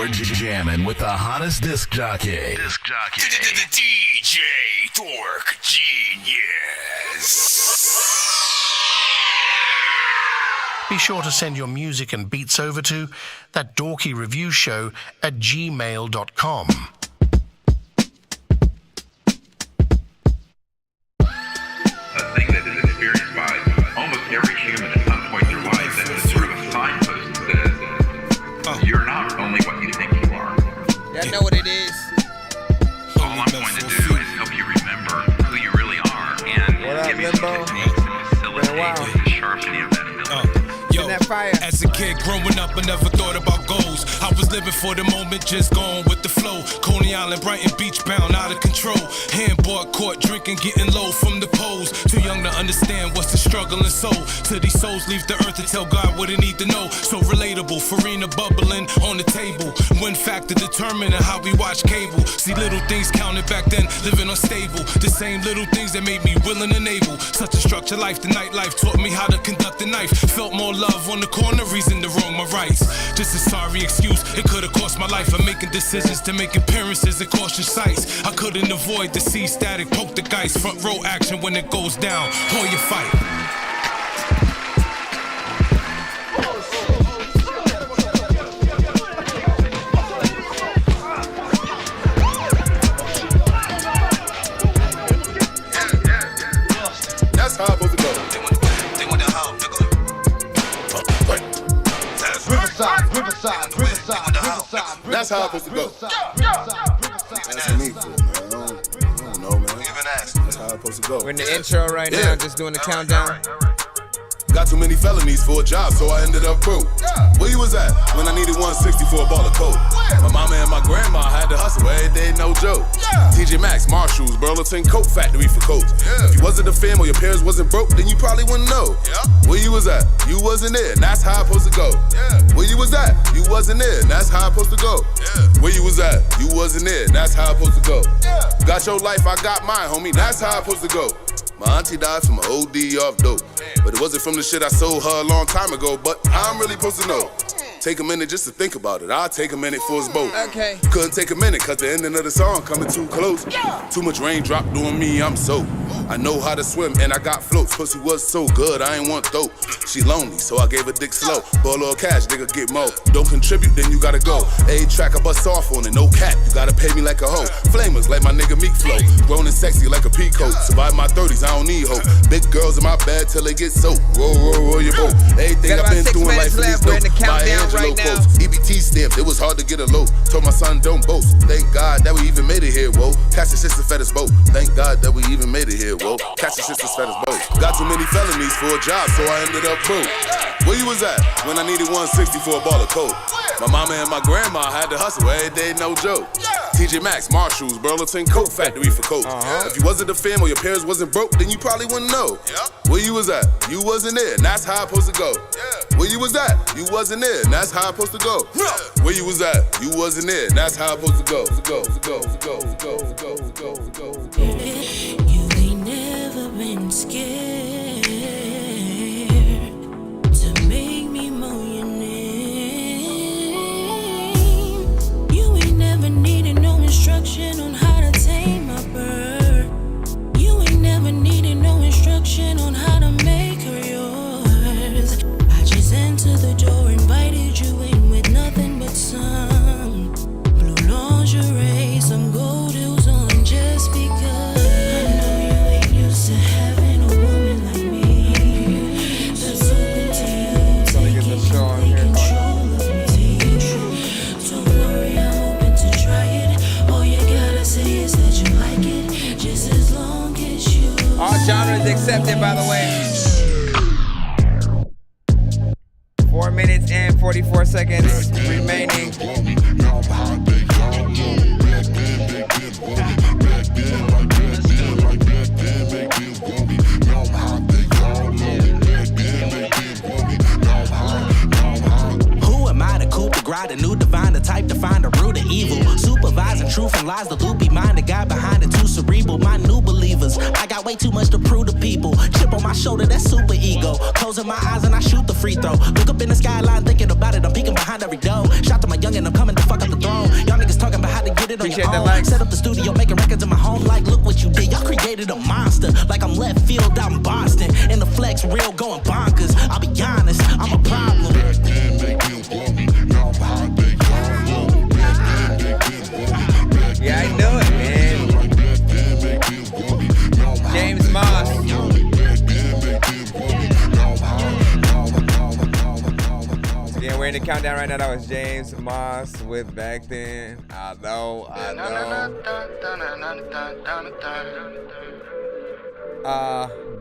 You're jamming with the hottest disc jockey. DJ Dork Genius. Be sure to send your music and beats over to That Dorky Review Show at gmail.com. A thing that is experienced by almost every human at some point in their life, that is sort of a signpost that says, you're not only what you think you are. Yeah, I know what it is. All I'm going to do is help you remember who you really are and give you some techniques and facilitate the sharpening of that ability. Yo, as a kid growing up, I never thought about goals. I was living for the moment, just going with the flow. Coney Island, Brighton Beach, bound out of control. Handball court, drinking, getting low from the poles. Too young to understand what's the struggle and soul. Till these souls leave the earth to tell God what they need to know. So relatable, Farina bubbling on the table. One factor determining how we watch cable. See little things counted back then, living unstable. The same little things that made me willing and able. Such a structured life, the nightlife taught me how to conduct a knife. Felt more love on the corner, reason to wrong my rights. Just a sorry excuse, it could've cost my life. I'm making decisions to make appearances at cautious sights. I couldn't avoid the sea static, poke the guys. Front row action when it goes down, hold your fight. That's how I'm supposed to go. They want the hoe, nigga. Riverside. That's how I'm supposed to go. That's me, man. I don't know, man. That's how I'm supposed to go. We're in the intro right now, just doing the countdown. Got too many felonies for a job, so I ended up broke. Where you was at when I needed 160 for a ball of coke? My mama and my grandma had to hustle every day, no joke. TJ Maxx, Marshalls, Burlington Coat Factory for coats. If you wasn't a fam or your parents wasn't broke, then you probably wouldn't know. Where you was at? You wasn't there, and that's how I'm supposed to go. Where you was at? You wasn't there, and that's how I'm supposed to go. Where you was at? You wasn't there, and that's how I'm supposed to go. Got your life, I got mine, homie, that's how I'm supposed to go. My auntie died from an OD off dope, but it wasn't from the shit I sold her a long time ago, but I'm really supposed to know. Take a minute just to think about it. I'll take a minute for us both. Okay. Couldn't take a minute cause the ending of the song coming too close. Too much raindrop doing me, I'm soaked. I know how to swim and I got floats. Pussy was so good, I ain't want dope. She lonely, so I gave her dick slow. Ball little cash, nigga get mo. Don't contribute, then you gotta go. A track I bust off on it, no cap. You gotta pay me like a hoe. Flamers like my nigga Meek Flow. Grown and sexy like a peacoat. Survive my 30s, I don't need hope. Big girls in my bed till they get soaked. Roll your boat. Everything I've been through in life is dope. Right now. EBT stamped, it was hard to get a low. Told my son don't boast. Thank God that we even made it here, whoa. Catch the sister fed us both. Thank God that we even made it here, whoa. Catch the sisters fed us both. Got too many felonies for a job, so I ended up broke. Where you was at when I needed 160 for a ball of coke? My mama and my grandma had to hustle every day, no joke. TJ Maxx, Marshalls, Burlington Coat Factory for coats. If you wasn't a fam or your parents wasn't broke, then you probably wouldn't know. Where you was at? You wasn't there, and that's how I'm supposed to go. Where you was at? You wasn't there, and that's how I'm supposed to go. Where you was at? You wasn't there, and that's how I'm supposed to go. You ain't never been scared to make me moan your name. You ain't never needed no instruction on how to tame my bird. You ain't never needed no instruction on how to make her yours. I just entered the door, invited you in with nothing but some blue lingerie, some gold heels on just because. I know you ain't used to having a woman like me that's open to you, taking control of me. Don't worry, I'm open to try it. All you gotta say is that you like it, just as long as you. All genres accepted, by the way. 4 minutes and 44 seconds remaining. Who am I to coop the grind, a new divine, the type to find the root of evil? Supervising truth and lies, the loopy mind, the guy behind it too cerebral. My new believers, I got way too much to prove to people. Chip on my shoulder, that's super ego. Closing my eyes and I shoot the free throw. Look up in the skyline thinking about it, I'm peeking behind every door. Shout to my youngin', I'm coming to fuck up the it on Appreciate your the own. likes. Set up the studio, making records in my home. Like, look what you did. Y'all created a monster. Like I'm left field out in Boston. And the flex real going bonkers. I'll be honest, I'm a problem. Yeah, I know it, man. James Moss. Again, we're in the countdown right now. That was James Moss with Back Then. I know.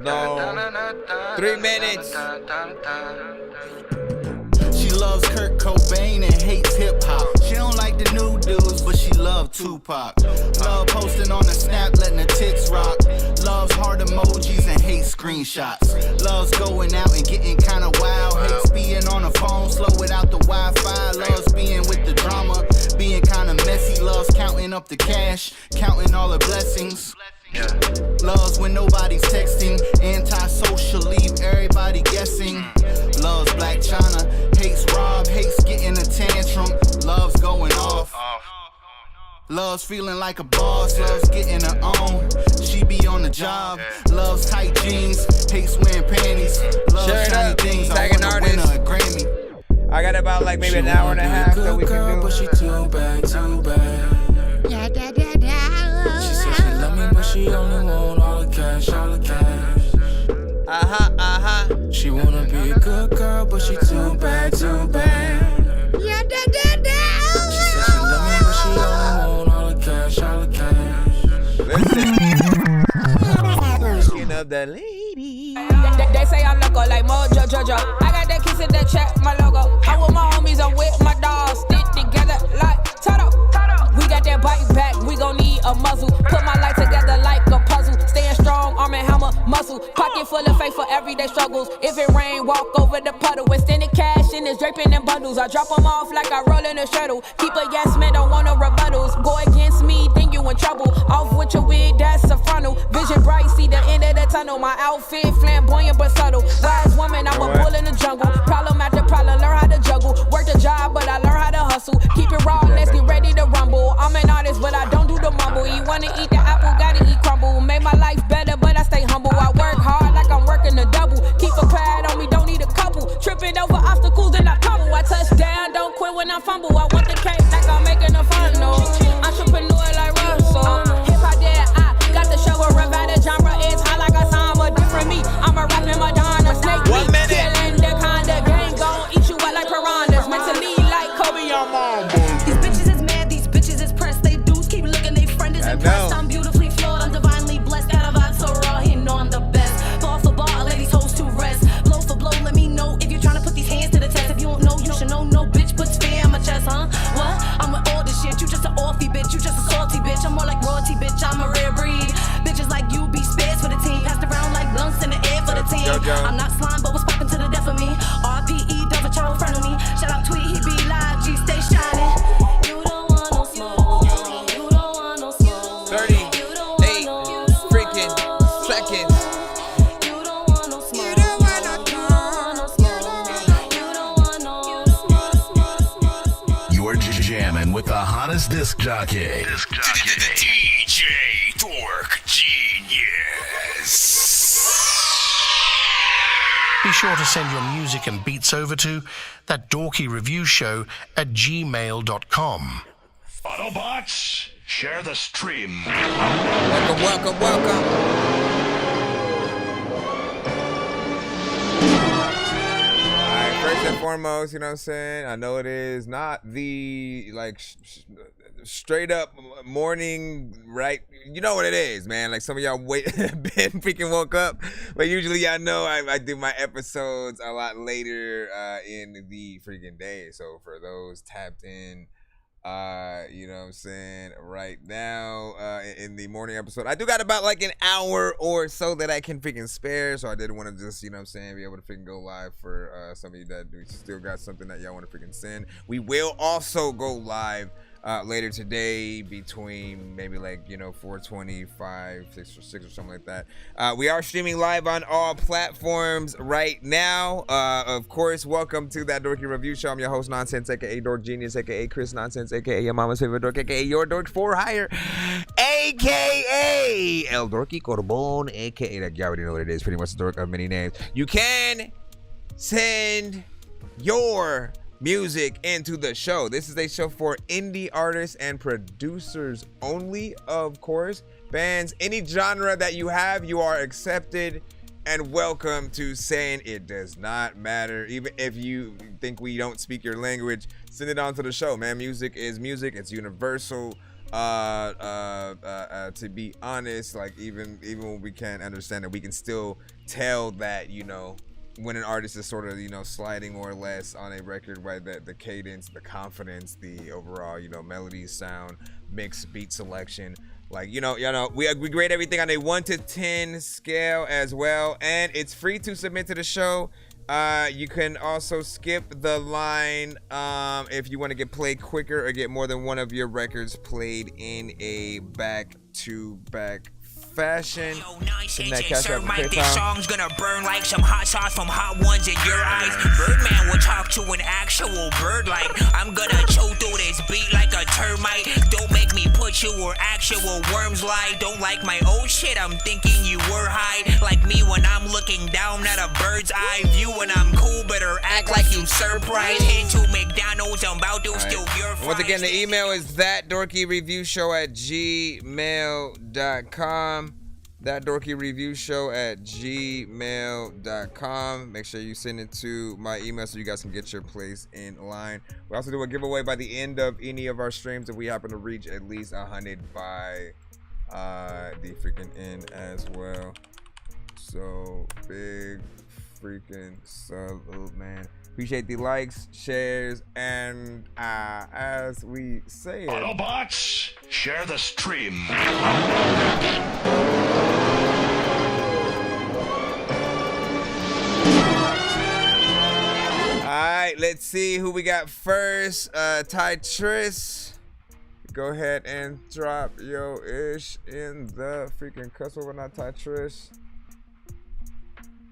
No. 3 minutes. She loves Kurt Cobain and hates hip-hop. She don't like the new dudes, but she loves Tupac. Love posting on the snap, letting the tits rock. Loves heart emojis and hates screenshots. Loves going out and getting kinda wild. Hates being on the phone, slow without the Wi-Fi. Loves being with the drama, being kinda messy. Loves counting up the cash, counting all the blessings. Loves when nobody's texting. Antisocial, leave everybody guessing. Loves Black China, hates Rob, hates getting a tantrum. Loves going off. Loves feeling like a boss, loves getting her own. She be on the job, loves tight jeans, hates wearing panties. Loves shiny things, I wanna win her a Grammy. I got about like maybe an hour and a half that we can do. But she too bad, too bad. She said she love me, but she only want all the cash, all the cash. She wanna be a good girl, but she too bad, too bad. She said she love me, but she only want all the cash, all the cash. Listen. Of the lady. They say I look like Mojo Jojo. I got that kiss in that check, my logo. I'm with my homies, I'm with my dogs. Stick together like Toto. We got that bite back, we gon' need a muzzle. Put my life together like a puzzle. Staying strong, arm and hammer, muscle. Pocket full of faith for everyday struggles. If it rain, walk over the puddle. Extended cash in this draping in bundles. I drop them off like I roll in a shuttle. Keep a yes man, don't want no rebuttals. Go against me, think you in trouble. Off with your wig, that's a frontal. Vision bright, see the end of the tunnel. My outfit flamboyant but subtle. Wise woman, I'm a bull in the jungle. Problem after problem, learn how to juggle. Work the job, but I learn how to hustle. Keep it raw, let's get ready to rumble. I'm an artist, but I don't do the mumble. You wanna eat the apple, gotta eat crumble. Make my life better, but I stay humble. I work hard like I'm working a double. Keep a pad on me, don't need a couple. Tripping over obstacles and I tumble. I touch down, don't quit when I fumble. I want the cake like I'm making a funnel. Entrepreneur like Russell. Hip hop dead, I got the show a revival genre. It's hot like a samba. Different me, I'm a rapping Madonna. Snake 1 minute. Killing the kinda gang gon' eat you out like piranhas. Mentally like Kobe on mom. These bitches is mad, these bitches is pressed. They dudes keep looking, they friend is impressed. I'm beautifully flawed, I'm divinely blessed. Got a vibe so raw, he know I'm the best. Ball for ball, ladies hoes to rest. Blow for blow, let me know if you're trying to put these hands to the test. If you don't know, you should know. No bitch puts fear in my chest, huh? What? I'm with all this shit. You just an offie bitch, you just a salty bitch. I'm more like royalty bitch, I'm a rare breed. Bitches like you be spares for the team. Passed around like blunts in the air for the team. I'm not slime, but what's poppin' to the death of me? RVE, double child in front of me. Shout out Tweet, he be live, G stay shining. You don't want no smoke. You don't want no smoke. 38 freaking seconds. You don't want no smoke. You don't want no smoke. You don't want no smoke. You're jamming with the hottest disc jockey. DJ Dork Genius. Be sure to send your music and beats over to ThatDorkyReviewShow@gmail.com. Autobots, share the stream. Welcome. Alright, first and foremost, you know what I'm saying? I know it is not the, like, straight up morning, right? You know what it is, man. Like, some of y'all been freaking woke up. But usually y'all know I do my episodes a lot later in the freaking day. So for those tapped in, you know what I'm saying, right now in the morning episode, I do got about like an hour or so that I can freaking spare. So I did want to just, you know what I'm saying, be able to freaking go live for some of you that still got something that y'all want to freaking send. We will also go live later today between maybe 4:25, 6 or something like that. We are streaming live on all platforms right now. Of course, welcome to That Dorky Review Show. I'm your host, Nonsenze, aka Dork Genius, aka Chris Nonsense, aka your mama's favorite dork, aka your dork for hire, aka El Dorky Corbon, aka that you already know what it is, pretty much the dork of many names. You can send your music into the show. This is a show for indie artists and producers only, of course. Bands, any genre that you have, you are accepted and welcome to saying it does not matter. Even if you think we don't speak your language, send it on to the show, man. Music is music. It's universal. To be honest, even when we can't understand it, we can still tell that, when an artist is sort of, sliding more or less on a record, right, that the cadence, the confidence, the overall, melody, sound, mix, beat selection, we grade everything on a 1 to 10 scale as well, and it's free to submit to the show. You can also skip the line if you want to get played quicker or get more than one of your records played in a back-to-back fashion. This song's gonna burn like some hot sauce from hot ones in your eyes. Birdman will talk to an actual bird like I'm gonna chew through this beat like a termite. Don't make me put you where actual worms lie. Don't like my old shit, I'm thinking you were high. Like me when I'm looking down at a bird's eye view. When I'm cool, better act like you surprised. Head to McDonald's, I'm about to steal your fries. Once again, the email is ThatDorkyReviewShow@gmail.com. ThatDorkyReviewShow@gmail.com. Make sure you send it to my email so you guys can get your place in line. We also do a giveaway by the end of any of our streams if we happen to reach at least 100 by the freaking end as well. So big freaking salute, man. Appreciate the likes, shares, and as we say it, Autobots, share the stream. Alright, let's see who we got first. Tris, go ahead and drop your ish in the freaking cuss word, not Tris.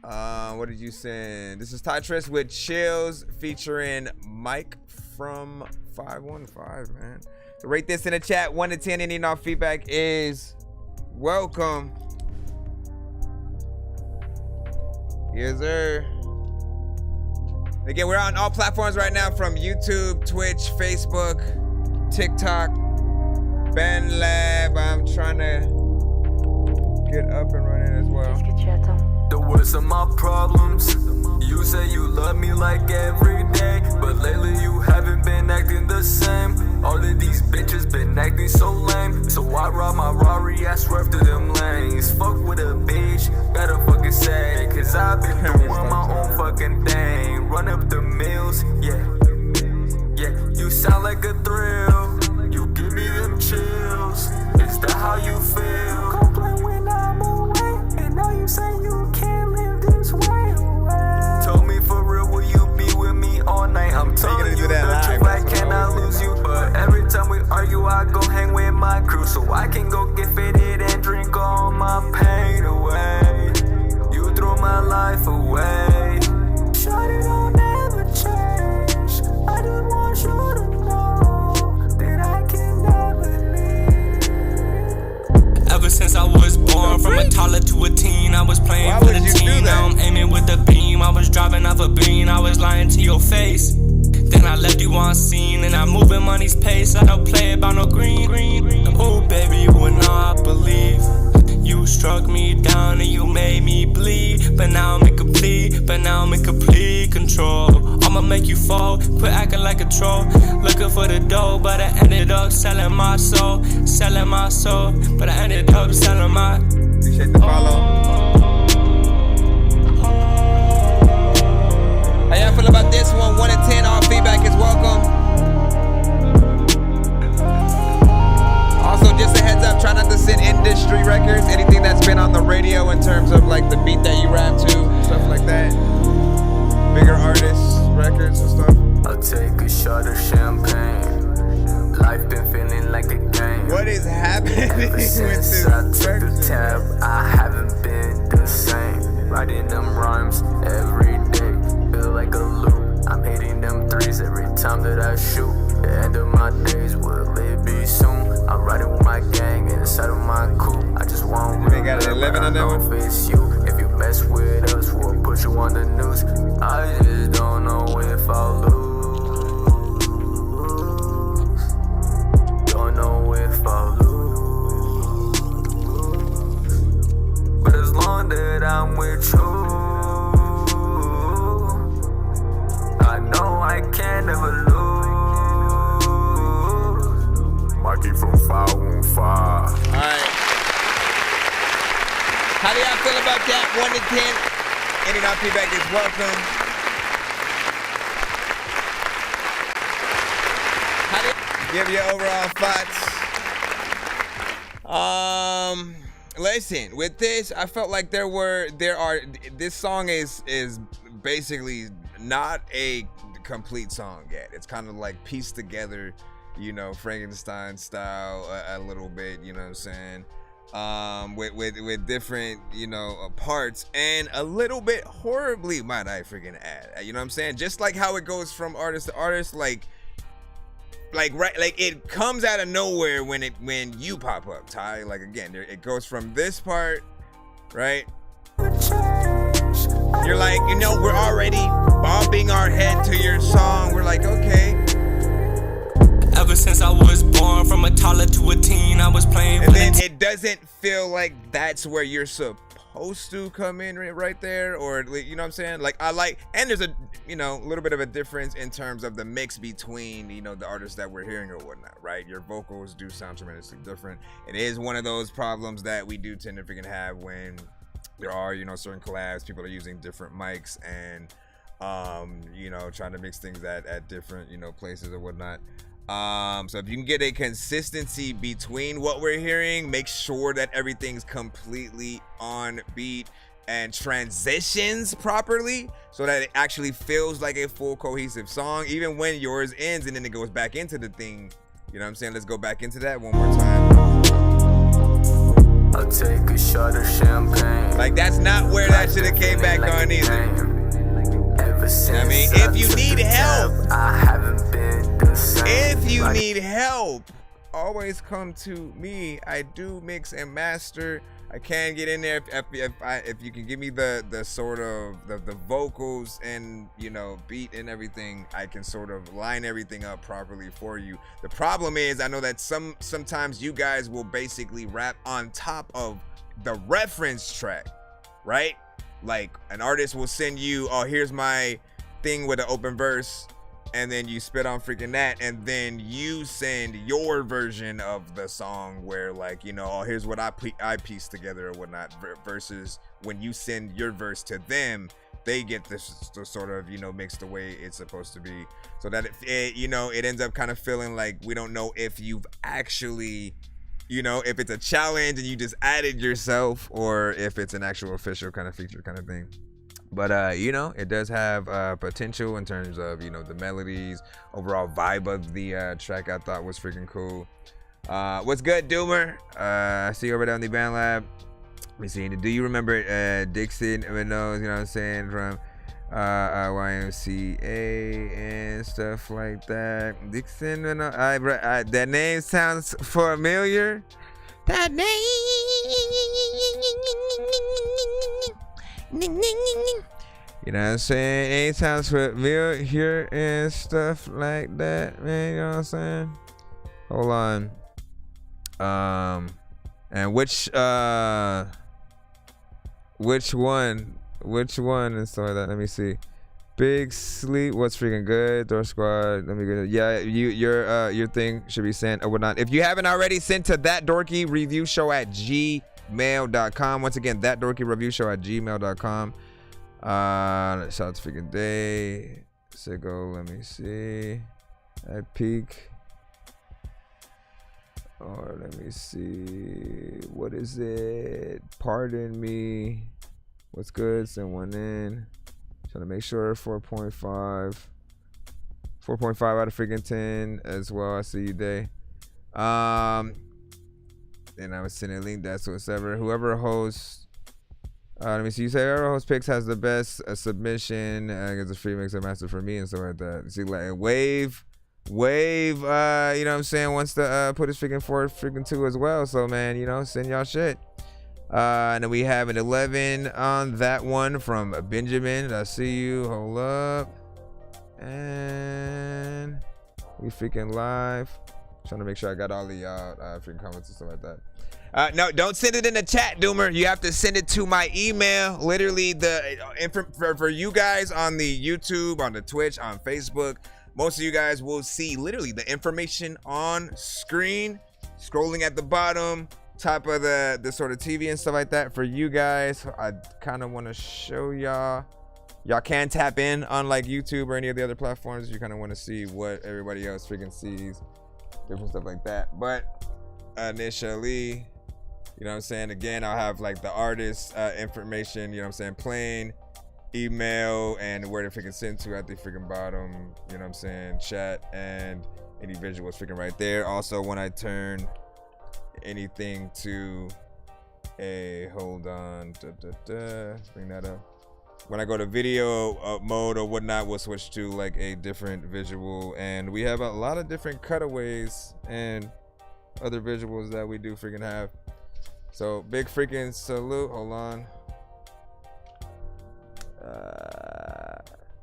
What did you send? This is Tris with Chills featuring Mike from 515, man. So rate this in the chat, 1 to 10. Any and all feedback is welcome. Yes, sir. Again, we're on all platforms right now, from YouTube, Twitch, Facebook, TikTok, BandLab. I'm trying to get up and running as well. The worst of my problems. You say you love me like every day, but lately you haven't been acting the same. All of these bitches been acting so lame, so I rob my Rari, I swerve through them lanes. Fuck with a bitch, gotta fucking say, cause I've been doing my own fucking thing. Run up the mills, yeah. You sound like a thrill, you give me them chills. Is that how you feel? Complain when I'm away, and now you say you can't live this way. Told me for real, will you be with me all night? I'm telling you the truth, I cannot lose you. But every time we argue, I go hang with my crew, so I can go get fitted and drink all my pain away. You threw my life away. Shawty don't ever change. I just want you to know that I can never leave. Ever since I was born, from a toddler to a teen, I was playing for the team. Now I'm aiming with the beam. I was driving off a bean. I was lying to your face. Then I left you on scene, and I'm moving money's pace. I don't play about no green. Oh baby, you would not believe. You struck me down and you made me bleed. But now I'm in complete control. I'ma make you fall, quit acting like a troll. Looking for the dough, but I ended up selling my soul. But I ended up selling my. Appreciate the follow. How y'all feel about this one? 1 to 10, all feedback is welcome. Also, just a heads up, try not to send industry records, anything that's been on the radio in terms of like the beat that you rap to, stuff like that. Bigger artists, records and stuff. I'll take a shot of champagne. Life been feeling like a game. What is happening Ever with since this I took the person? tab, I haven't been the same. Writing them rhymes every day, feel like a loop. I'm hitting them threes every time that I shoot. The end of my days, will it be soon? I'm riding with my gang inside of my coupe. I just want They got an 11 on that one. if it's you. If you mess with us, we'll put you on the news. I just don't know if I'll lose. Don't know if I'll lose. But as long that I'm with you, I know I can never lose. Marky from 515. Alright. How do y'all feel about that? 1 to 10. Any and out feedback is welcome. How do you give your overall thoughts? Listen, with this, I felt like this song is basically not a complete song yet. It's kind of like pieced together, you know, Frankenstein style a little bit, you know what I'm saying? With different, you know, parts, and a little bit horribly, might I freaking add, you know what I'm saying? Just like how it goes from artist to artist, like it comes out of nowhere when you pop up, Ty. Like, again, it goes from this part, right? You're like, you know, we're already bobbing our head to your song. We're like, okay. Ever since I was born, from a toddler to a teen, I was playing. And then it doesn't feel like that's where you're supposed to come in right there, or, you know what I'm saying? Like, and there's a, you know, a little bit of a difference in terms of the mix between, you know, the artists that we're hearing or whatnot, right? Your vocals do sound tremendously different. It is one of those problems that we do tend to freaking have when there are, you know, certain collabs, people are using different mics and, you know, trying to mix things at different, you know, places or whatnot. So if you can get a consistency between what we're hearing, make sure that everything's completely on beat and transitions properly so that it actually feels like a full cohesive song, even when yours ends and then it goes back into the thing. You know what I'm saying? Let's go back into that one more time. I'll take a shot of champagne. Like, that's not where that should have came back on either. I mean, if you need help, I haven't been the same. If you need help, always come to me. I do mix and master. I can get in there if you can give me the sort of the vocals and, you know, beat and everything. I can sort of line everything up properly for you. The problem is, I know that sometimes you guys will basically rap on top of the reference track, right? Like, an artist will send you, oh, here's my thing with an open verse, and then you spit on freaking that, and then you send your version of the song where, like, you know, oh, here's what I pieced together or whatnot, versus when you send your verse to them, they get this sort of, you know, mixed the way it's supposed to be, so that it you know, it ends up kind of feeling like we don't know if you've actually, you know, if it's a challenge and you just added yourself, or if it's an actual official kind of feature kind of thing. But, you know, it does have potential in terms of, you know, the melodies, overall vibe of the track. I thought was freaking cool. What's good, Doomer? I see you over there on the Band Lab. Let me see. Do you remember Dixon Reynolds, you know what I'm saying, from YMCA and stuff like that? Dixon Reynolds. That name sounds familiar. That name. You know what I'm saying? It sounds familiar and stuff like that, man. You know what I'm saying? Hold on. And which one and stuff like that? Let me see. Big Sleep, what's freaking good? Door Squad, let me get it. Yeah, your thing should be sent or whatnot. If you haven't already, sent to ThatDorkyReviewShow at gmail.com. Once again, ThatDorkyReviewShow at gmail.com. Shout out to freaking Day. Sicko, let me see. At peak. Or let me see. What is it? Pardon me. What's good? Send one in. Trying to make sure 4.5. 4.5 out of freaking 10 as well. I see you, Day. And I was sending a link. That's whatsoever. Whoever hosts, let me see. You say whoever host picks has the best submission. Gets a free mix of master for me and stuff like that. See, like Wave. You know what I'm saying? Wants to put his freaking 4-2 as well. So man, you know, send y'all shit. And then we have an 11 on that one from Benjamin. I see you. Hold up. And we freaking live. Trying to make sure I got all the y'all freaking comments and stuff like that. No, don't send it in the chat, Doomer. You have to send it to my email. Literally, the for you guys on the YouTube, on the Twitch, on Facebook, most of you guys will see literally the information on screen, scrolling at the bottom, top of the sort of TV and stuff like that. For you guys, I kind of want to show y'all. Y'all can tap in on like YouTube or any of the other platforms. You kind of want to see what everybody else freaking sees, different stuff like that. But initially, you know what I'm saying? Again, I'll have like the artist information, you know what I'm saying? Plain, email, and where to freaking send to at the freaking bottom, you know what I'm saying? Chat and any visuals freaking right there. Also, when I turn anything to a, hold on, let's bring that up. When I go to video mode or whatnot, we'll switch to like a different visual. And we have a lot of different cutaways and other visuals that we do freaking have. So big freaking salute. Hold on.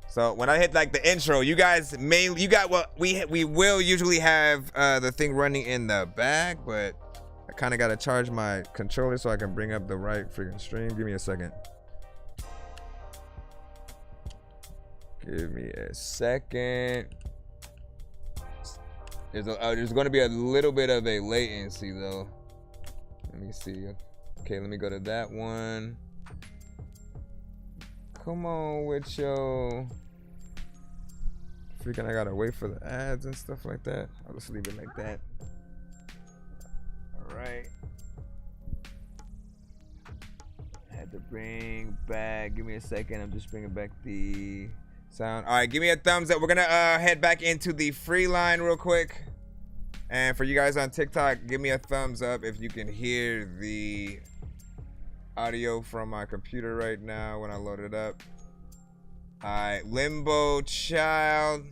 So when I hit like the intro, you guys mainly, we will usually have the thing running in the back, but I kind of got to charge my controller so I can bring up the right freaking stream. Give me a second. Give me a second. There's going to be a little bit of a latency though. Let me see. Okay, let me go to that one. Come on with your freaking, I gotta wait for the ads and stuff like that. I'll just leave it like that. All right. I had to bring back, give me a second. I'm just bringing back the sound. All right, give me a thumbs up. We're gonna head back into the free line real quick. And for you guys on TikTok, give me a thumbs up if you can hear the audio from my computer right now when I load it up. All right, Limbo Child,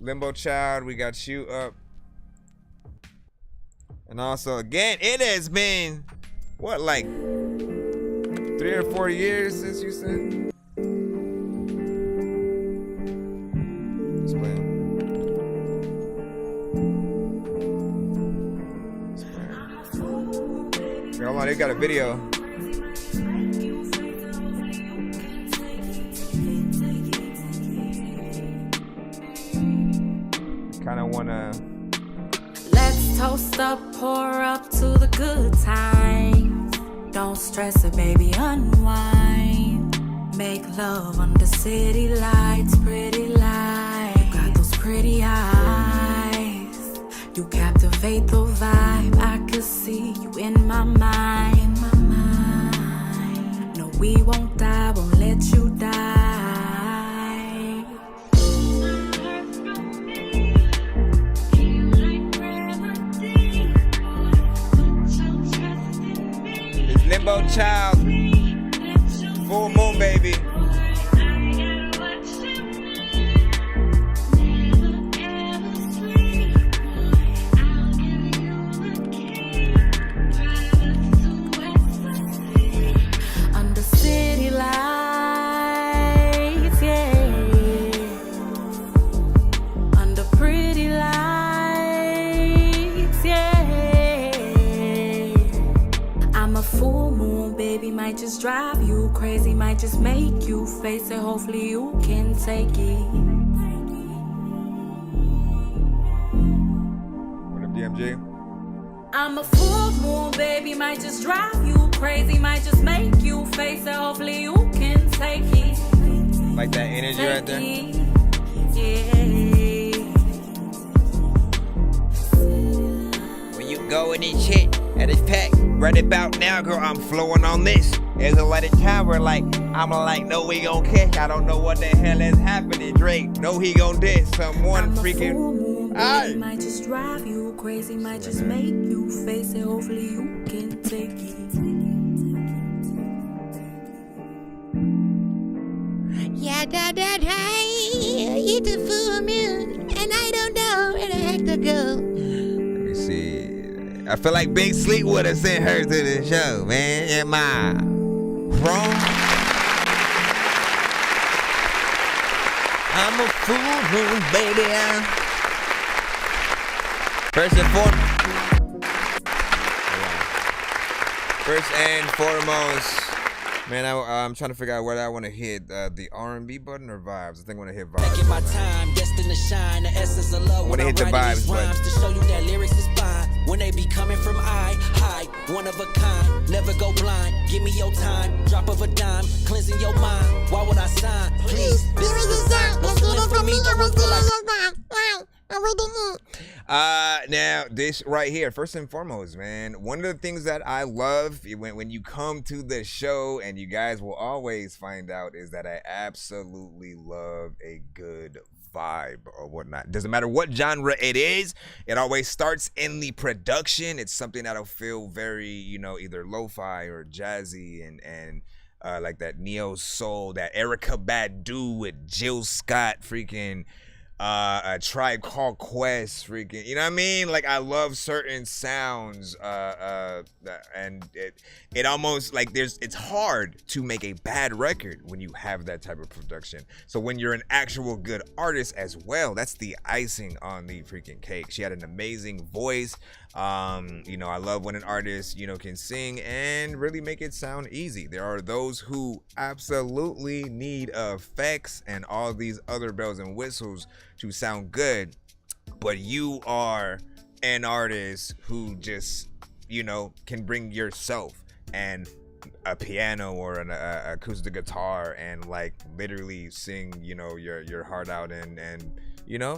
we got you up. And also, again, it has been what, like 3 or 4 years since you said? Let's play it. Hold on, they got a video. Kinda wanna. Let's toast up, pour up to the good times. Don't stress it, baby, unwind. Make love under city lights, pretty lights. You got those pretty eyes. You captivate the vibe. I could see you in my mind. No, we won't die, won't let you die. It's Limbo Child, Full Moon Baby. Might just drive you crazy, might just make you face it. Hopefully you can take it. What up, DMG? I'm a full moon, baby, might just drive you crazy, might just make you face it. Hopefully you can take it. Like that energy right there? Yeah. When you go in this shit and it's packed, right about now, girl, I'm flowing on this. There's a lot of time where like I'm like, no, we gon' kick. I don't know what the hell is happening. Drake, no, he gon' diss someone freaking. It might just drive you crazy, might just make you face it. Hopefully you can take it. Yeah, it's a full moon, and I don't know where the heck to go. Let me see. I feel like Big Sleep would have sent her to the show, man. Am I wrong? I'm a full moon, baby. First and foremost, man, I'm trying to figure out whether I want to hit the R&B button or vibes. I think I want to hit vibes. Taking my time, destined to shine, the essence of love. I want to hit the vibes button. To show you that lyrics is fine. When they be coming from high, one of a kind. Never go blind. Give me your time. Drop of a dime, cleansing your mind. Why would I sign? Please, this is the sign. No feeling for me. Don't feel like. Now this right here, first and foremost, man, one of the things that I love when you come to the show, and you guys will always find out, is that I absolutely love a good vibe or whatnot. Doesn't matter what genre it is, it always starts in the production. It's something that'll feel very, either lo-fi or jazzy and like that neo soul, that Erykah Badu with Jill Scott, freaking a Tribe Called Quest, freaking, you know what I mean? Like, I love certain sounds, and it almost like it's hard to make a bad record when you have that type of production. So when you're an actual good artist as well, that's the icing on the freaking cake. She had an amazing voice. I love when an artist, can sing and really make it sound easy. There are those who absolutely need effects and all these other bells and whistles to sound good, but you are an artist who just, can bring yourself and a piano or an acoustic guitar and like literally sing, your heart out and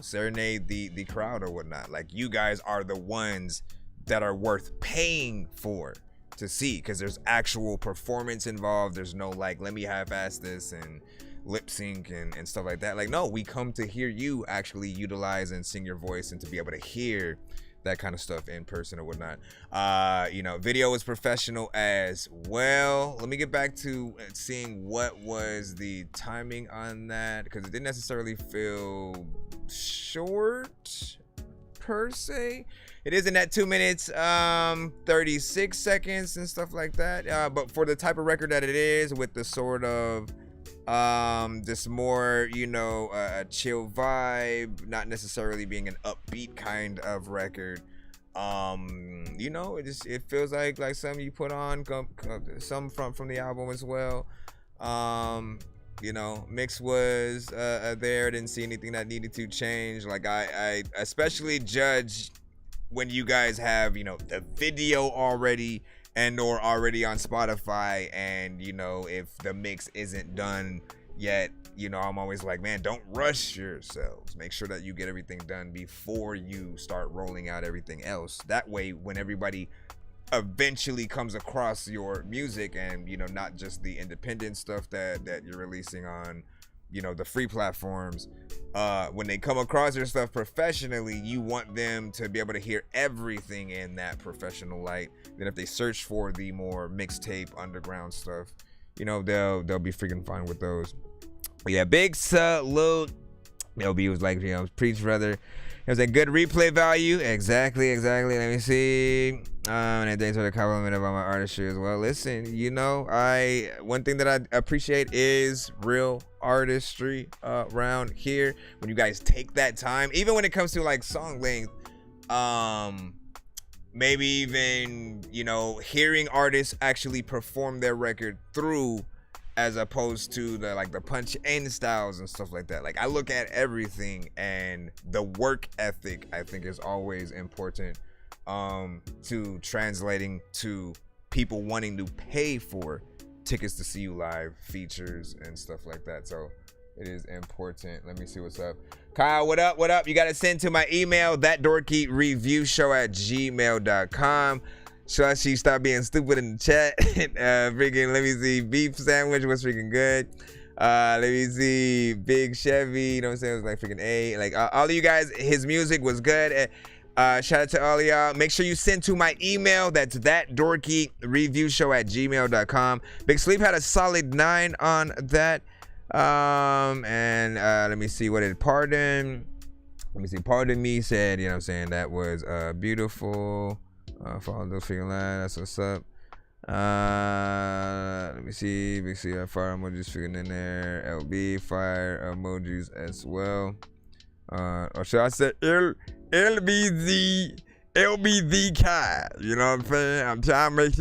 serenade the crowd or whatnot. Like, you guys are the ones that are worth paying for to see, because there's actual performance involved. There's no like, let me half-ass this and lip sync and stuff like that. Like, no, we come to hear you actually utilize and sing your voice, and to be able to hear that kind of stuff in person or whatnot. Video was professional as well. Let me get back to seeing what was the timing on that, because it didn't necessarily feel short per se. It isn't at 2 minutes 36 seconds and stuff like that, but for the type of record that it is, with the sort of this more, a chill vibe, not necessarily being an upbeat kind of record. It feels like something you put on, some from the album as well. Mix was there. Didn't see anything that needed to change. Like, I especially judge when you guys have, the video already or already on Spotify, and if the mix isn't done yet, I'm always like, man, don't rush yourselves. Make sure that you get everything done before you start rolling out everything else. That way, when everybody eventually comes across your music, and not just the independent stuff that you're releasing on the free platforms, when they come across your stuff professionally, you want them to be able to hear everything in that professional light. Then if they search for the more mixtape underground stuff, they'll be freaking fine with those. But yeah, big salute. LB was like, preach, brother. It was a good replay value. Exactly. Let me see. And thanks for the compliment about my artistry as well. Listen, one thing that I appreciate is real artistry around here. When you guys take that time, even when it comes to like song length, maybe even, hearing artists actually perform their record through, as opposed to the punch in styles and stuff like that. Like, I look at everything, and the work ethic, I think, is always important to translating to people wanting to pay for tickets to see you live, features and stuff like that. So it is important. Let me see what's up. Kyle, what up? You got to send to my email, ThatDorkyReviewShow@gmail.com. Shashi, stop being stupid in the chat. Freaking, let me see. Beef sandwich was freaking good. Let me see. Big Chevy, you know what I'm saying? It was like freaking A. Like, all of you guys, his music was good. Shout out to all of y'all. Make sure you send to my email. That's ThatDorkyReviewShow@gmail.com. Big Sleep had a solid 9 on that. And let me see. What did Pardon? Let me see. Pardon Me said, you know what I'm saying? That was beautiful. Follow those freaking line. That's what's up. Let me see. Big C, fire emojis freaking in there. LB, fire emojis as well. Or should I say LBZ Kai? You know what I'm saying?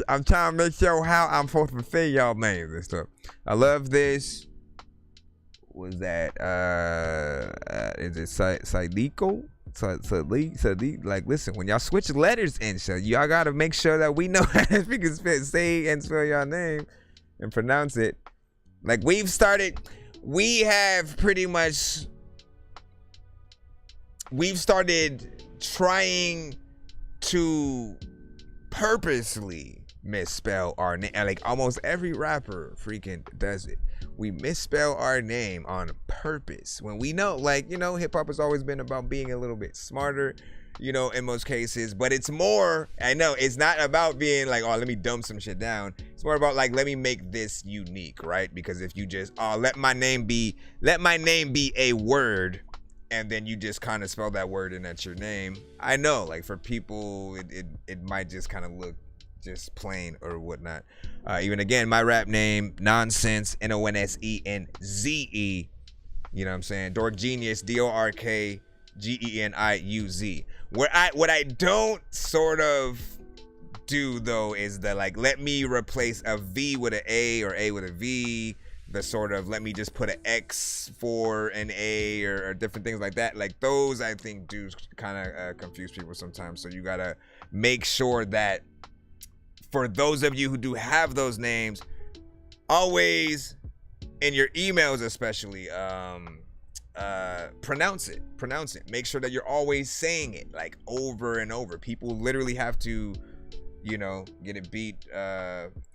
I'm trying to make sure how I'm supposed to say y'all names and stuff. I love this. Was that is it Sidiko? Sadiq, like, listen, when y'all switch letters in, so y'all gotta make sure that we know how to say and spell your name and pronounce it. Like, we have pretty much, we've started trying to purposely misspell our name. Like, almost every rapper freaking does it. We misspell our name on purpose when we know, like, you know, hip hop has always been about being a little bit smarter, you know, in most cases. But it's more, I know, it's not about being like, oh, let me dumb some shit down. It's more about like, let me make this unique, right? Because if you just, oh, let my name be a word, and then you just kind of spell that word and that's your name. I know, like, for people, it might just kind of look just plain or whatnot. Even again, my rap name, Nonsenze, Nonsenze. You know what I'm saying? Dork Genius, DorkGenius. What I don't sort of do though is the like, let me replace a V with an A or A with a V. The sort of let me just put an X for an A or different things like that. Like, those I think do kind of confuse people sometimes. So you gotta make sure that for those of you who do have those names, always in your emails especially, pronounce it. Make sure that you're always saying it like over and over. People literally have to, you know, get it beat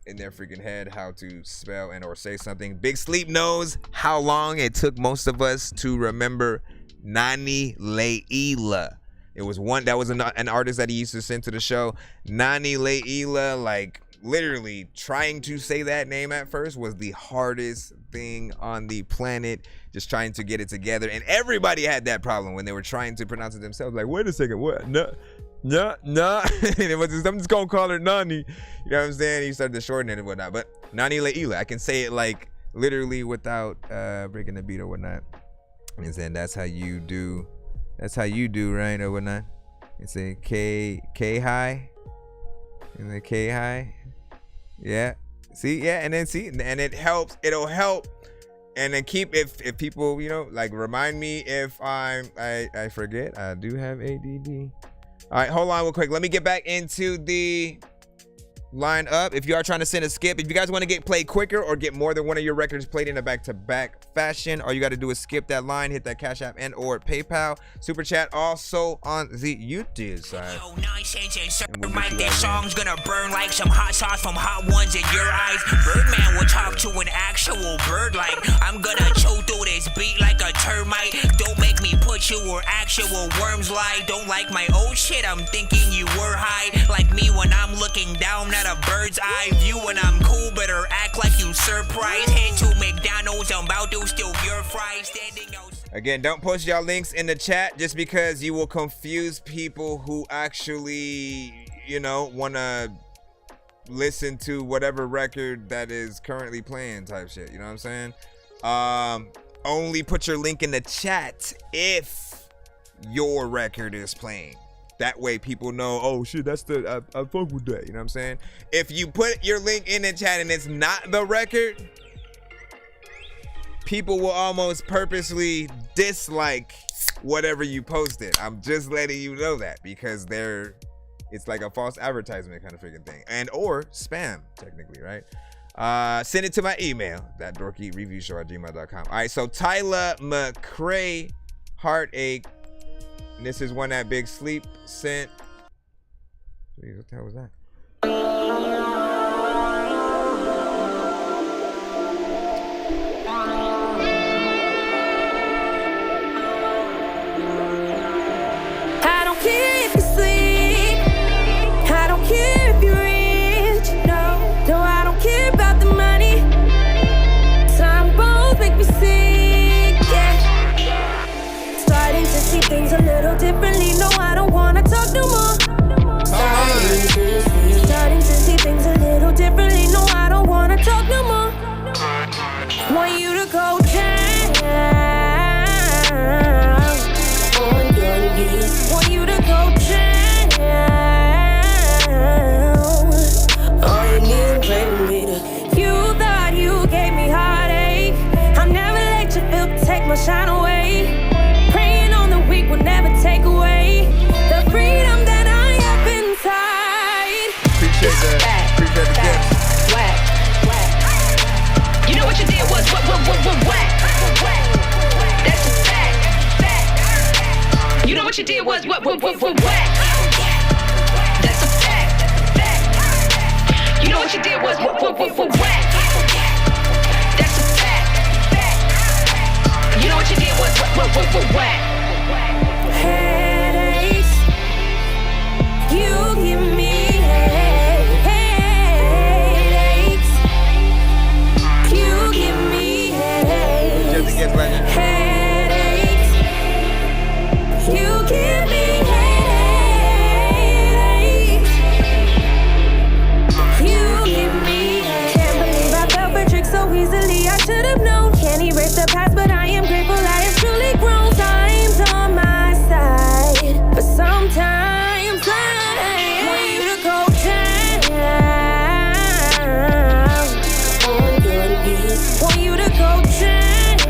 in their freaking head how to spell and or say something. Big Sleep knows how long it took most of us to remember Nani Leila. It was one that was an artist that he used to send to the show. Nani Leila, like, literally trying to say that name at first was the hardest thing on the planet. Just trying to get it together, and everybody had that problem when they were trying to pronounce it themselves. Like, wait a second, what? No. And it was just, I'm just gonna call her Nani. You know what I'm saying? He started to shorten it and whatnot. But Nani Leila, I can say it like literally without breaking the beat or whatnot. And then that's how you do. That's how you do, right, or whatnot. It's a K high. And the K high. Yeah. See, yeah, and then see, and it helps. It'll help. And then keep, if people, you know, like, remind me if I forget. I do have ADD. All right, hold on real quick. Let me get back into the line up. If you are trying to send a skip, if you guys want to get played quicker or get more than one of your records played in a back-to-back fashion, all you got to do is skip that line, hit that Cash App and or PayPal. Super Chat also on the YouTube side. Yo, Nonsenze and Sir Mike, their song's gonna burn like some hot sauce from Hot Ones in your eyes. Birdman will talk to an actual bird like, I'm gonna chew through this beat like a termite. Don't make me put you where actual worms lie. Don't like my old shit, I'm thinking you were high. Like me when I'm looking down at a bird's eye view. When I'm cool, better act like you surprised. Head to McDonald's, I'm about to steal your fries. Standing out. Again, don't post y'all links in the chat just because you will confuse people who actually, you know, want to listen to whatever record that is currently playing type shit. You know what I'm saying? Only put your link in the chat if your record is playing. That way people know, oh shit, that's the, I fuck with that. You know what I'm saying? If you put your link in the chat and it's not the record, people will almost purposely dislike whatever you posted. I'm just letting you know that because it's like a false advertisement kind of freaking thing. And or spam, technically, right? Send it to my email, ThatDorkyReviewShow@gmail.com. All right, so Tyler McCray, Heartache. And this is one that Big Sleep sent. Jeez, what the hell was that? fact. Appreciate the tips. Whack. You know what you did was whack. That's a fact. You know what you did was whack. That's a fact. You know what you did was whack. That's a fact. You know what you did was whack. Headaches. You give me headaches. You give me headaches. Headaches. You give me headaches. You give me headaches. Can't believe I fell for tricks so easily. I should have known. Can't erase the past, but I am grateful I have truly grown. Time's on my side, but sometimes I want you to go down on your knees. Want you to go down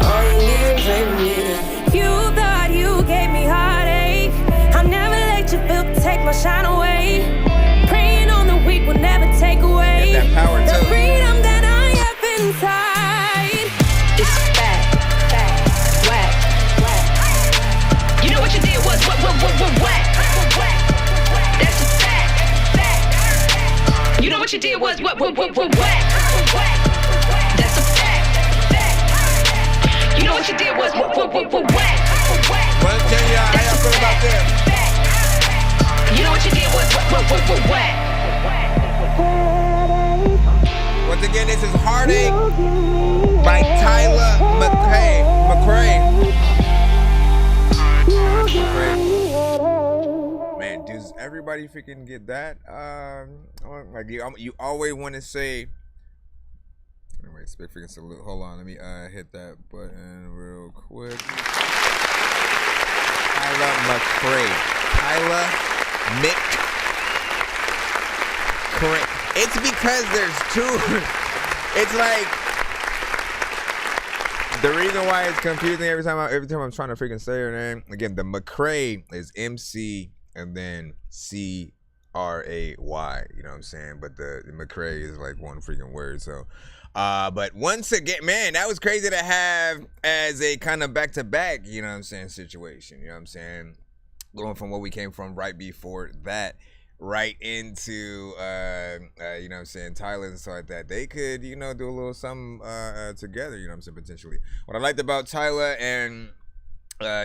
on your knees. You thought you gave me heartache. I'll never let you feel take my shine away. Praying on the weak will never take away Get that power the too. freedom that I have inside. It's fact, whack. You know what you did was whack. That's a fact. You know what you did was whack. That's a fact. You know what you did was whack. Well, tell y'all how y'all feel about this. You know what you did was whack. Once again, this is Heartache by Tyler McCray. Man, does everybody freaking get that? Like you always want to say. Anyway, big freaking salute. Hold on, let me hit that button real quick. Tyler McCray. It's because there's two. It's like the reason why it's confusing every time I'm trying to freaking say her name. Again, the McCray is MC and then CRAY. You know what I'm saying? But the McCray is like one freaking word. So, but once again, man, that was crazy to have as a kind of back-to-back. You know what I'm saying? Situation. You know what I'm saying? Going from what we came from right before that. Right into you know what I'm saying, Tyler and stuff like that. They could, you know, do a little something together, you know what I'm saying, potentially. What I liked about Tyler and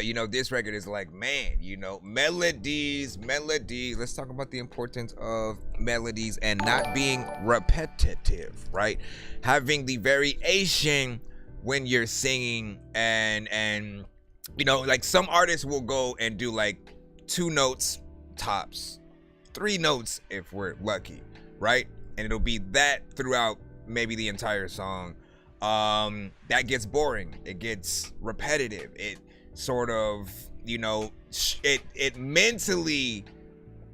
you know, this record is like, man, you know, melodies. Let's talk about the importance of melodies and not being repetitive, right? Having the variation when you're singing and you know, like some artists will go and do like 2 notes tops. 3 notes if we're lucky, right? And it'll be that throughout maybe the entire song. That gets boring. It gets repetitive. It sort of, you know, it mentally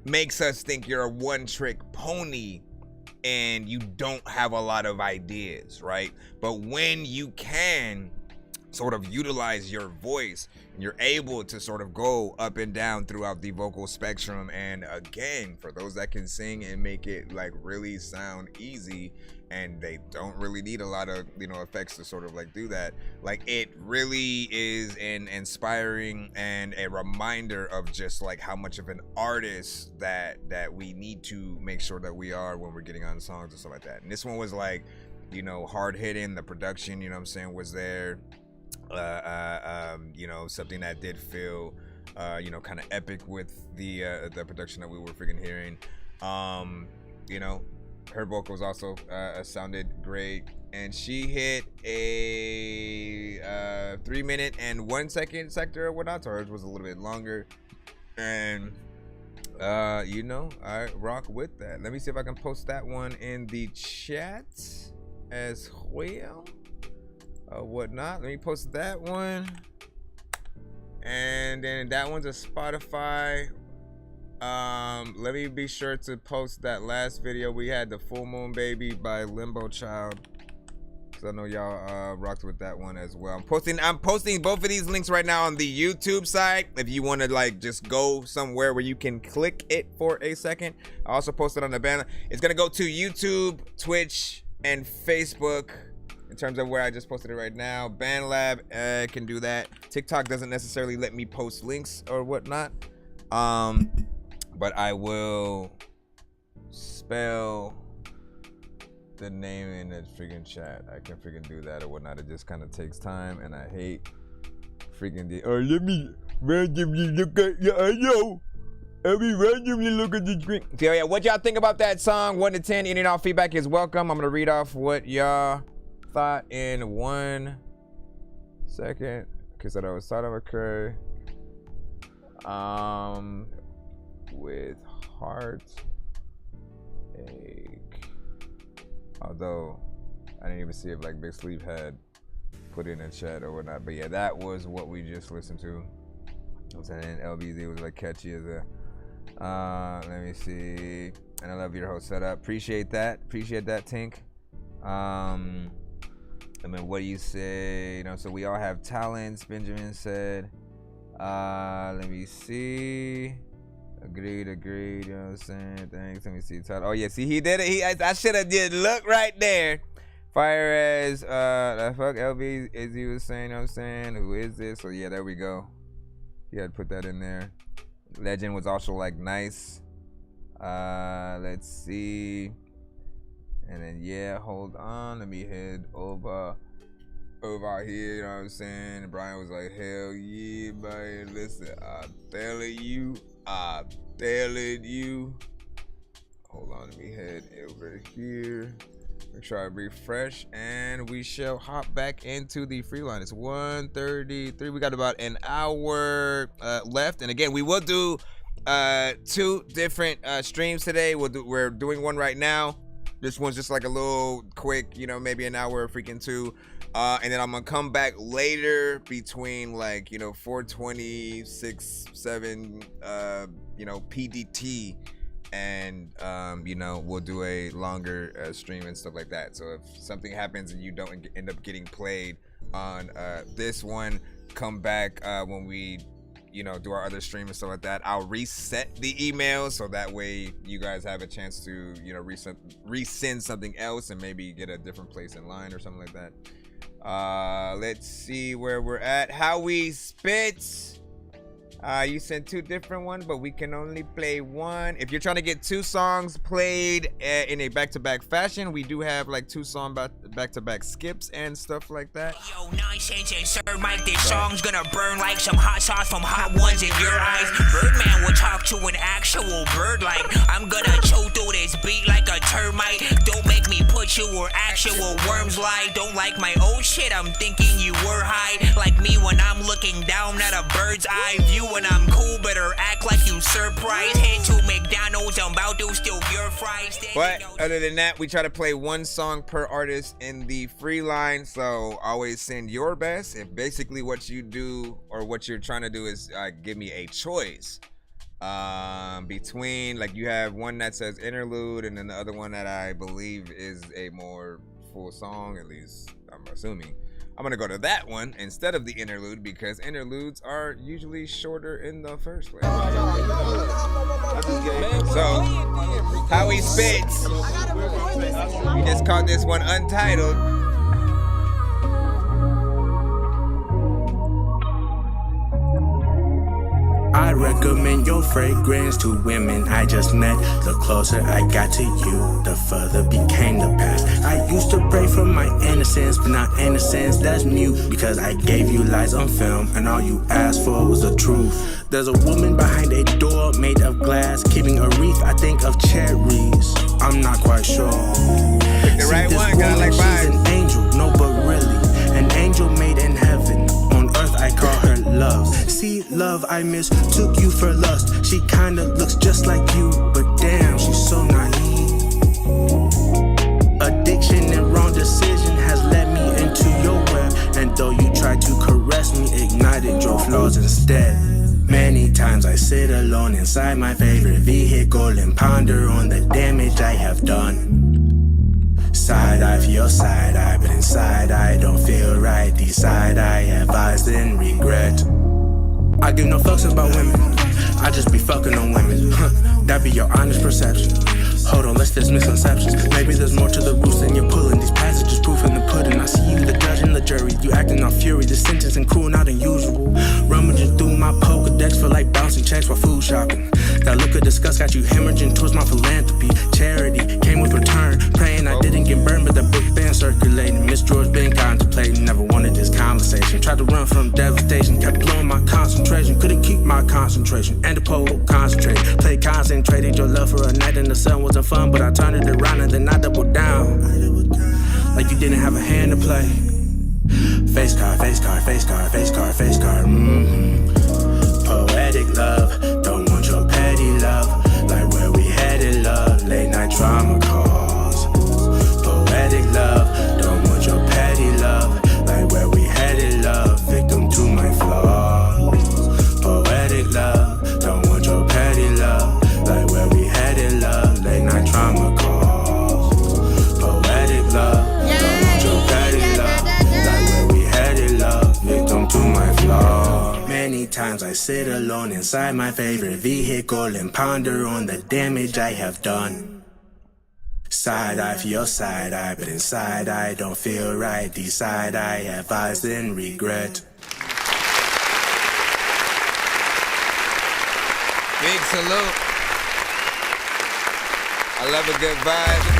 makes us think you're a one-trick pony and you don't have a lot of ideas, right? But when you can sort of utilize your voice, you're able to sort of go up and down throughout the vocal spectrum. And again, for those that can sing and make it like really sound easy, and they don't really need a lot of, you know, effects to sort of like do that, like it really is an inspiring and a reminder of just like how much of an artist that we need to make sure that we are when we're getting on songs and stuff like that. And this one was like, you know, hard hitting. The production, you know what I'm saying, was there. You know, something that did feel, you know, kind of epic with the production that we were freaking hearing. You know, her vocals also sounded great, and she hit a 3-minute and 1 second sector or whatnot. So hers was a little bit longer, and you know, I rock with that. Let me see if I can post that one in the chat as well. Whatnot. Let me post that one, and then that one's a Spotify. Let me be sure to post that last video we had, the Full Moon Baby by Limbo Child. So I know y'all rocked with that one as well. I'm posting both of these links right now on the YouTube side. If you want to like just go somewhere where you can click it for a second. I also posted on the banner. It's gonna go to YouTube, Twitch, and Facebook. In terms of where I just posted it right now, BandLab can do that. TikTok doesn't necessarily let me post links or whatnot. But I will spell the name in the freaking chat. I can freaking do that or whatnot. It just kind of takes time, and I hate freaking let me randomly look at let me randomly look at the screen. So yeah, what y'all think about that song? 1 to 10. Any and all feedback is welcome. I'm gonna read off what y'all thought in 1 second. Okay, so that was Sodom McCray. With heartache. Although I didn't even see if like Big Sleep had put in a chat or whatnot. But yeah, that was what we just listened to. I'm saying LBZ was like catchy as a let me see. And I love your whole setup. Appreciate that. Appreciate that, Tink. I mean, what do you say? You know, so we all have talents, Benjamin said. Let me see. Agreed, you know what I'm saying? Thanks. Let me see. Oh yeah, see, he did it. I should have did look right there. Fire as the fuck LB, as he was saying, you know what I'm saying? Who is this? So yeah, there we go. He had put that in there. Legend was also like nice. Let's see. And then yeah, hold on. Let me head over here, you know what I'm saying? And Brian was like, hell yeah, man. Listen, I'm telling you. Hold on, let me head over here. Make sure I refresh, and we shall hop back into the free line. It's 1:33. We got about an hour left, and again, we will do 2 different streams today. We're doing one right now. This one's just like a little quick, you know, maybe an hour, freaking 2. And then I'm gonna come back later between like, you know, 4:20, 6, 7, you know, PDT, and you know, we'll do a longer stream and stuff like that. So if something happens and you don't end up getting played on this one, come back when we, you know, do our other stream and stuff like that. I'll reset the email so that way you guys have a chance to, you know, resend something else and maybe get a different place in line or something like that. Let's see where we're at. How we spit. You sent 2 different ones, but we can only play 1. If you're trying to get 2 songs played in a back-to-back fashion, we do have like 2 song back-to-back skips and stuff like that. Yo, Nonsenze and Sir Mike, this song's gonna burn like some hot sauce from hot ones in your eyes. Birdman will talk to an actual bird like I'm gonna chew through this beat like a termite. Don't make me put you where actual worms lie. Don't like my old shit, I'm thinking you were high. Like me when I'm looking down at a bird's eye view. When I'm cool, better act like you surprised. Head to McDonald's, I'm about to steal your fries. But other than that, we try to play 1 song per artist in the free line. So always send your best. If basically what you do or what you're trying to do is give me a choice between, like, you have one that says interlude and then the other one that I believe is a more full song, at least I'm assuming. I'm gonna go to that one instead of the interlude because interludes are usually shorter in the first place. So, how he spits. We just called this one Untitled. I recommend your fragrance to women I just met. The closer I got to you, the further became the past. I used to pray for my innocence, but now innocence that's mute. Because I gave you lies on film, and all you asked for was the truth. There's a woman behind a door made of glass, keeping a wreath, I think of cherries. I'm not quite sure. The right one, kinda like she's an angel, no but really, an angel made in heaven. On earth I call her love. See, love, I mistook you for lust. She kinda looks just like you, but damn, she's so naive. Addiction and wrong decision has led me into your web. And though you tried to caress me, ignited your flaws instead. Many times I sit alone inside my favorite vehicle and ponder on the damage I have done. Side eye for your side eye, but inside I don't feel right. These side eye advised and regret. I give no fucks about women, I just be fucking on women. That be your honest perception. Hold on, let's fix misconceptions. Maybe there's more to the roots than you're pulling. These passages proof in the pudding. I see you, the judge and the jury. You acting off fury, the sentence and cruel, not unusual. Rummaging through my Pokedex, feel like bouncing checks while food shopping. That look of disgust got you hemorrhaging towards my philanthropy. Charity came with return. Praying I didn't get burned, but the book been circulating. Miss George been contemplating, never wanted this conversation. Tried to run from devastation, kept blowing my concentration. Couldn't keep my concentration. And the pole concentrated. Played concentrated, your love for a night in the sun wasn't fun, but I turned it around and then I doubled down. Like you didn't have a hand to play. Face card, face card, face card, face card, face card. Poetic love, don't want your petty love. Like where we headed, love, late night trauma calls. Poetic love, don't want your petty love. Like where we headed, love, victim to my flaws. Poetic love, don't want your petty love. Like where we headed, love, late night trauma calls. Poetic love, don't want your petty love. Like where we headed, love, victim to my flaws. Many times I sit alone inside my favorite vehicle and ponder on the damage I have done. Side eye for your side eye, but inside I don't feel right. These side eye advised and regret. Big salute. I love a good vibe.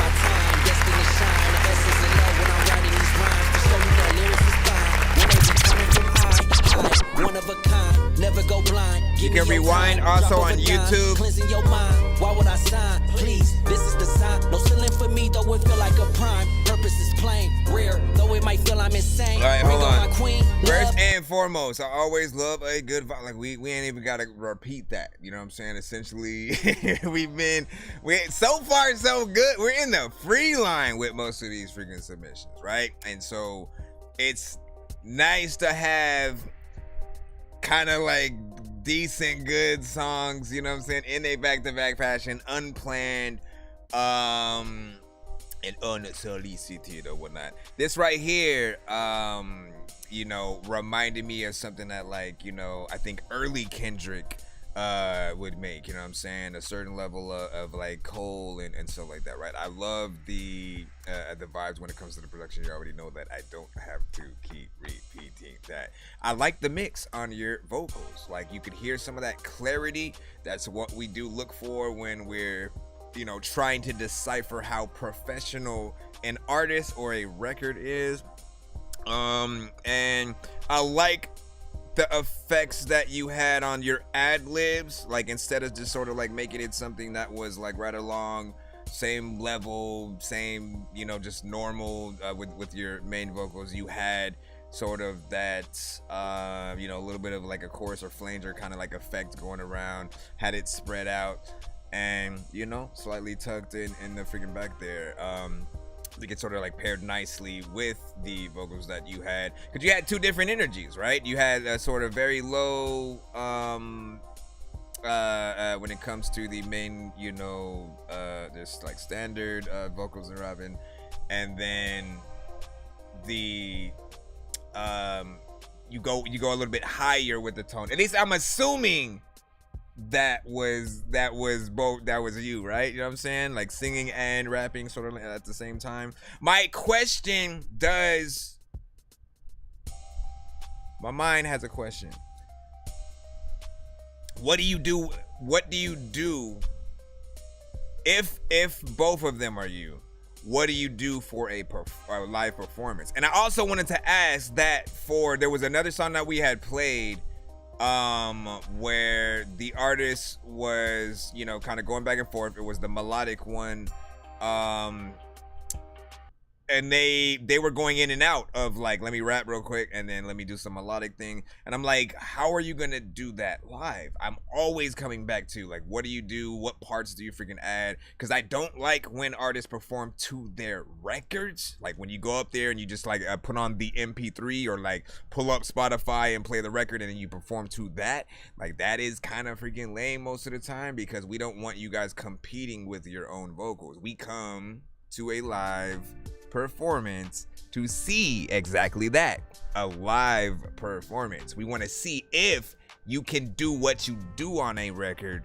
One of a kind, never go blind. You can rewind also on YouTube. Cleansing your mind. Why would I sign? Please, this is the sign. No ceiling for me, though it feel like a prime. Purpose is plain, rare, though it might feel I'm insane. All right, hold Bring on. my queen, First and foremost, I always love a good vibe. Like we ain't even gotta repeat that. You know what I'm saying? Essentially, we so far so good. We're in the free line with most of these freaking submissions, right? And so it's nice to have kind of like decent good songs, you know what I'm saying, in a back-to-back fashion, unplanned, and unsolicited or whatnot. This right here, you know, reminded me of something that, like, you know, I think early Kendrick would make, you know what I'm saying, a certain level of like Cole and stuff like that, right? I love the vibes when it comes to the production. You already know that I don't have to keep repeating that. I like the mix on your vocals. Like, you could hear some of that clarity. That's what we do look for when we're, you know, trying to decipher how professional an artist or a record is. And I like the effects that you had on your ad-libs, like instead of just sort of like making it something that was like right along same level, same, you know, just normal with your main vocals, you had sort of that you know, a little bit of like a chorus or flanger kind of like effect going around, had it spread out and, you know, slightly tucked in the freaking back there. I think it sort of like paired nicely with the vocals that you had, because you had two different energies, right? You had a sort of very low when it comes to the main, you know, just like standard vocals and rapping, and then the you go a little bit higher with the tone. At least I'm assuming that was you, right? You know what I'm saying? Like singing and rapping sort of at the same time. My mind has a question. What do you do if both of them are you? What do you do for a live performance? And I also wanted to ask that there was another song that we had played where the artist was, you know, kind of going back and forth. It was the melodic one, and they were going in and out of like, let me rap real quick and then let me do some melodic thing. And I'm like, how are you gonna do that live? I'm always coming back to like, what do you do? What parts do you freaking add? Because I don't like when artists perform to their records. Like when you go up there and you just like put on the MP3 or like pull up Spotify and play the record and then you perform to that. Like that is kind of freaking lame most of the time, because we don't want you guys competing with your own vocals. We come to a live performance to see exactly that, a live performance. We want to see if you can do what you do on a record,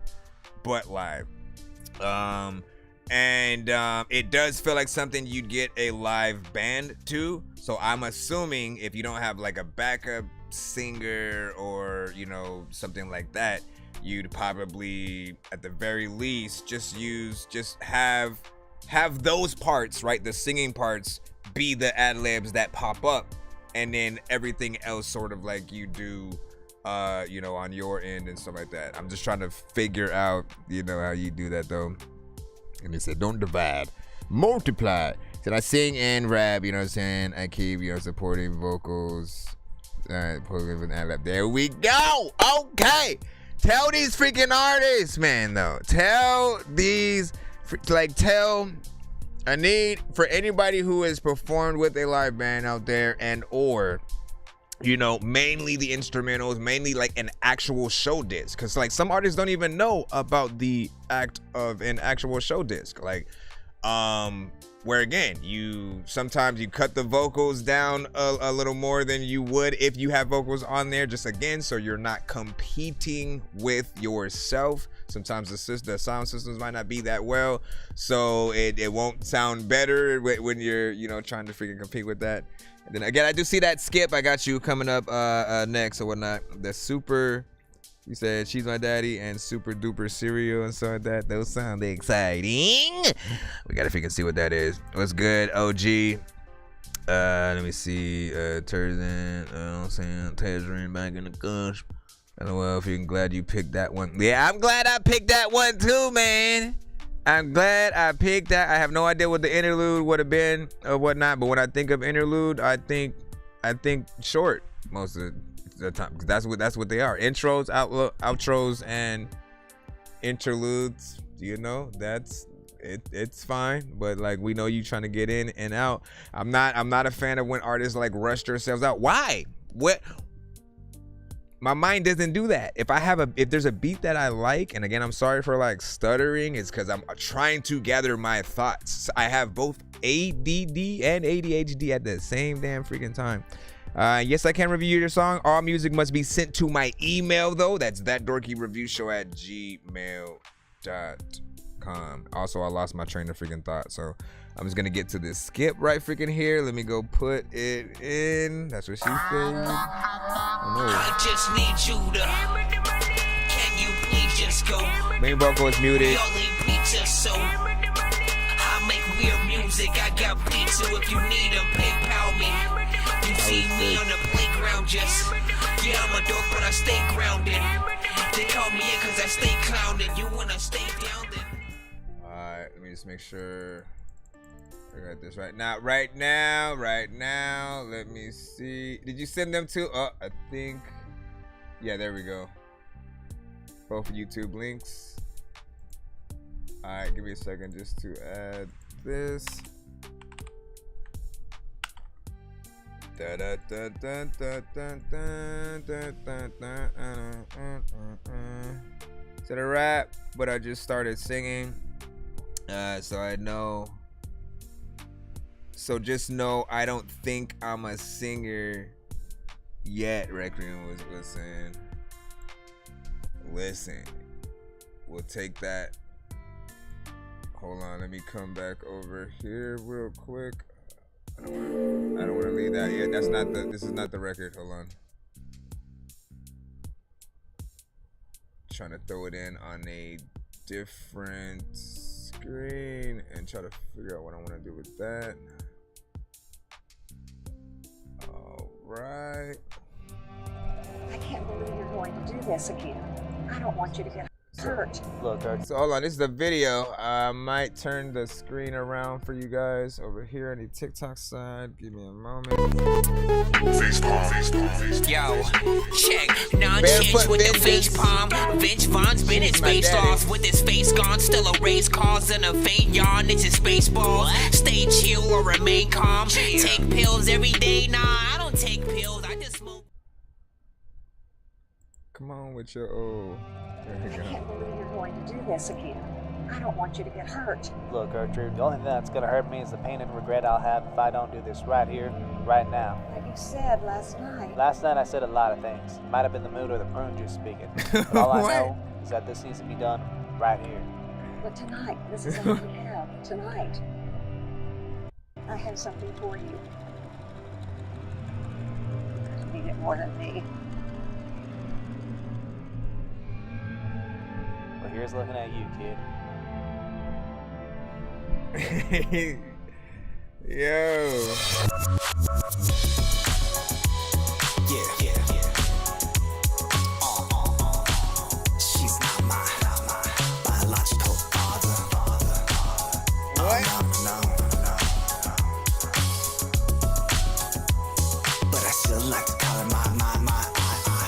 but live. It does feel like something you'd get a live band to. So I'm assuming if you don't have like a backup singer or, you know, something like that, you'd probably at the very least just have those parts, right? The singing parts be the ad-libs that pop up, and then everything else sort of like you do, you know, on your end and stuff like that. I'm just trying to figure out, you know, how you do that though. And they said, don't divide, multiply. Said I sing and rap, you know what I'm saying? I keep, you know, supporting vocals. Pulling with ad-lib. There we go. Okay. Tell these freaking artists, man, though. I need for anybody who has performed with a live band out there and or, you know, mainly the instrumentals, mainly like an actual show disc. Because like some artists don't even know about the act of an actual show disc. Like, where again, sometimes you cut the vocals down a little more than you would if you have vocals on there, just again, so you're not competing with yourself. Sometimes the sound systems might not be that well, so it won't sound better when you're, you know, trying to freaking compete with that. And then again, I do see that Skip. I got you coming up next or whatnot. The super, you said She's My Daddy and Super Duper Cereal and stuff like that. Those sound exciting. We gotta freaking see what that is. What's good, OG? Let me see. Tarzan, I'm saying Tarzan back in the gush. LOL, if you're glad you picked that one. Yeah, I'm glad I picked that one too, man. I'm glad I picked that. I have no idea what the interlude would have been or whatnot, but when I think of interlude, I think short most of the time. That's what they are. Intros, outros, and interludes. You know, that's it. It's fine, but like we know you trying to get in and out. I'm not a fan of when artists like rush themselves out. Why? What? My mind doesn't do that. If there's a beat that I like, and again, I'm sorry for like stuttering, it's because I'm trying to gather my thoughts. I have both ADD and ADHD at the same damn freaking time. Yes, I can review your song. All music must be sent to my email though. That's thatdorkyreviewshow@gmail.com. Also, I lost my train of freaking thought, so I'm just gonna get to this skip right freaking here. Let me go put it in. That's what she said. I just need you to. Can you please just go? Main vocal is muted. I make weird music. I got beats, so if you need them, PayPal me. You see me on the playground, just yeah, I'm a dork, but I stay grounded. They call me in cause I stay clowning. You wanna stay grounded? Alright, let me just make sure I got this right now. Right now. Let me see. Did you send them to? I think. Yeah, there we go. Both YouTube links. Alright, give me a second just to add this. To the rap, but I just started singing. So I know. So just know I don't think I'm a singer yet. Requiem was saying. Listen, we'll take that. Hold on, let me come back over here real quick. I don't want to leave that yet. This is not the record. Hold on. Trying to throw it in on a different screen and try to figure out what I want to do with that. All right. I can't believe you're going to do this again. I don't want you to get hurt. Look, so hold on, this is the video. I might turn the screen around for you guys over here on the TikTok side. Give me a moment. Yo, check. Nonsenze with the face palm. Vince Vaughn's been in space lost with his face gone. Still a race cause and a faint yawn. It's a space ball. Stay chill or remain calm. Take pills every day. Nah, I don't take pills. I just smoke. Come on with your old. I can't believe you're going to do this again. I don't want you to get hurt. Look, Gertrude, the only thing that's gonna hurt me is the pain and regret I'll have if I don't do this right here, right now. Like you said last night. Last night I said a lot of things. Might have been the mood or the prune juice speaking. But all I know is that this needs to be done right here. But tonight, this is all we have. Tonight. I have something for you. You need it more than me. Well, here's looking at you, kid. Yo. Yeah. She's not my biological father. What? No. But I still like to call her my.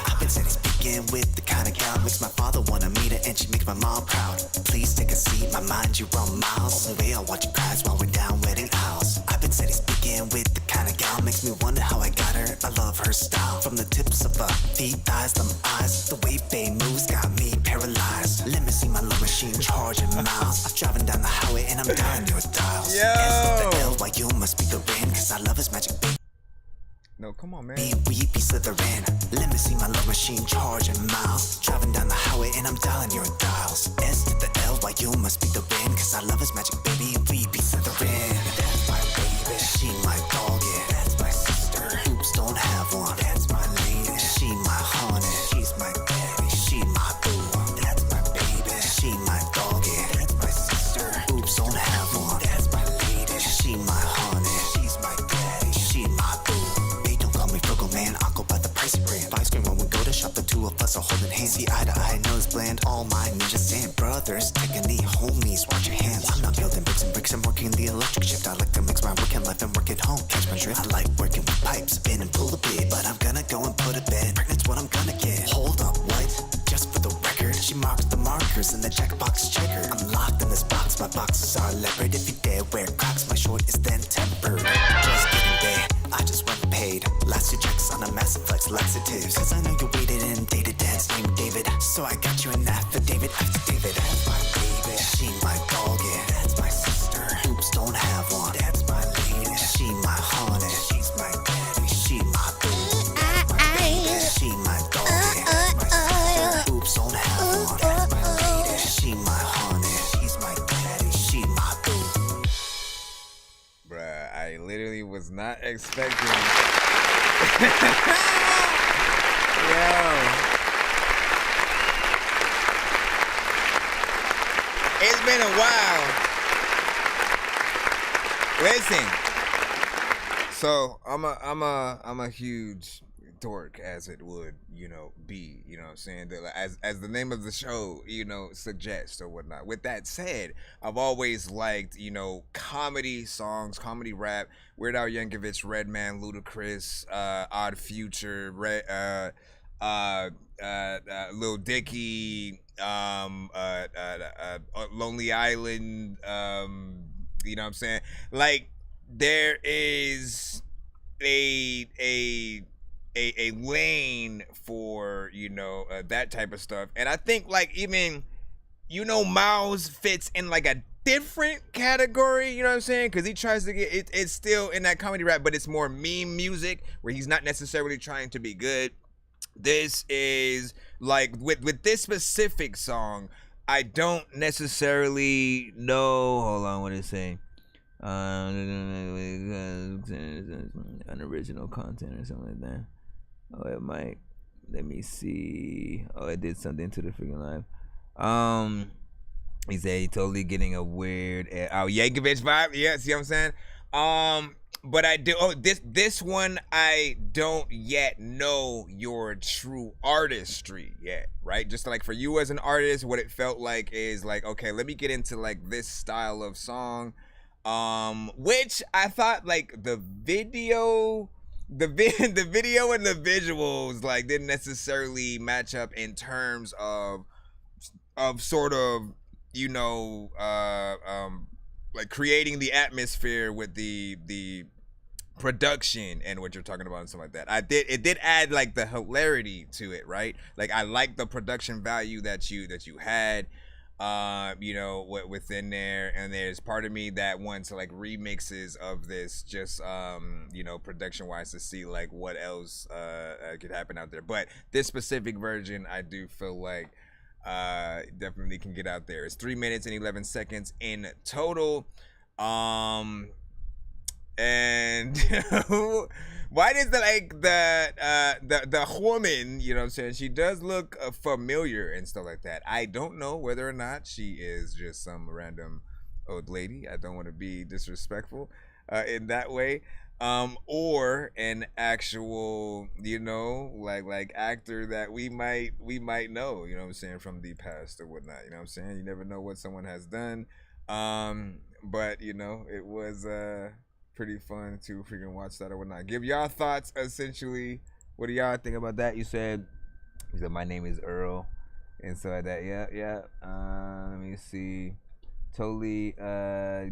I've been steady speaking with the kind of gal makes my father wanna meet her, and she makes my mom proud. Please take a seat, my mind you run miles. Only way I watch you cries while we're down wedding aisles. I've been steady speaking with the kind of gal makes me wonder how I got her. I love her style, from the tips of her feet, thighs, them eyes. The way Bae moves got me paralyzed. Let me see my love machine charging miles. Driving down the highway and I'm dialing your dials. Yo. S with the L, why you must be the rain, cause I love his magic. No, come on, man. We be slithering. Let me see my love machine charging miles. Driving down the highway and I'm dialing your dials. S to the L, why you must be the rain, cause I love his magic, baby, and we be slithering. That's my baby, she my dog, yeah. That's my sister, oops, don't have one. That's my lady, she my honey. She's my daddy, she my boo. That's my baby, she my dog, yeah. That's my sister, oops, don't have one. That's my lady, she my honey. She's my daddy, she my boo. Man, I'll go by the pricey brand. Ice cream when we go to shop, the two of us are holding hands. See eye to eye, nose blend. All my ninjas stand brothers, take a knee, homies, watch your hands. I'm not building bricks and bricks, I'm working the electric shift. I like to mix my work and life and work at home. Catch my drift. I like working with pipes, spin and pull a bit, but I'm gonna go and put a bed. Pregnant's what I'm gonna get. Hold up, what? Just for the record, she marks the markers in the checkbox checker. I'm locked in this box, my boxes are leopard. If you dare wear Crocs, my short is then tempered. Just kidding, babe. I just went paid. Last 2 checks on a massive flex laxatives. Cause I know you waited and dated dad's name David. So I got you an affidavit after David. That's my baby, she my dog, yeah. That's my sister, oops, don't have one. That's my lady, she my honey. She's my daddy, she my boo. That's my baby, she my dog, yeah. That's my sister, oops, don't have one. That's my lady, she my honey. She's my daddy, she my boo. Bruh, I literally was not expecting. Yo. It's been a while. Listen. So I'm a huge dork, as it would, be, what I'm saying? As the name of the show, suggests or whatnot. With that said, I've always liked, comedy songs, comedy rap. Weird Al Yankovic, Redman, Ludacris, Odd Future, Lil Dicky, Lonely Island, you know what I'm saying? Like, there is a lane for that type of stuff, and I think like even Miles fits in like a different category, you know what I'm saying, because he tries to get it's still in that comedy rap, but it's more meme music where he's not necessarily trying to be good. This is like with this specific song, I don't necessarily know, hold on, what is it saying? Unoriginal content or something like that. Oh, it might. Let me see. Oh, it did something to the freaking live. He said he totally getting a weird Yankovic vibe. Yeah, see what I'm saying? But I do. Oh, this one I don't yet know your true artistry yet, right? Just like for you as an artist, what it felt like is like, okay, let me get into like this style of song. Which I thought like the video and the visuals like didn't necessarily match up in terms of sort of like creating the atmosphere with the production and what you're talking about and stuff like that. It did add like the hilarity to it, right? Like I like the production value that you had. you know, within there, and there's part of me that wants like remixes of this, just you know, production wise, to see like what else could happen out there. But this specific version, I do feel like definitely can get out there. It's 3 minutes and 11 seconds in total. And why does the woman, you know what I'm saying, she does look familiar and stuff like that. I don't know whether or not she is just some random old lady. I don't want to be disrespectful in that way, or an actual, you know, like actor that we might know, you know what I'm saying, from the past or whatnot. You know what I'm saying? You never know what someone has done. But you know, it was pretty fun to freaking watch that or whatnot. Give y'all thoughts, essentially. What do y'all think about that? You said my name is Earl, and so that, yeah. Let me see. Totally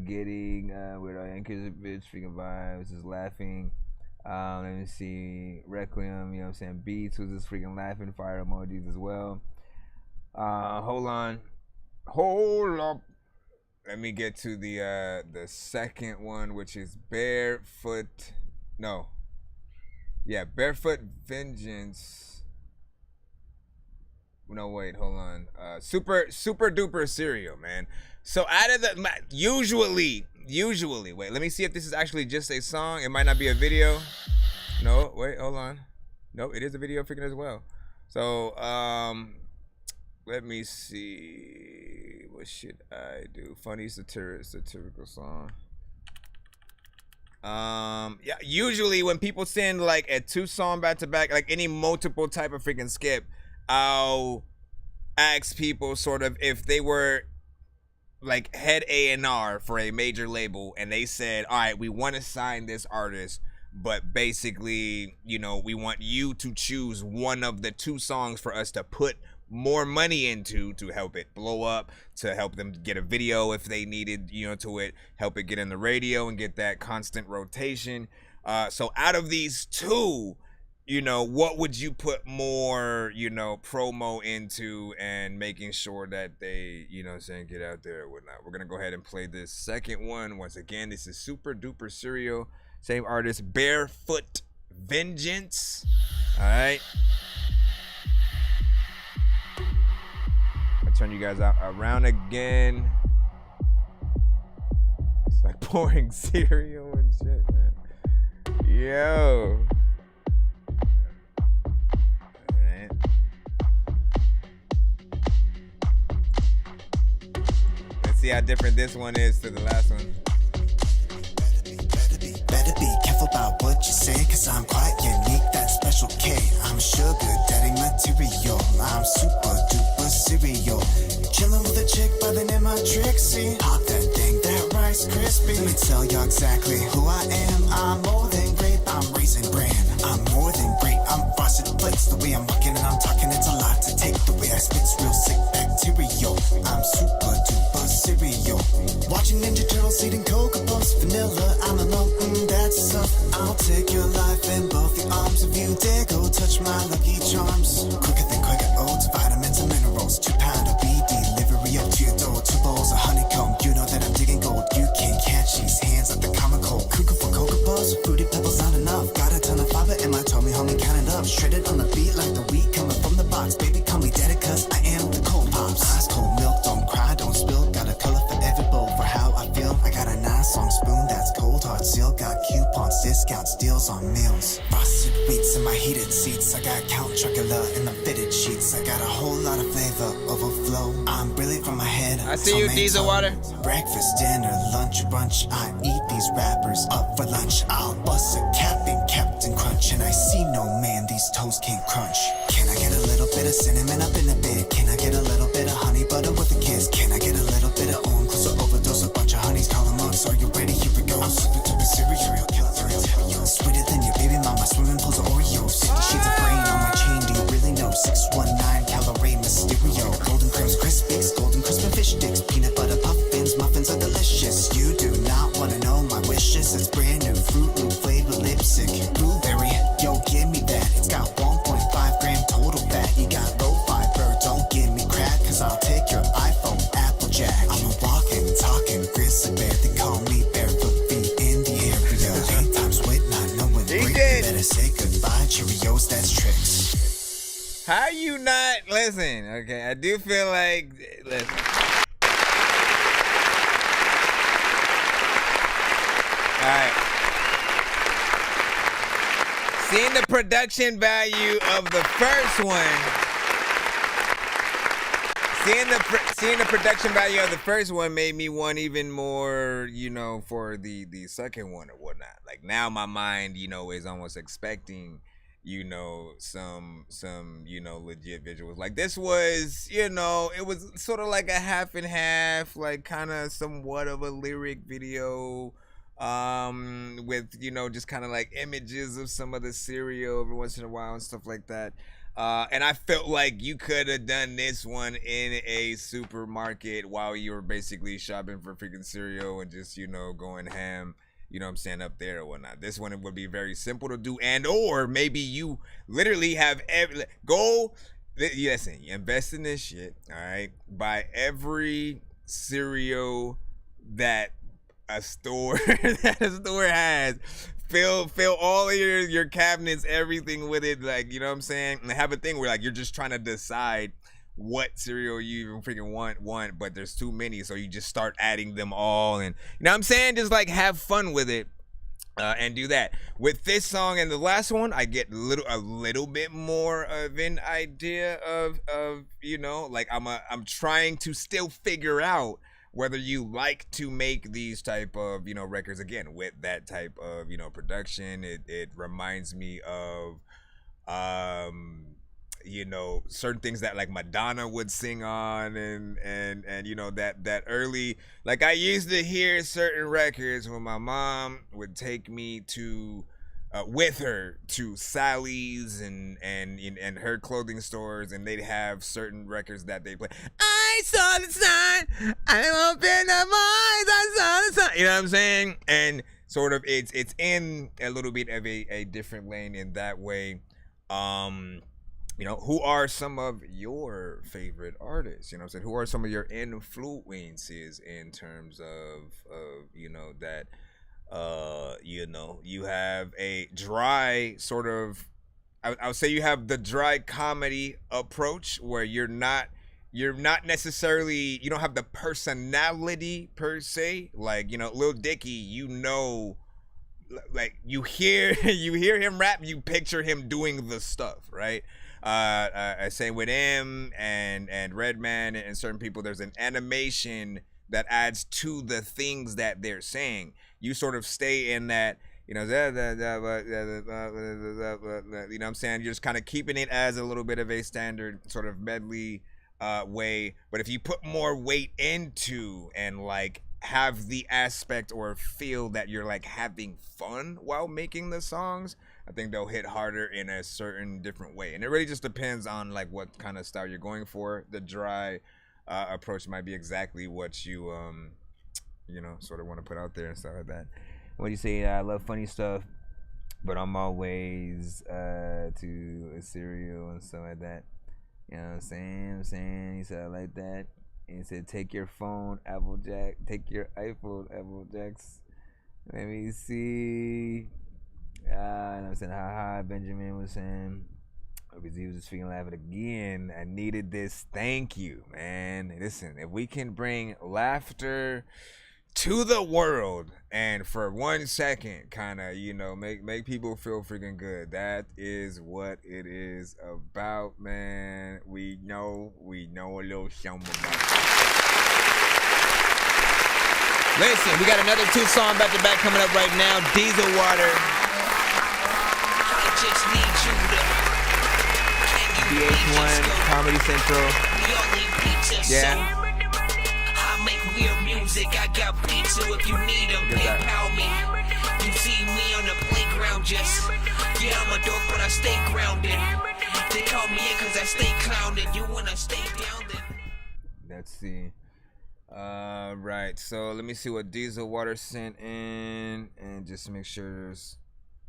getting weird anchors, bitch, freaking vibes, just laughing. Let me see. Requiem, you know what I'm saying? Beats was just freaking laughing. Fire emojis as well. Hold up. Let me get to the second one, which is Barefoot Vengeance. No, wait, hold on. Super duper cereal, man. So out of the usually, wait, let me see if this is actually just a song. It might not be a video. No, wait, hold on. No, it is a video freaking as well. So let me see. What should I do? Funny satirical song. Yeah, usually when people send like a 2-song back to back, like any multiple type of freaking skip, I'll ask people sort of if they were like head A&R for a major label and they said, all right, we want to sign this artist, but basically, you know, we want you to choose one of the 2 songs for us to put more money into to help it blow up, to help them get a video if they needed, you know, to it, help it get in the radio and get that constant rotation. So out of these 2, you know, what would you put more, you know, promo into and making sure that they, you know what I'm saying, get out there or whatnot? We're going to go ahead and play this second one. Once again, this is Super Duper Cereal. Same artist, Barefoot Vengeance. All right. I'll turn you guys around again. It's like pouring cereal and shit, man. Yo. Let's see how different this one is to the last one. Better be careful about what you say, cause I'm quite unique, that special K. I'm sugar daddy material, I'm super duper cereal. Chillin' with a chick by the name of Trixie. Pop that thing, that Rice Krispie. Let me tell y'all exactly who I am. I'm more than great, I'm Raisin Bran. I'm more than great, I'm Frosted Flakes. The way I'm walking and I'm talking, it's a lot to take. The way I spit's real sick bacterial. I'm super duper cereal. Watching Ninja Turtles eating Cocoa Puffs, vanilla, I don't know, that's tough. I'll take your life in both the arms. If you dare go touch my Lucky Charms. Quicker than Quaker Oats, vitamins and minerals. 2 pound of BD, delivery up to your door. 2 bowls of honeycomb, you know that I'm digging gold. You can't catch these hands like the common cold. Cuckoo for Cocoa Puffs, Fruity Pebbles not enough. Got a ton of fiber in my tummy, homie, count it up. Shredded on the beat like the wheat coming from the box. Baby, call me daddy, cause I am the cold pops. Ice cold milk, don't cry, don't spill. Got a color for every bowl for how I feel. I got a 9-song spoon that's cold hard seal. Got coupons, discounts, deals on meals. Frosted wheats in my heated seats. I got Count Chocula in the fitted sheets. I got a whole lot of flavor, overflow. I'm brilliant from my head. I see you, Diesel Water. Breakfast, dinner, lunch, brunch. I eat these rappers up for lunch. I'll bust a cap in Captain Crunch. And I see no man, these toes can't crunch. Can I get a little bit of cinnamon up in the bed? Can I get a little bit of honey butter with a kiss? Can I get a little bit of on close or overdose? A bunch of honeys, call them up. So are you ready? Here we go. I'm super duper cereal killer. Sweeter than your baby mama, swimming pools of Oreos. 50 shades of brain on my chain, do you really know? 619 calorie Mysterio. Golden Crisp Crispix, Golden Crisp and fish sticks. Peanut butter puffins, muffins are delicious. You do not want to know my wishes. It's brand new Fruit Loop flavor lipstick. Blueberry, yo, give me that. It's got 1.5 gram total fat. You got low fiber, don't give me crap, cause I'll take your iPhone app. How you not listen? Okay, I do feel like listen. All right. Seeing the production value of the first one, seeing the production value of the first one made me want even more, you know, for the second one or whatnot. Like now my mind, you know, is almost expecting, you know, some you know, legit visuals. Like this was, you know, it was sort of like a half and half, like kind of somewhat of a lyric video. With, you know, just kind of like images of some of the cereal every once in a while and stuff like that. And I felt like you could have done this one in a supermarket while you were basically shopping for freaking cereal and just, you know, going ham, you know what I'm saying, up there or whatnot. This one, it would be very simple to do, and or maybe you literally have listen, you invest in this shit, all right? Buy every cereal that a store has. Fill all of your cabinets, everything with it, like, you know what I'm saying? And have a thing where like you're just trying to decide what cereal you even freaking want, but there's too many, so you just start adding them all, and you know what I'm saying? Just like have fun with it. And do that. With this song and the last one, I get a little bit more of an idea of you know, like I'm trying to still figure out whether you like to make these type of, you know, records again with that type of, you know, production. It reminds me of you know, certain things that like Madonna would sing on, and you know, that early, like I used to hear certain records when my mom would take me to with her to Sally's and her clothing stores, and they'd have certain records that they play. I saw the sign, I opened up my eyes, I saw the sign. You know what I'm saying? And sort of it's in a little bit of a different lane in that way. You know, who are some of your favorite artists? You know what I'm saying? Who are some of your influences in terms of you know, that you know, you have a dry sort of, I would say you have the dry comedy approach where you're not necessarily, you don't have the personality per se, like, you know, Lil Dicky, you know, like you hear him rap, you picture him doing the stuff, right? Same with him and Redman and certain people. There's an animation that adds to the things that they're saying. You sort of stay in that, you know, you know what I'm saying? You're just kind of keeping it as a little bit of a standard sort of medley way. But if you put more weight into and like have the aspect or feel that you're like having fun while making the songs, I think they'll hit harder in a certain different way. And it really just depends on like what kind of style you're going for. The dry approach might be exactly what you you know, sort of want to put out there and stuff like that. What do you say? I love funny stuff, but I'm always to a cereal and stuff like that. You know what I'm saying? He said I like that. And he said, take your phone, Applejack. Take your iPhone, Applejacks. Let me see. And I'm saying, haha, Benjamin was saying. Because he was just freaking laughing again. I needed this. Thank you, man. Listen, if we can bring laughter to the world and for 1 second kind of, you know, make people feel freaking good, that is what it is about, man. We know a little something about it. Listen, we got another 2 song back to back coming up right now. Diesel Water. I just need you to VH1 Comedy Central. Yeah. I make weird music, I got beats, so if you need them, PayPal me. You see me on the playground, just, yeah, I'm a dork, but I stay grounded. They call me in cause I stay clowned, you wanna stay down then. Let's see. Right, so let me see what Diesel Water sent in, and just to make sure there's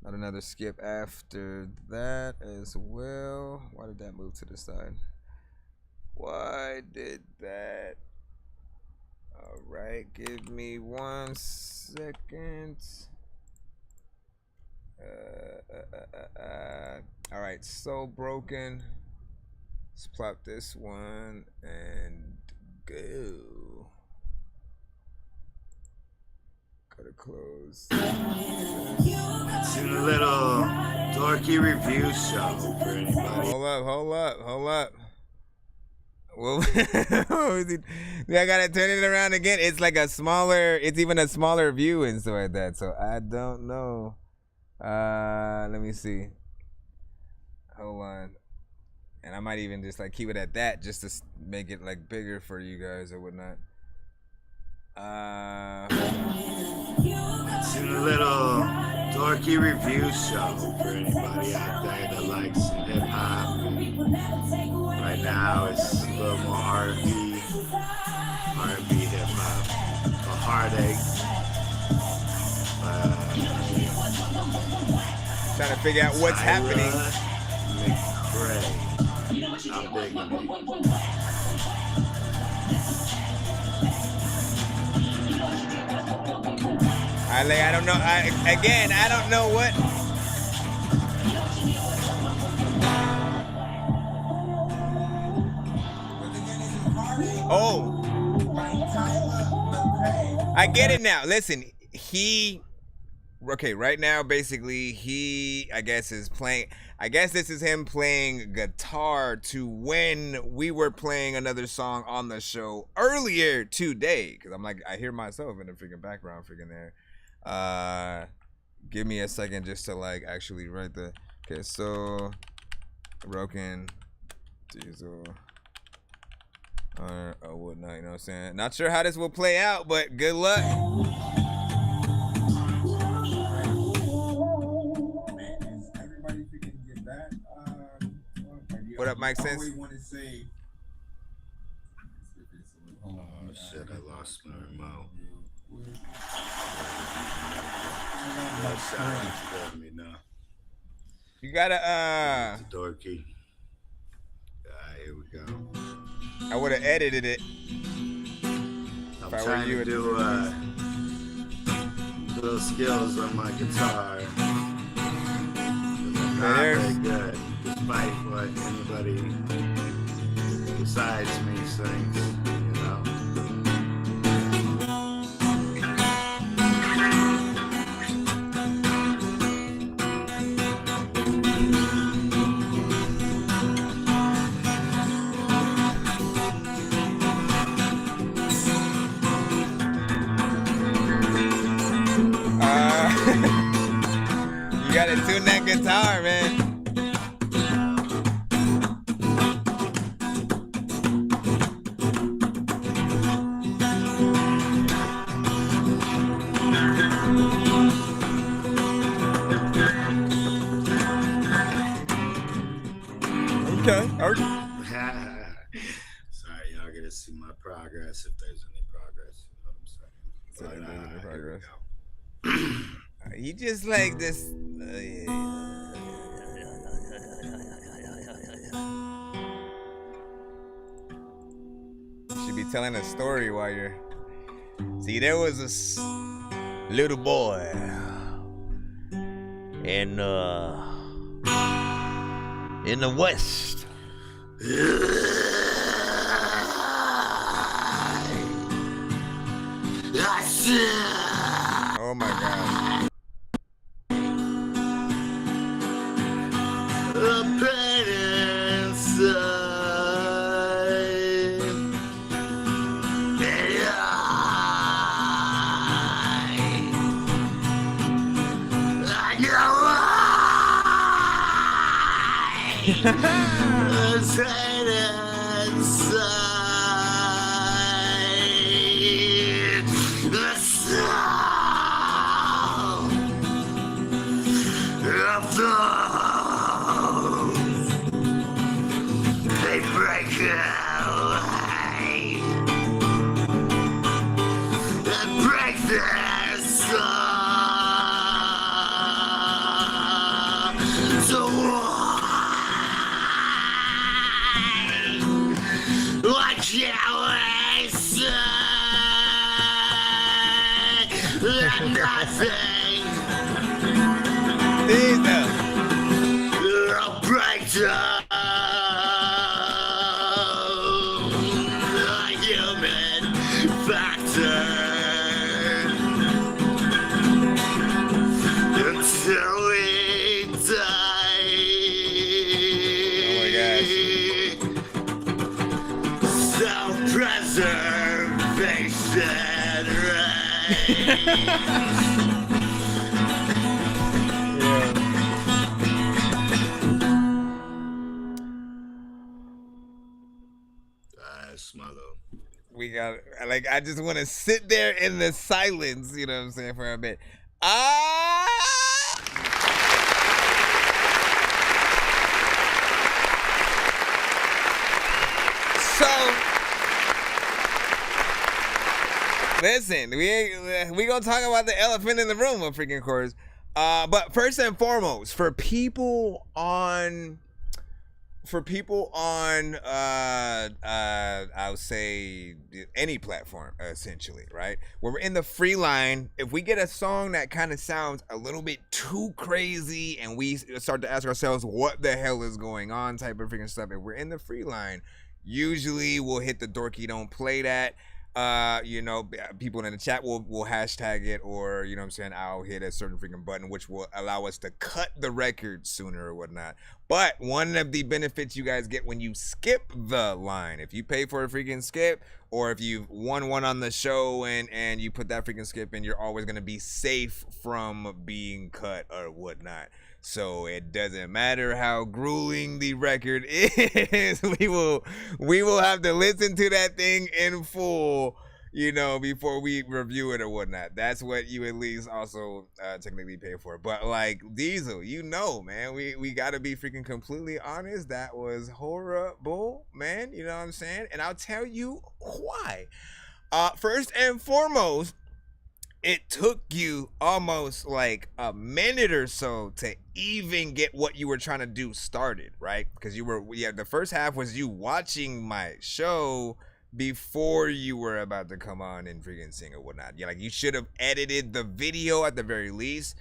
not another skip after that as well. Why did that move to the side? Why did that? All right, give me 1 second. All right, So Broken. Let's plop this one and go. Gotta close. It's a little dorky review show for anybody. Hold up. Well, I gotta turn it around again. It's like it's even a smaller view and stuff like that. So I don't know. Let me see. Hold on. And I might even just like keep it at that just to make it like bigger for you guys or whatnot. It's a little dorky review show for anybody out there that likes hip hop. Right now it's a little more R&B hip hop, a heartache. Trying to figure out what's happening. I'm digging it. I don't know. I don't know what. Oh, I get it now. Listen, right now, basically, I guess is playing. I guess this is him playing guitar to when we were playing another song on the show earlier today. Because I'm like, I hear myself in the freaking background freaking there. Give me a second just to like actually write the. Okay, so broken diesel or whatnot, you know what I'm saying? Not sure how this will play out, but good luck. What up, Mike Sense? Oh shit, I lost my remote. You gotta dorky. Here we go. I would have edited it. I'm trying to do little skills on my guitar. I'm not very good, despite what anybody besides me thinks, you know. You gotta tune that guitar, man. Okay. Sorry, y'all get to see my progress if there's any progress. You know what I'm saying? Progress. He just like this. Should be telling a story while you're. See, there was this little boy in the West. Oh my God. The pain inside, and I know it's pain inside, the soul of the. They break away and break their soul. So why can't we say that nothing will break down? That's my though. We got, like, I just want to sit there in the silence, you know what I'm saying, for a bit. So, listen, we gonna talk about the elephant in the room, of freaking course. But first and foremost, for people on I would say any platform, essentially, right? When we're in the free line, if we get a song that kind of sounds a little bit too crazy and we start to ask ourselves what the hell is going on type of freaking stuff, if we're in the free line, usually we'll hit the dorky don't play that. You know, people in the chat will hashtag it, or, you know what I'm saying, I'll hit a certain freaking button which will allow us to cut the record sooner or whatnot. But one of the benefits you guys get when you skip the line, if you pay for a freaking skip, or if you've won one on the show and you put that freaking skip in, you're always going to be safe from being cut or whatnot. So it doesn't matter how grueling the record is, we will have to listen to that thing in full, you know, before we review it or whatnot. That's what you at least also technically pay for. But like Diesel, you know, man, we gotta be freaking completely honest. That was horrible, man. You know what I'm saying? And I'll tell you why. First and foremost, it took you almost like a minute or so to even get what you were trying to do started, right? Because the first half was you watching my show before you were about to come on and freaking sing or whatnot. Yeah, like you should have edited the video at the very least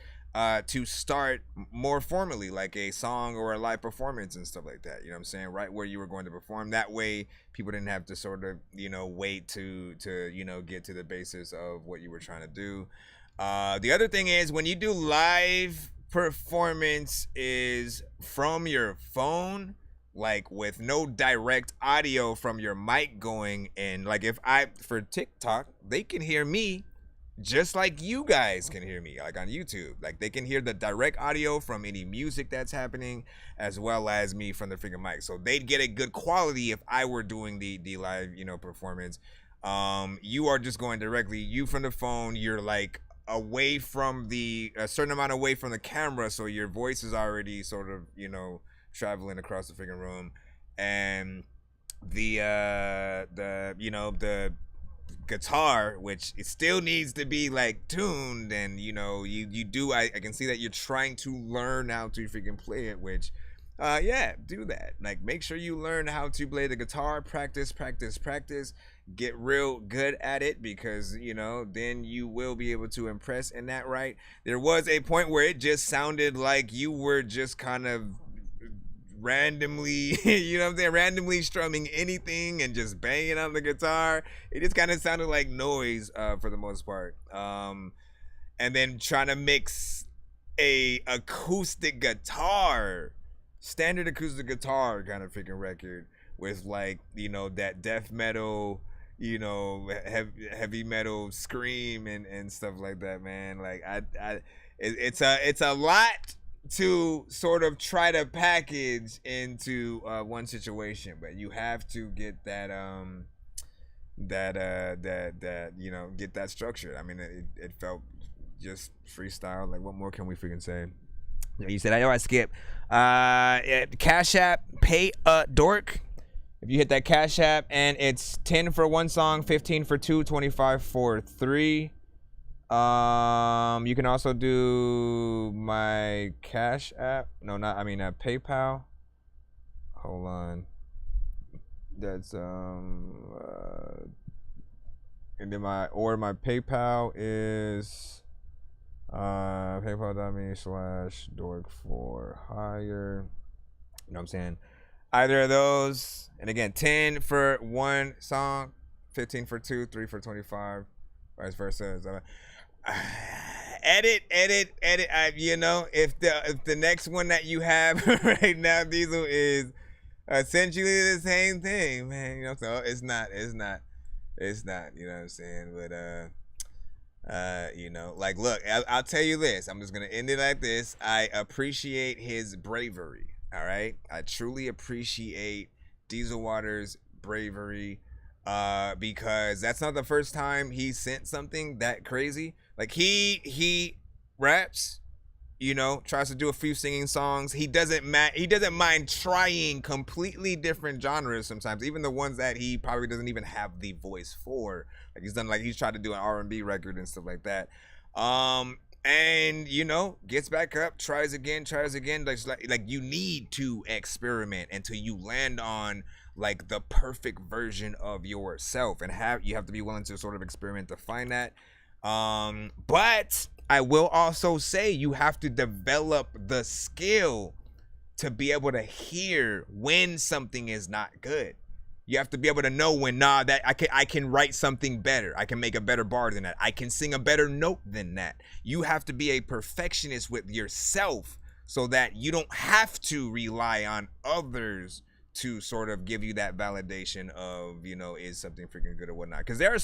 to start more formally, like a song or a live performance and stuff like that. You know what I'm saying? Right where you were going to perform. That way people didn't have to sort of, you know, wait to you know, get to the basis of what you were trying to do. The other thing is, when you do live performance is from your phone, like with no direct audio from your mic going in. Like for TikTok, they can hear me just like you guys can hear me, like on YouTube. Like they can hear the direct audio from any music that's happening, as well as me from the freaking mic. So they'd get a good quality if I were doing the live, you know, performance. You are just going directly, you from the phone, you're like away from a certain amount away from the camera, so your voice is already sort of, you know, traveling across the freaking room. And the you know, the guitar, which it still needs to be like tuned, and you know, you do, I can see that you're trying to learn how to freaking play it, which yeah, do that. Like, make sure you learn how to play the guitar. Practice, get real good at it, because, you know, then you will be able to impress in that, right? There was a point where it just sounded like you were just kind of randomly, you know what I'm saying, randomly strumming anything and just banging on the guitar. It just kind of sounded like noise for the most part. And then trying to mix a acoustic guitar, standard acoustic guitar kind of freaking record with, like, you know, that death metal, you know, heavy metal scream and stuff like that, man. Like it's a lot to sort of try to package into one situation, but you have to get that you know, get that structured. I mean, it felt just freestyle. Like, what more can we freaking say? You said, I skip. Cash App, pay a dork. If you hit that Cash App, and it's 10 for one song, 15 for two, 25 for three. You can also do my Cash App. No, PayPal. Hold on. That's and then my PayPal is paypal.me/dork4hire. You know what I'm saying? Either of those. And again, 10 for one song, 15 for two, 3 for 25, vice versa. Edit. You know, if the next one that you have right now, Diesel, is essentially the same thing, man. You know, so it's not. You know what I'm saying? But You know, like, look, I'll tell you this. I'm just gonna end it like this. I appreciate his bravery. All right, I truly appreciate Diesel Water's bravery, because that's not the first time he sent something that crazy. Like he raps, you know, tries to do a few singing songs. He doesn't mind trying completely different genres sometimes, even the ones that he probably doesn't even have the voice for. Like he's tried to do an R&B record and stuff like that. And you know, gets back up, tries again. Like you need to experiment until you land on like the perfect version of yourself, and you have to be willing to sort of experiment to find that. But I will also say you have to develop the skill to be able to hear when something is not good. You have to be able to know when, that I can write something better. I can make a better bar than that. I can sing a better note than that. You have to be a perfectionist with yourself so that you don't have to rely on others to sort of give you that validation of, you know, is something freaking good or whatnot. Because there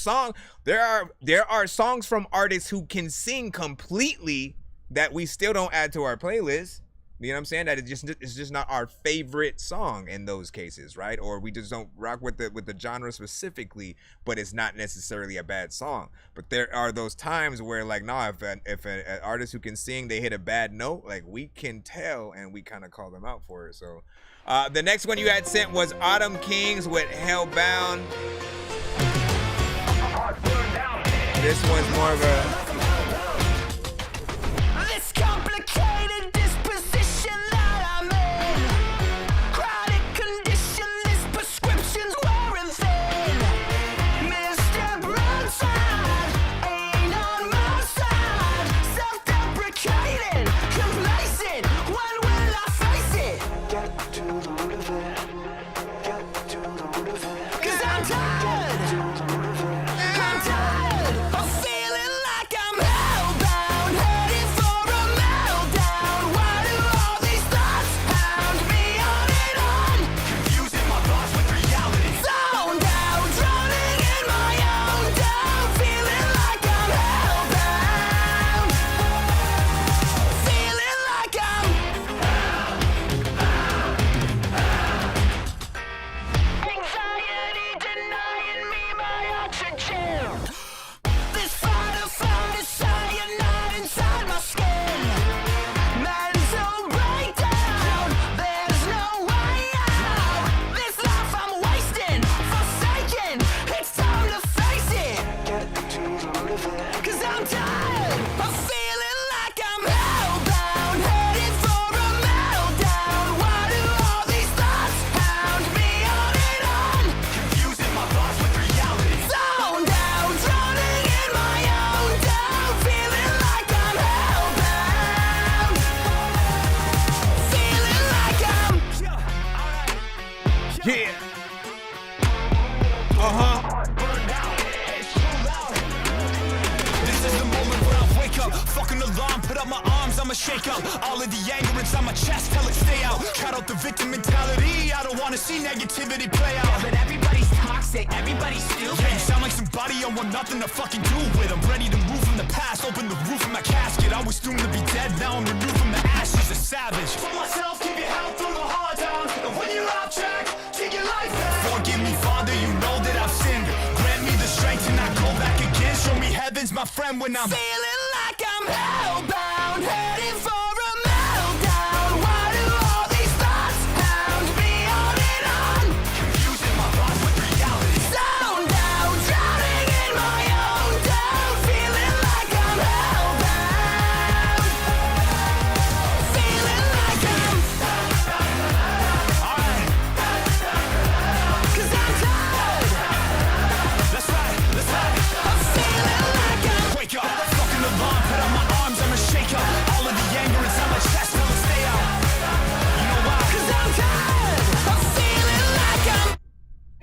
are songs from artists who can sing completely that we still don't add to our playlist. You know what I'm saying? That it's just not our favorite song in those cases, right? Or we just don't rock with the genre specifically, but it's not necessarily a bad song. But there are those times where, like, if an artist who can sing, they hit a bad note, like, we can tell and we kind of call them out for it. So the next one you had sent was Autumn Kings with Hellbound. This one's more of a... This complicated disposition that I'm in, chronic condition, this prescription's wearing thin. Mr. Broadside ain't on my side, self-deprecating, complacent. When will I face it? Get to the root of it. Get to the root of it. 'Cause I'm tired. I'm tired of feeling like I'm hellbound, headed for a meltdown. Why do all these thoughts hound me on and on? Confusing my thoughts with reality. Zoned out, drowning in my own doubt, feeling like I'm hellbound. Feeling like I'm anxiety denying me my oxygen. This fight or flight is cyanide inside my skin. Mental breakdown, there's no way out. This life I'm wasting, forsaken, it's time to face it. Get to the root of it. 'Cause I'm tired of feeling like I'm hellbound, headed for a meltdown. Why do all these thoughts hound me on and on? Confusing my thoughts with reality. Zoned out, drowning in my own doubt, feeling like I'm hellbound. Feeling like I'm Yeah. This is the moment where I wake up. Fucking alarm, put up my arms, I'ma shake up. All of the anger inside my chest, tell it stay out. Cut out the victim mentality, I don't wanna see negativity play out. But everybody's toxic, everybody's stupid. Yeah, you sound like somebody I want nothing to fucking do with. I'm ready to move from the past, open the roof of my casket. I was doomed to be dead, now I'm removed from the ashes, a savage. For myself, keep your health through the hard times. And when you're off track, take your life back. Forgive me, Father, you know that I've sinned. Grant me the strength to not go back again. Show me heaven's my friend when I'm feeling like I'm hellbound, headed for a meltdown. Why do all these thoughts hound me on and on? confusing my thoughts with reality. Zoned out, drowning in my own doubt, feeling like I'm hellbound. Feeling like I'm 'cause I'm tired. That's right, that's right. I'm feeling like I'm Wake up, fucking alarm, put up my arms, I'ma shake up. All of the anger inside my chest, tell it stay out. You know why? 'cause I'm tired of feeling like I'm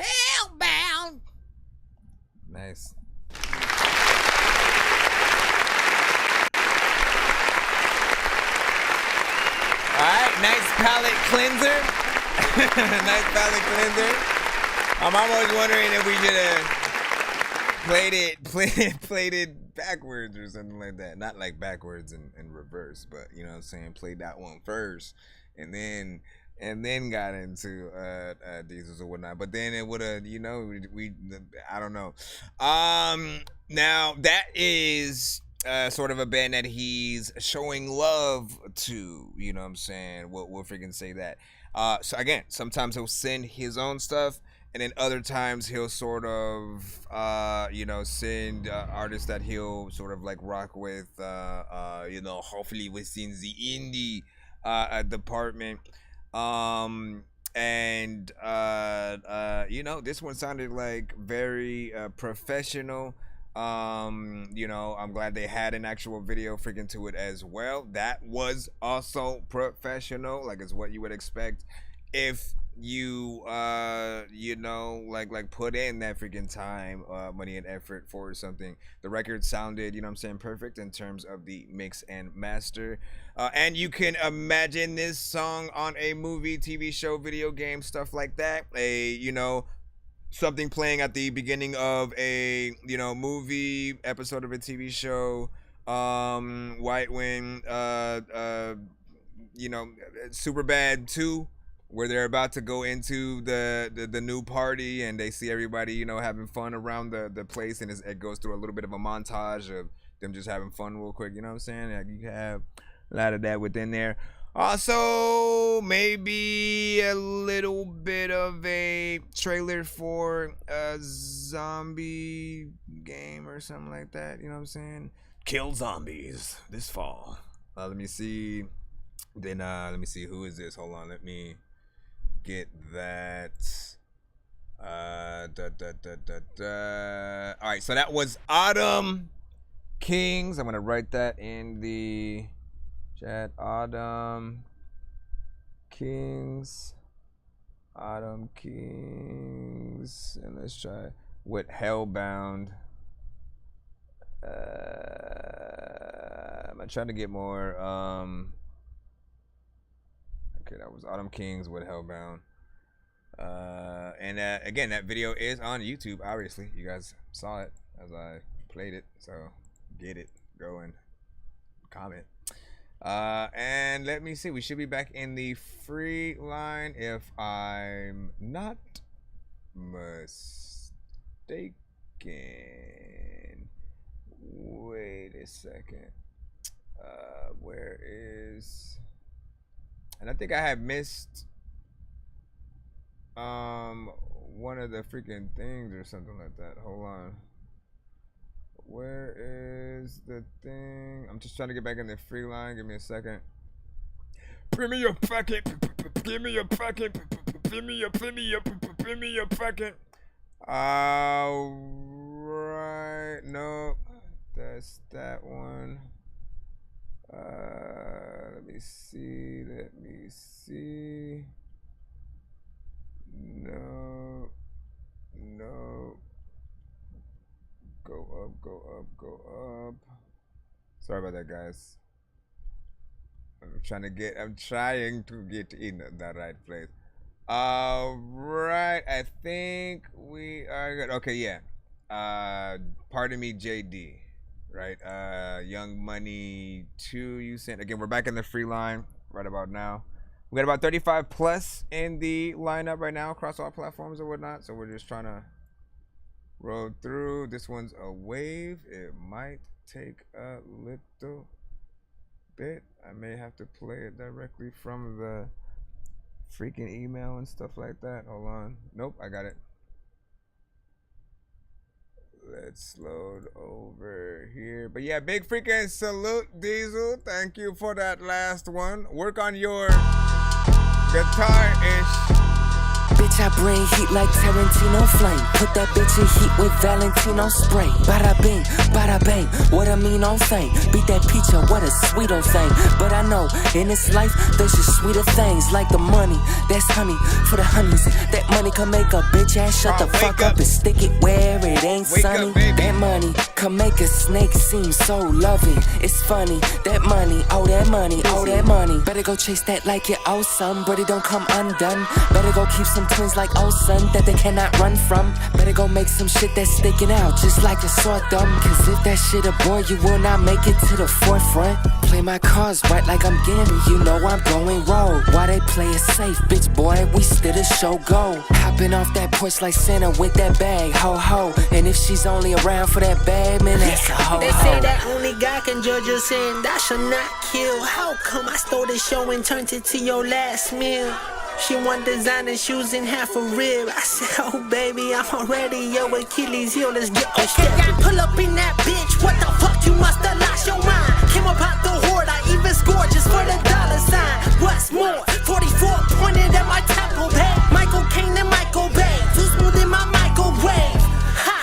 hellbound. Nice. All right, nice palate cleanser. Nice palate cleanser. I'm almost wondering if we should have played it backwards or something like that. Not like backwards and reverse, but you know what I'm saying, played that one first and then got into Diesels or whatnot. But then it would have, you know, I don't know. Now that is sort of a band that he's showing love to, you know what I'm saying? We'll freaking say that. So again, sometimes he'll send his own stuff, and then other times he'll sort of, you know, send artists that he'll sort of like rock with, you know, hopefully within the indie department. You know, this one sounded like very professional. You know, I'm glad they had an actual video freaking to it as well. That was also professional, like it's what you would expect if you you know, like put in that freaking time, money and effort for something. The record sounded, you know what I'm saying, perfect in terms of the mix and master, and you can imagine this song on a movie, TV show, video game, stuff like that. You know, something playing at the beginning of a, you know, movie episode of a TV show, White Wing, you know, Superbad 2, where they're about to go into the new party and they see everybody, you know, having fun around the place, and it goes through a little bit of a montage of them just having fun real quick, you know what I'm saying? Like, you have a lot of that within there. Also, maybe a little bit of a trailer for a zombie game or something like that, you know what I'm saying? Kill zombies this fall. Let me see. Then let me see, who is this? Hold on, let me get that. All right, so that was Autumn Kings. I'm gonna write that in the chat. Autumn Kings, and let's try with Hellbound. I'm trying to get more. Okay, that was Autumn Kings with Hellbound. And again, that video is on YouTube. Obviously, you guys saw it as I played it, so get it, go and comment. And let me see, we should be back in the free line if I'm not mistaken. Wait a second. Where is... And I think I had missed one of the freaking things or something like that. Hold on. Where is the thing? I'm just trying to get back in the free line. Give me a second. Give me your packet. Give me your packet. Give me your packet. Right. No. That's that one. Let me see. No. Go up. Sorry about that, guys. I'm trying to get in the right place. Right. I think we are good. Okay, yeah. Pardon me, JD. Right, Young Money 2 you sent. Again, we're back in the free line right about now. We got about 35 plus in the lineup right now across all platforms or whatnot. So we're just trying to roll through. This one's a wave. It might take a little bit. I may have to play it directly from the freaking email and stuff like that. Hold on. Nope, I got it. Let's load over here. But yeah, big freaking salute, Diesel. Thank you for that last one. Work on your guitar-ish. Bitch, I bring heat like Tarantino flame. Put that bitch in heat with Valentino spray. Bada bing, bada bang. What I mean on fame. Beat that peach up, what a sweet old thing. But I know in this life there's just sweeter things like the money. That's honey for the honeys. That money can make a bitch ass shut the fuck up and stick it where it ain't sunny. That money can make a snake seem so loving. It's funny. That money, oh that money, oh that money. Better go chase that like you owe some, but it don't come undone. Better go keep some twins like Olsen that they cannot run from. Better go make some shit that's sticking out, just like a sore thumb. Cause if that shit a bore, you will not make it to the forefront. Play my cards right like I'm Gambit, you know I'm going rogue. Why they play it safe, bitch boy, we still the show go. Hopping off that porch like Santa with that bag, ho ho. And if she's only around for that bag, man, that's a ho ho. They say that only God can judge a sin, that shall not kill. How come I stole the show and turned it to your last meal? She want designer shoes and half a rib. I said, oh baby, I'm already your Achilles heel. Let's get a step. Pull up in that bitch. What the fuck? You must have lost your mind. Came up out the horde. I even scored just for the dollar sign. What's more? 44 pointed at my temple pay. Michael Caine and Michael Bay. Too smooth in my microwave. Ha!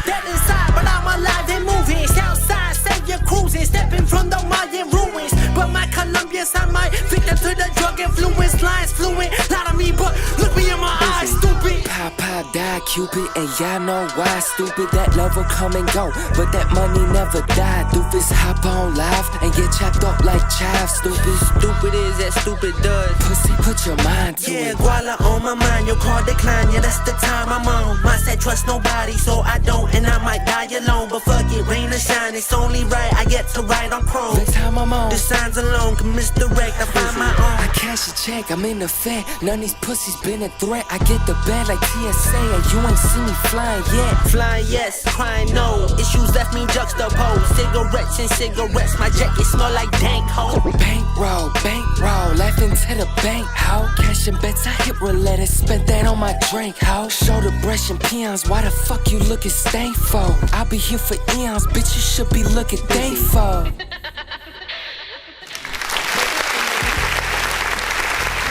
Dead inside, but I'm alive and moving. Southside, savior cruising. Stepping from the Mayan ruins. But my Colombians, I might victim to the drug influence. Lines fluent. Lot of me, but look me in my eyes, stupid. Papa died, Cupid, and y'all know why. Stupid, that love will come and go, but that money never died. Doofus, hop on live and get chopped up like chives. Stupid, Stupid is as stupid does. pussy, put your mind to Yeah, it. Guala on my mind, your call decline, yeah, that's the time I'm on. Mine said trust nobody, so I don't, and I might die alone. But fuck it, rain or shine, it's only right, I get to ride on chrome. The time I'm on, The signs alone can misdirect, I find my I own. cash a check, I'm in the Fed. None of these pussies been a threat. I get the bag like TSA, and you ain't seen me flying yet. Flying yes, crying no, issues left me juxtaposed. Cigarettes and cigarettes, my jacket smell like dank ho. Bankroll, laughing to the bank, ho. Cashing bets, I hit roulette and spent that on my drink, ho. Shoulder brushing peons, why the fuck you looking stank for? I'll be here for eons, bitch, you should be looking thankful.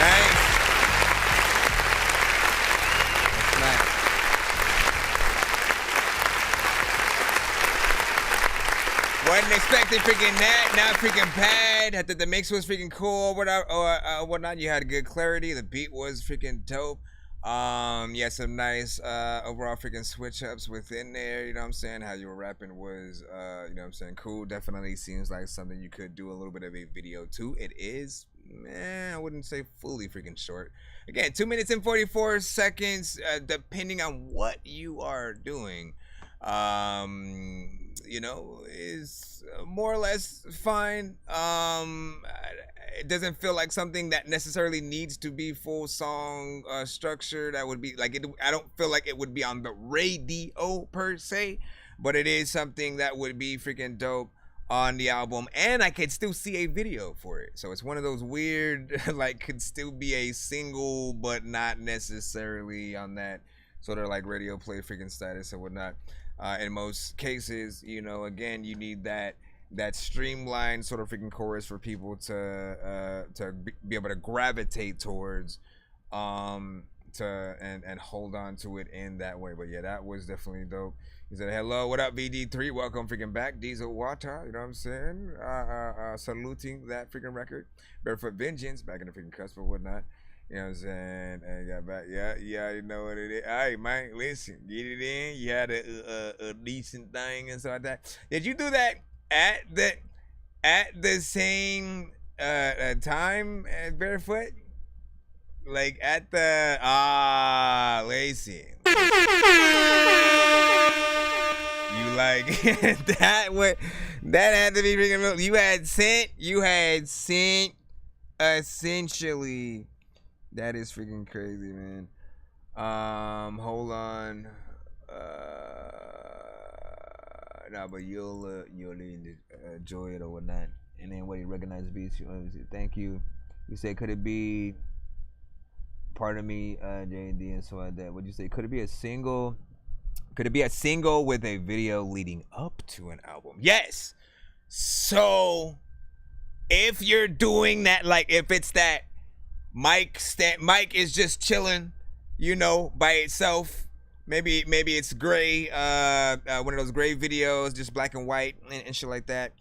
Nice. Nice. Wasn't expecting freaking that, not freaking bad. I thought the mix was freaking cool, whatnot. You had good clarity. The beat was freaking dope. Yeah, some nice overall freaking switch ups within there. You know what I'm saying? How you were rapping was, you know what I'm saying, cool. Definitely seems like something you could do a little bit of a video too. It is, I wouldn't say fully freaking short. Again, 2 minutes and 44 seconds, depending on what you are doing. You know, is more or less fine. It doesn't feel like something that necessarily needs to be full song structure. That would be like it. I don't feel like it would be on the radio per se, but it is something that would be freaking dope on the album, and I could still see a video for it. So it's one of those weird, like, could still be a single, but not necessarily on that sort of like radio play freaking status and whatnot. In most cases, you know, again, you need that streamlined sort of freaking chorus for people to be able to gravitate towards, and hold on to it in that way. But yeah, that was definitely dope. He said, hello, what up, VD3? Welcome freaking back. Diesel Water, you know what I'm saying? Saluting that freaking record. Barefoot Vengeance, back in the freaking cusp or whatnot. You know what I'm saying? And got back. Yeah, you know what it is. All right, man, listen, get it in. You had a decent thing and stuff like that. Did you do that at the same time as Barefoot? Like at the Lacey. You like that? What that had to be freaking real. You had sent essentially. That is freaking crazy, man. Hold on. Nah, but you'll enjoy it or whatnot. And then what you recognize beats, you thank you. You say, could it be? Pardon me, J&D and so like that. What'd you say? Could it be a single? Could it be a single with a video leading up to an album? Yes. So if you're doing that, like if it's that. Mike is just chilling, you know, by itself. Maybe it's gray, one of those gray videos, just black and white and shit like that.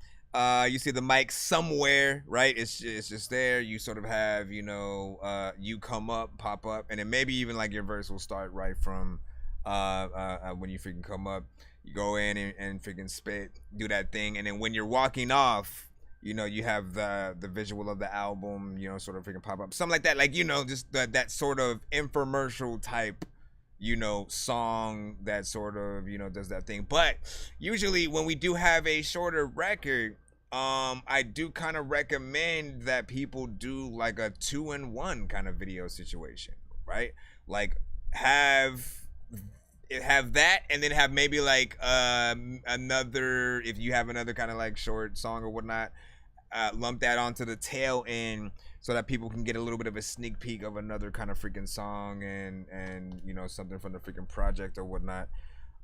You see the mic somewhere, right? It's just there. You sort of have, you know, you come up, pop up, and then maybe even like your verse will start right from when you freaking come up. You go in and freaking spit, do that thing, and then when you're walking off, you know, you have the visual of the album, you know, sort of freaking pop up, something like that, like, you know, just that sort of infomercial type, you know, song that sort of, you know, does that thing. But usually when we do have a shorter record, I do kind of recommend that people do like a 2-in-1 kind of video situation, right? Like have that, and then have maybe like another, if you have another kind of like short song or whatnot, lump that onto the tail end so that people can get a little bit of a sneak peek of another kind of freaking song and you know, something from the freaking project or whatnot.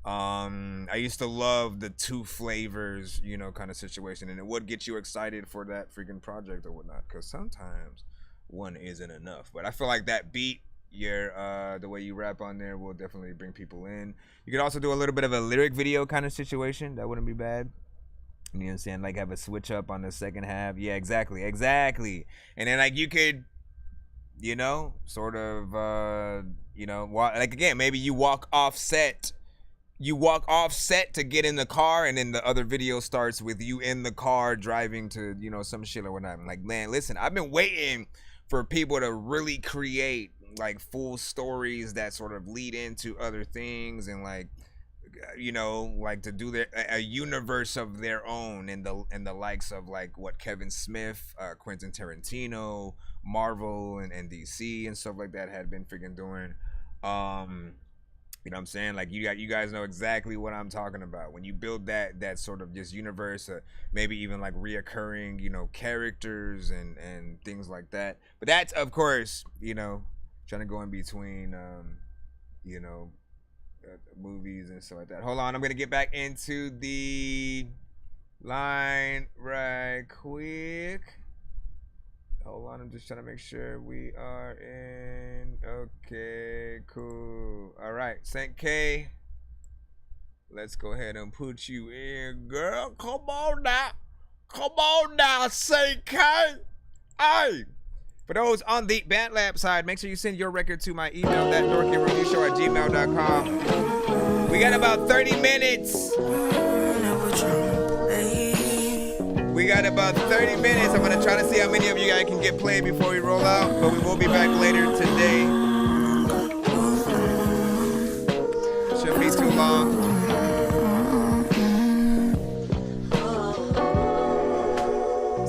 I used to love the 2 flavors, you know, kind of situation, and it would get you excited for that freaking project or whatnot, because sometimes one isn't enough. But I feel like that beat, the way you rap on there will definitely bring people in. You could also do a little bit of a lyric video kind of situation. That wouldn't be bad. You know what I'm saying? Like have a switch up on the second half. Yeah, exactly. And then like you could, you know, sort of, you know, like again, maybe you walk off set to get in the car, and then the other video starts with you in the car driving to, you know, some shit or whatnot. I'm like, man, listen, I've been waiting for people to really create like full stories that sort of lead into other things, and like, you know, like to do a universe of their own, and the likes of like what Kevin Smith, Quentin Tarantino, Marvel, and DC and stuff like that had been freaking doing. You know what I'm saying? Like you guys know exactly what I'm talking about. When you build that sort of just universe, maybe even like reoccurring, you know, characters and things like that. But that's, of course, you know, trying to go in between, you know, movies and stuff like that. Hold on, I'm gonna get back into the line right quick. Hold on, I'm just trying to make sure we are in. Okay, cool. All right, Saint K. Let's go ahead and put you in, girl. Come on now, Saint K. Hey. For those on the BandLab side, make sure you send your record to my email, ThatDorkyReviewShow@gmail.com. We got about 30 minutes. I'm going to try to see how many of you guys can get played before we roll out, but we will be back later today. Shouldn't be too long.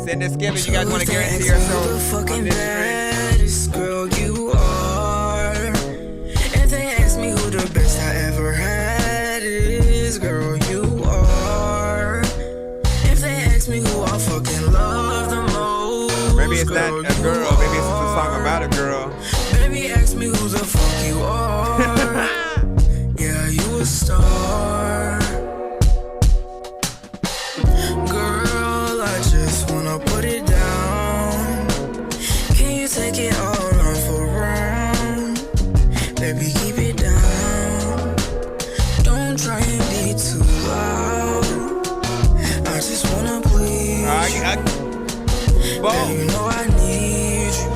Send this given. You guys want to guarantee yourself on this stream. Girl you are. If they ask me who the best I ever had is, girl you are. If they ask me who I fucking love the most, maybe it's not a girl, maybe it's a song about a girl. Baby ask me who the fuck you are. Yeah, you a star. Girl, I just wanna put it down. Can you take it all off around? Baby, keep it down. Don't try and be too loud. I just wanna please you. Girl, you know I need you.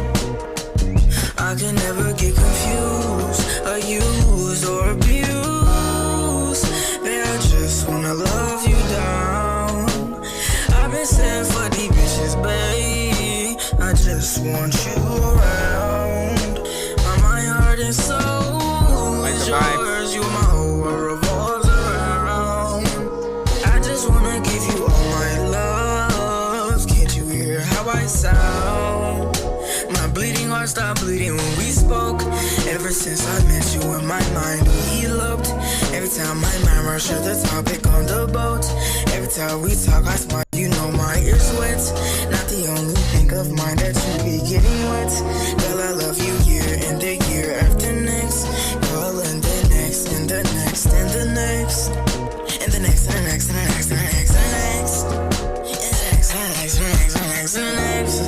I can never get confused, use or abuse. Babe, I just wanna love you down. I've been sent for these bitches, babe. I just want you around. My heart and soul is yours. You my whole world revolves around. I just wanna give you all my love. Can't you hear how I sound? My bleeding heart stopped bleeding when we spoke. Ever since I met you in my mind, we eloped. Every time my mind rushed to the topic on the boat. Every time we talk, I smile. You know my ears wet. Not the only thing of mine that you be getting wet. Girl, I love you year and the year after next. Girl, and the next, and the next, and the next. And the next, and the next, and the next, and the next, and the next. And the next, and the next, and the next, and the next, and the next.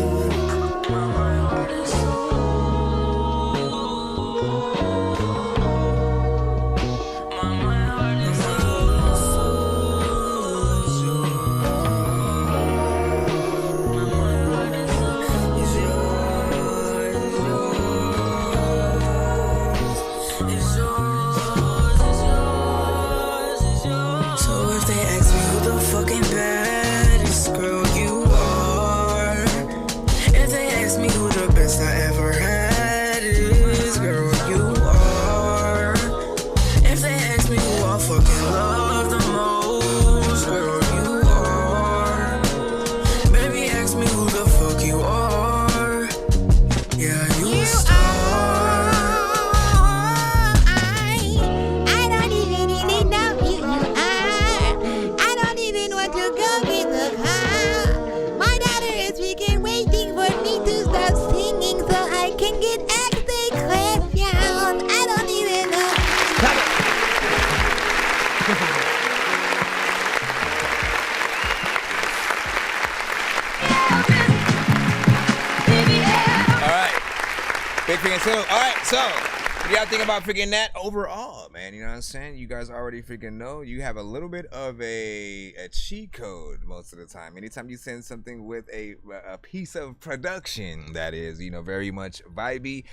Big freaking salute. All right, so what do y'all think about freaking that overall, man? You know what I'm saying? You guys already freaking know you have a little bit of a cheat code most of the time. Anytime you send something with a piece of production that is, you know, very much vibey,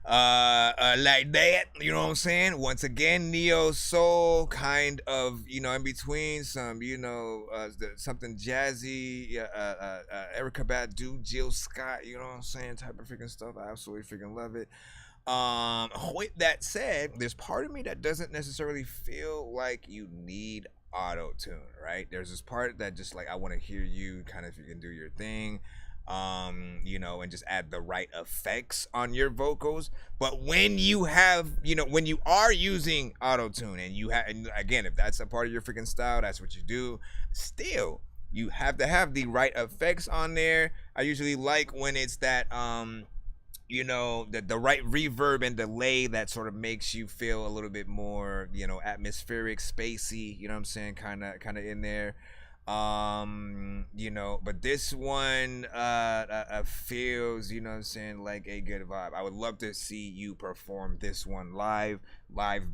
like that, you know what I'm saying? Once again, neo soul kind of, you know, in between some, you know, something jazzy, Erykah Badu, Jill Scott, you know what I'm saying, type of freaking stuff. I absolutely freaking love it. With that said, there's part of me that doesn't necessarily feel like you need auto-tune, right? There's this part that just like, I want to hear you kind of, you can do your thing, you know, and just add the right effects on your vocals. But when you have, you know, when you are using auto-tune and you have, and again, if that's a part of your freaking style, that's what you do, still, you have to have the right effects on there. I usually like when it's that, you know, the right reverb and delay that sort of makes you feel a little bit more, you know, atmospheric, spacey, you know what I'm saying, kind of in there. You know, but this one feels, you know what I'm saying, like a good vibe. I would love to see you perform this one live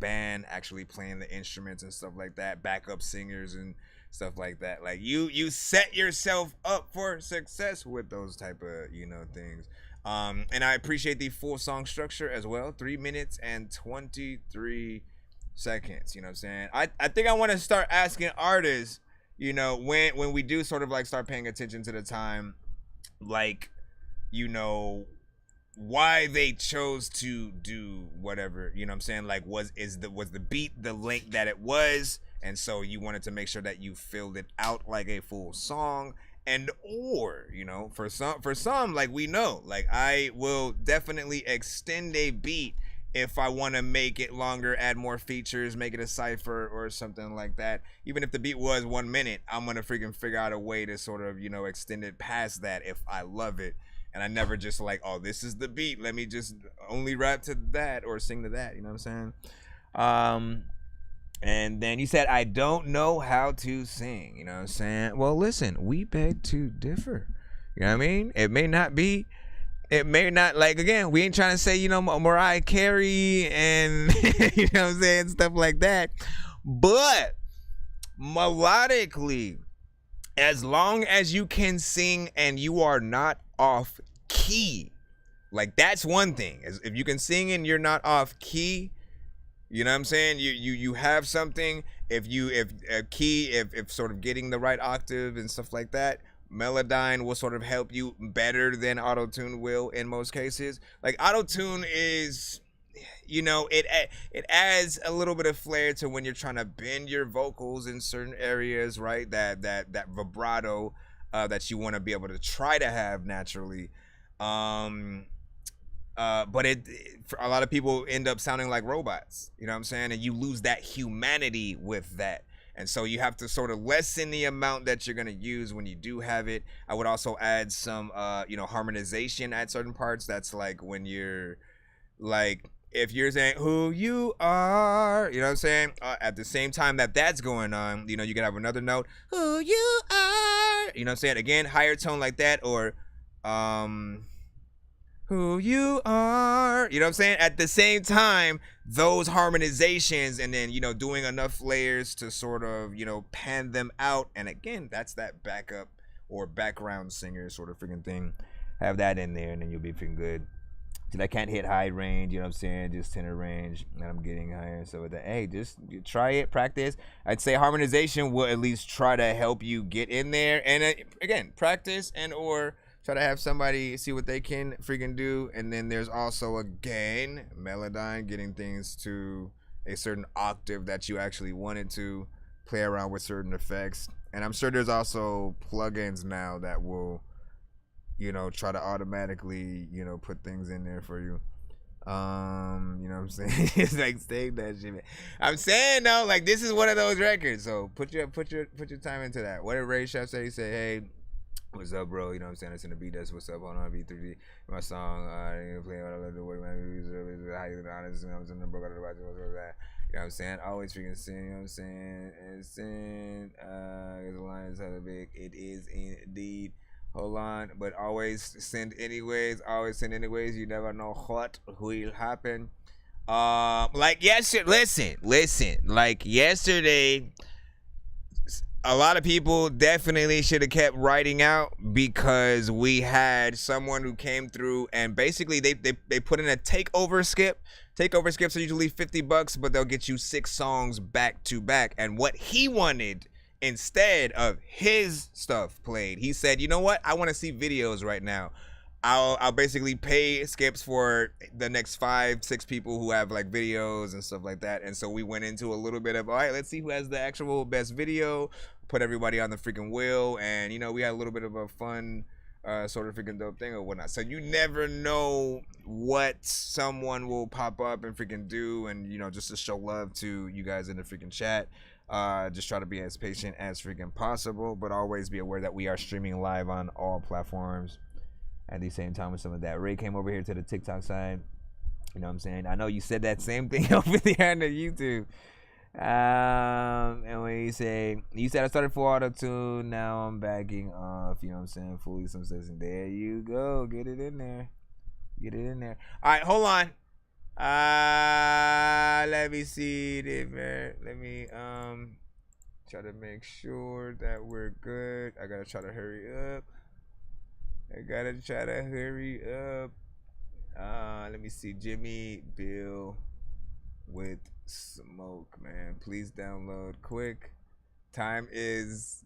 band, actually playing the instruments and stuff like that, backup singers and stuff like that. Like you set yourself up for success with those type of, you know, things. And I appreciate the full song structure as well. 3 minutes and 23 seconds, you know what I'm saying? I think I want to start asking artists, you know, when we do sort of like start paying attention to the time, like, you know, why they chose to do whatever, you know what I'm saying? Like, was the beat the length that it was, and so you wanted to make sure that you filled it out like a full song, and or, you know, for some, like, we know, like, I will definitely extend a beat if I want to make it longer, add more features, make it a cipher or something like that. Even if the beat was 1 minute, I'm going to freaking figure out a way to sort of, you know, extend it past that if I love it. And I never just like, oh, this is the beat, let me just only rap to that or sing to that, you know what I'm saying? And then you said, I don't know how to sing, you know what I'm saying? Well, listen, we beg to differ. You know what I mean? It may not, like, again, we ain't trying to say, you know, Mariah Carey and, you know what I'm saying, stuff like that. But melodically, as long as you can sing and you are not off key, like, that's one thing. If you can sing and you're not off key, you know what I'm saying? You have something. If sort of getting the right octave and stuff like that, Melodyne will sort of help you better than auto-tune will in most cases. Like, auto-tune is, you know, it adds a little bit of flair to when you're trying to bend your vocals in certain areas, right? That vibrato that you want to be able to try to have naturally. But for a lot of people end up sounding like robots, you know what I'm saying? And you lose that humanity with that. And so you have to sort of lessen the amount that you're going to use when you do have it. I would also add some, you know, harmonization at certain parts. That's like when you're, like, if you're saying who you are, you know what I'm saying? At the same time that's going on, you know, you can have another note, who you are, you know what I'm saying? Again, higher tone like that, or, who you are, you know what I'm saying? At the same time, those harmonizations, and then, you know, doing enough layers to sort of, you know, pan them out. And again, that's that backup or background singer sort of freaking thing. Have that in there, and then you'll be freaking good. Dude, I can't hit high range, you know what I'm saying? Just tenor range, and I'm getting higher. So with that, hey, just try it, practice. I'd say harmonization will at least try to help you get in there. And again, practice and or try to have somebody see what they can freaking do. And then there's also, again, Melodyne, getting things to a certain octave that you actually wanted to, play around with certain effects. And I'm sure there's also plugins now that will, you know, try to automatically, you know, put things in there for you. You know what I'm saying? It's like, stay that shit, man. I'm saying, though, like, this is one of those records. So put your time into that. What did Ray Chef say? He said, hey, what's up, bro? You know what I'm saying? It's in the beat. That's what's up. Hold on, B3D. My song, I play what I love to work, man. How you honest? You know what I'm saying? What's that? You know what I'm saying? Always freaking sing, you know what I'm saying? And sing, the line is hella big. It is indeed. Hold on, but always send anyways. You never know what will happen. Like yesterday, listen. Like yesterday, a lot of people definitely should have kept writing out because we had someone who came through and basically they put in a takeover skip. Takeover skips are usually $50, but they'll get you 6 songs back to back. And what he wanted instead of his stuff played, he said, you know what? I want to see videos right now. I'll basically pay skips for the next 5-6 people who have like videos and stuff like that. And so we went into a little bit of, all right, let's see who has the actual best video, put everybody on the freaking wheel. And, you know, we had a little bit of a fun sort of freaking dope thing or whatnot. So you never know what someone will pop up and freaking do. And, you know, just to show love to you guys in the freaking chat. Just try to be as patient as freaking possible, but always be aware that we are streaming live on all platforms at the same time with some of that. Ray came over here to the TikTok side. You know what I'm saying? I know you said that same thing over there on the YouTube. And when you said I started full auto tune, now I'm backing off. You know what I'm saying? Fully some session. There you go. Get it in there. All right, hold on. Let me see different. Let me try to make sure that we're good. I gotta try to hurry up. Let me see. Jimmy Bill with smoke, man. Please download quick. Time is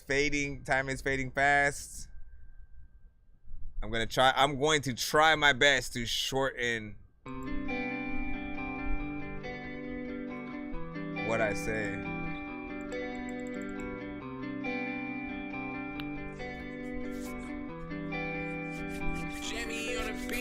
fading fast. I'm going to try my best to shorten what I say.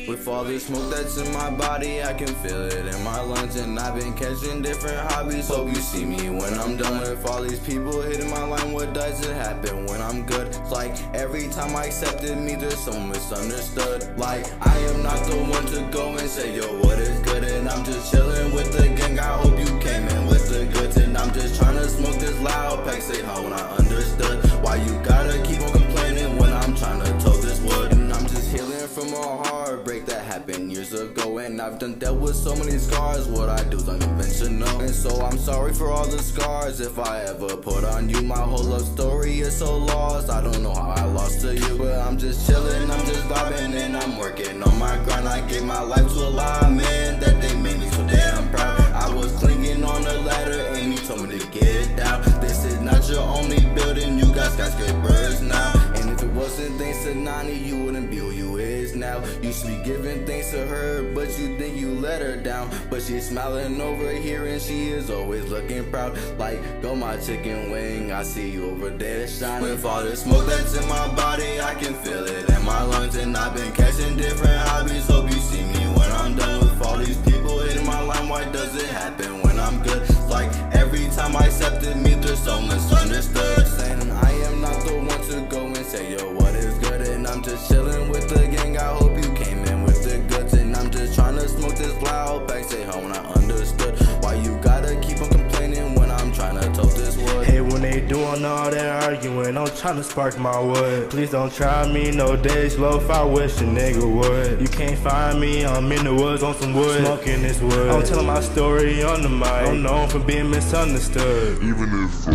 With all this smoke that's in my body, I can feel it in my lungs. And I've been catching different hobbies. Hope you see me when I'm done with all these people hitting my line. What doesn't happen when I'm good? It's like every time I accepted me, there's someone misunderstood. Like I am not the one to go and say, yo, what is good? And I'm just chilling with the gang. I hope you came in with the goods. And I'm just trying to smoke this loud pack. Say how when I understood why you gotta keep on complaining when I'm trying to tote this wood. And I'm just healing from a heartbreak that happened years ago. And I've done dealt with so many scars. What I do is unconventional. And so I'm sorry for all the scars. If I ever put on you, my whole love story is so lost. I don't know how I lost to you, but I'm just chilling, I'm just vibing, and I'm working on my grind. I gave my life to a lot of men that they made me so damn proud. I was clinging on the ladder and he told me to get down. This is not your only building, you got skyscrapers now. And if it wasn't thanks to Nani, you wouldn't be who you is now. You should be giving thanks to her, but you think you let her down. But she's smiling over here and she is always looking proud. Like, go my chicken wing, I see you over there shining. With all the smoke that's in my body, I can feel it in my lungs. And I've been catching different hobbies. Hope you see me when I'm done with all these people hitting my line. Why does it happen when I'm good? Like every time I accepted me, there's so misunderstood. Saying I am not the one to go and say, yo, what is good? And I'm just chilling with the gang. I hope you came in with the goods. And I'm just trying to smoke this loud back. Say how when I understood why you gotta keep on complaining when I'm trying to tote this wood. Hey, when they doing all that arguing, I'm trying to spark my wood. Please don't try me, no days low if I wish a nigga would. You can't find me, I'm in the woods on some wood, smoking this wood. I'm telling my story on the mic, I'm known for being misunderstood. Even if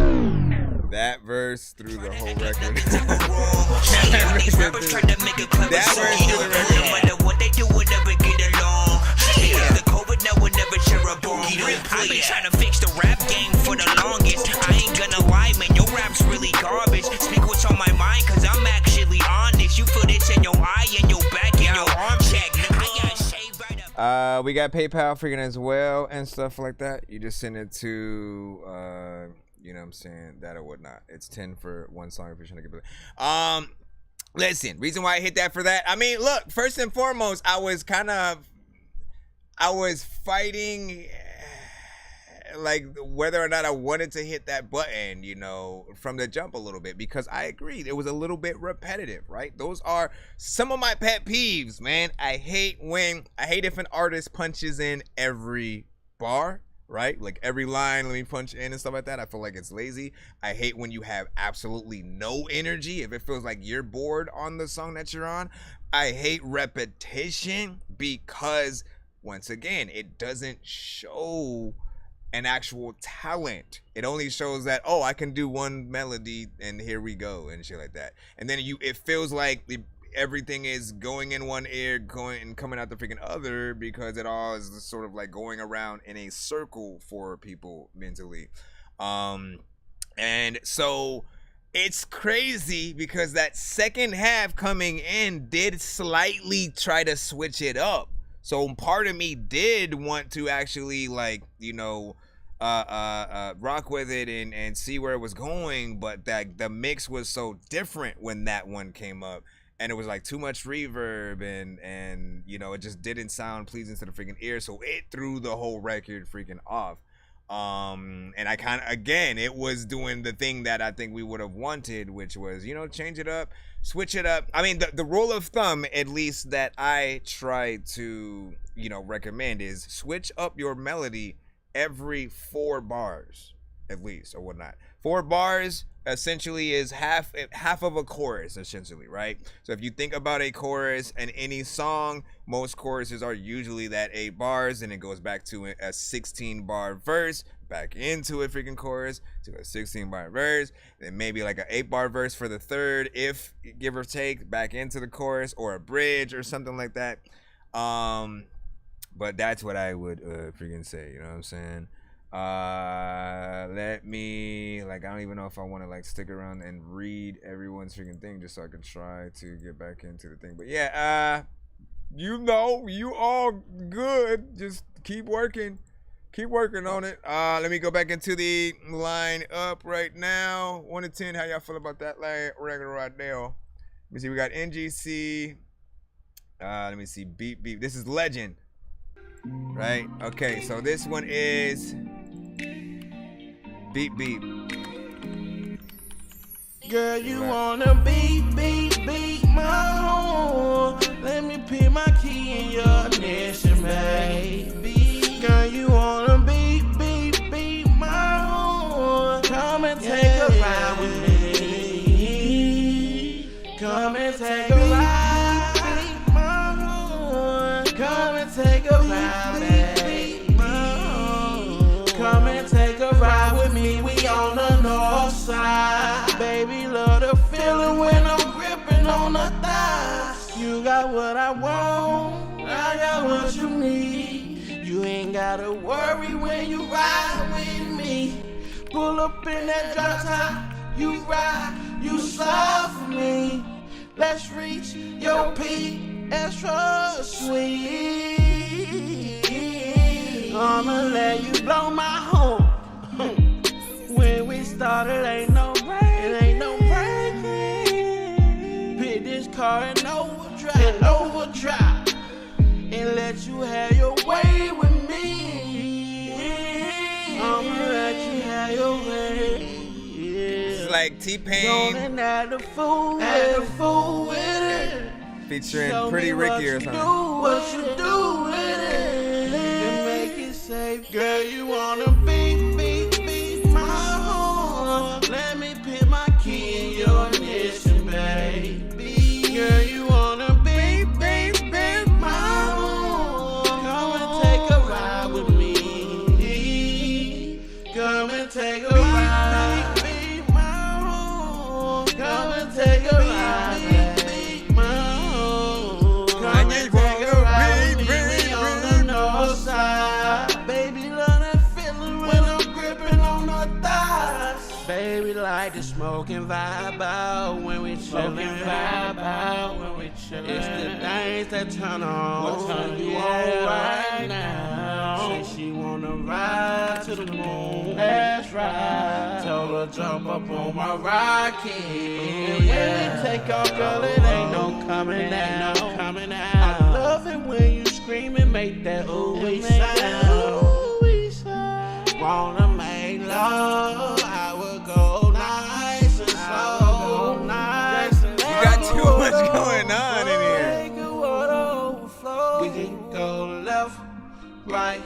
that verse through the whole record. These rappers try to make a clever song. No matter what they do, we'll never get along. The COVID now will never share a bone. I've been trying to fix the rap game for the longest. I ain't gonna lie, man, your rap's really garbage. Speak what's on my mind, cause I'm actually honest. You feel this in your eye, and your back, and your arm check. I got shaved right up. We got PayPal freaking as well and stuff like that. You just send it to you know what I'm saying, that or whatnot. It's 10 for one song if you're trying to get it. Listen, reason why I hit that for that. I mean, look, first and foremost, I was fighting like whether or not I wanted to hit that button, you know, from the jump a little bit, because I agreed it was a little bit repetitive, right? Those are some of my pet peeves, man. I hate if an artist punches in every bar. right? Like every line, let me punch in and stuff like that. I feel like it's lazy. I hate when you have absolutely no energy. If it feels like you're bored on the song that you're on. I hate repetition because, once again, it doesn't show an actual talent. It only shows that, oh, I can do one melody and here we go and shit like that. And then it feels like everything is going in one ear, going and coming out the freaking other, because it all is sort of like going around in a circle for people mentally. And so it's crazy because that second half coming in did slightly try to switch it up. So part of me did want to actually, like, you know, rock with it and see where it was going, but that the mix was so different when that one came up, and it was like too much reverb and you know, it just didn't sound pleasing to the freaking ear, so it threw the whole record freaking off. And I kind of, again, it was doing the thing that I think we would have wanted, which was, you know, change it up, switch it up. I mean, the rule of thumb, at least that I try to, you know, recommend, is switch up your melody every 4 bars, at least, or whatnot. 4 bars essentially is half of a chorus, essentially, right? So if you think about a chorus in any song, most choruses are usually that 8 bars, and it goes back to a 16-bar verse, back into a freaking chorus, to a 16-bar verse, then maybe like an 8-bar verse for the third, if give or take, back into the chorus, or a bridge or something like that. But that's what I would freaking say, you know what I'm saying? Let me, like, I don't even know if I want to, like, stick around and read everyone's freaking thing just so I can try to get back into the thing. But yeah, you know, you all good. Just keep working on it. Let me go back into the line up right now. 1 to 10, how y'all feel about that regular right now? Let me see, we got NGC. Let me see, Beep Beep. This is Legend, right? Okay, so this one is Beep Beep. Girl, you wanna beat my horn. Let me put my key in your ignition, baby. Girl, you wanna beat my horn. Come and take a ride with me. Come and take a ride. Beat my horn. Come and take a ride, baby. Come and take a ride with me. We on the north side. Baby, love the feeling when I'm gripping on the thighs. You got what I want, I got what you need. You ain't gotta worry when you ride with me. Pull up in that drop top, you ride, you slide for me. Let's reach your peak, extra sweet. I'ma let you blow my horn. When we started, ain't no break, it ain't no breaking. Pick this car and overdrive, and let you have your way with me. I'ma let you have your way. It's like T-Pain Don't add the fool with it. featuring Show Pretty me Ricky or something. What you do with it? And make it safe, girl. You wanna beat my horn. Let me put my key in your ignition, baby. Girl, you wanna beat my horn. Come and take a ride with me. Come and take a ride. Beat my horn. Come and take a ride. Baby, like the smoking vibe out when we chillin'. It's the things that turn on you on right now. Say she wanna ride to the moon. That's right. Told her jump up on my rocket. And when we take off, girl, it ain't no coming out. I love it when you scream and make that ooh-wee sound. Wanna make love, I will go nice and slow, nice and slow. You got too much going on in here. We can go left, right,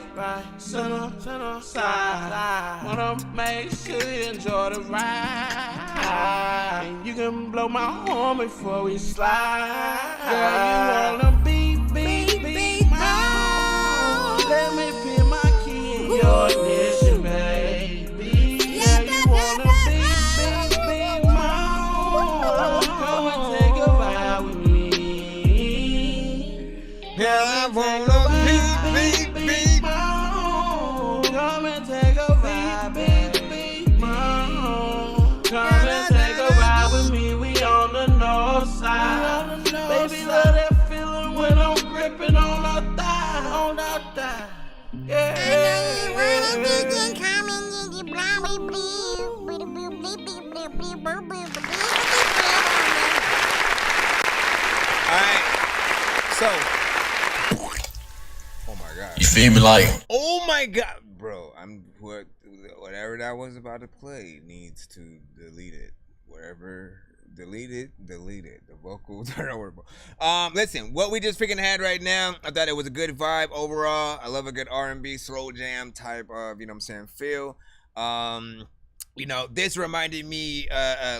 center, side. Wanna make sure you enjoy the ride. And you can blow my horn before we slide. Girl, you wanna beat my. Let me put my key in your ignition, baby. Yeah, you wanna beat my. Come and take a ride with me. Girl, I wanna beat my. Come and take a ride, baby. Come and take a ride with me. We on the north side. Baby, love that feeling when I'm gripping on her thigh. Yeah. Alright, so oh my god. You feel me? Like, oh my god, bro. Whatever that was about to play needs to delete it. Delete it. The vocals are horrible. Listen, what we just freaking had right now, I thought it was a good vibe overall. I love a good R&B slow jam type of, you know what I'm saying, feel. You know, this reminded me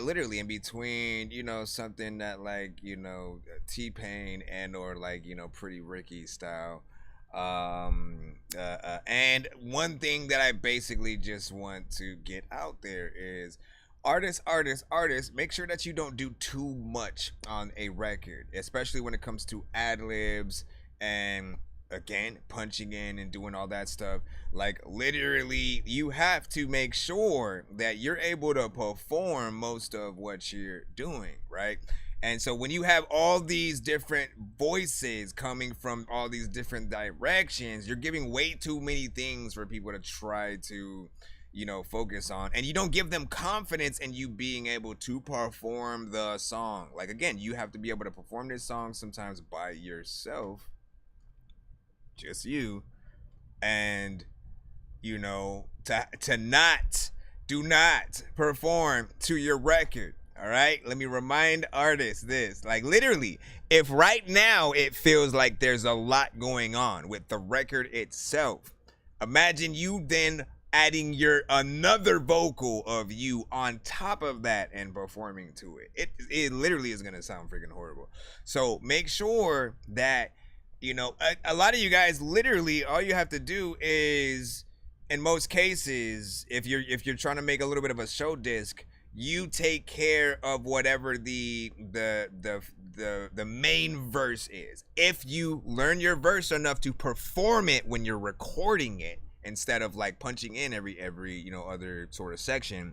literally in between, you know, something that like, you know, T-Pain and or like, you know, Pretty Ricky style. And one thing that I basically just want to get out there is artists, make sure that you don't do too much on a record, especially when it comes to ad-libs and again punching in and doing all that stuff. Like literally you have to make sure that you're able to perform most of what you're doing, right? And so when you have all these different voices coming from all these different directions, you're giving way too many things for people to try to, you know, focus on, and you don't give them confidence in you being able to perform the song. Like again, you have to be able to perform this song sometimes by yourself, just you, and you know, do not perform to your record. All right, let me remind artists this, like literally, if right now it feels like there's a lot going on with the record itself, imagine you then adding another vocal of you on top of that and performing to it. It literally is gonna sound freaking horrible. So make sure that, you know, a lot of you guys, literally all you have to do is, in most cases, if you're trying to make a little bit of a show disc, you take care of whatever the main verse is. If you learn your verse enough to perform it when you're recording it, instead of like punching in every you know other sort of section,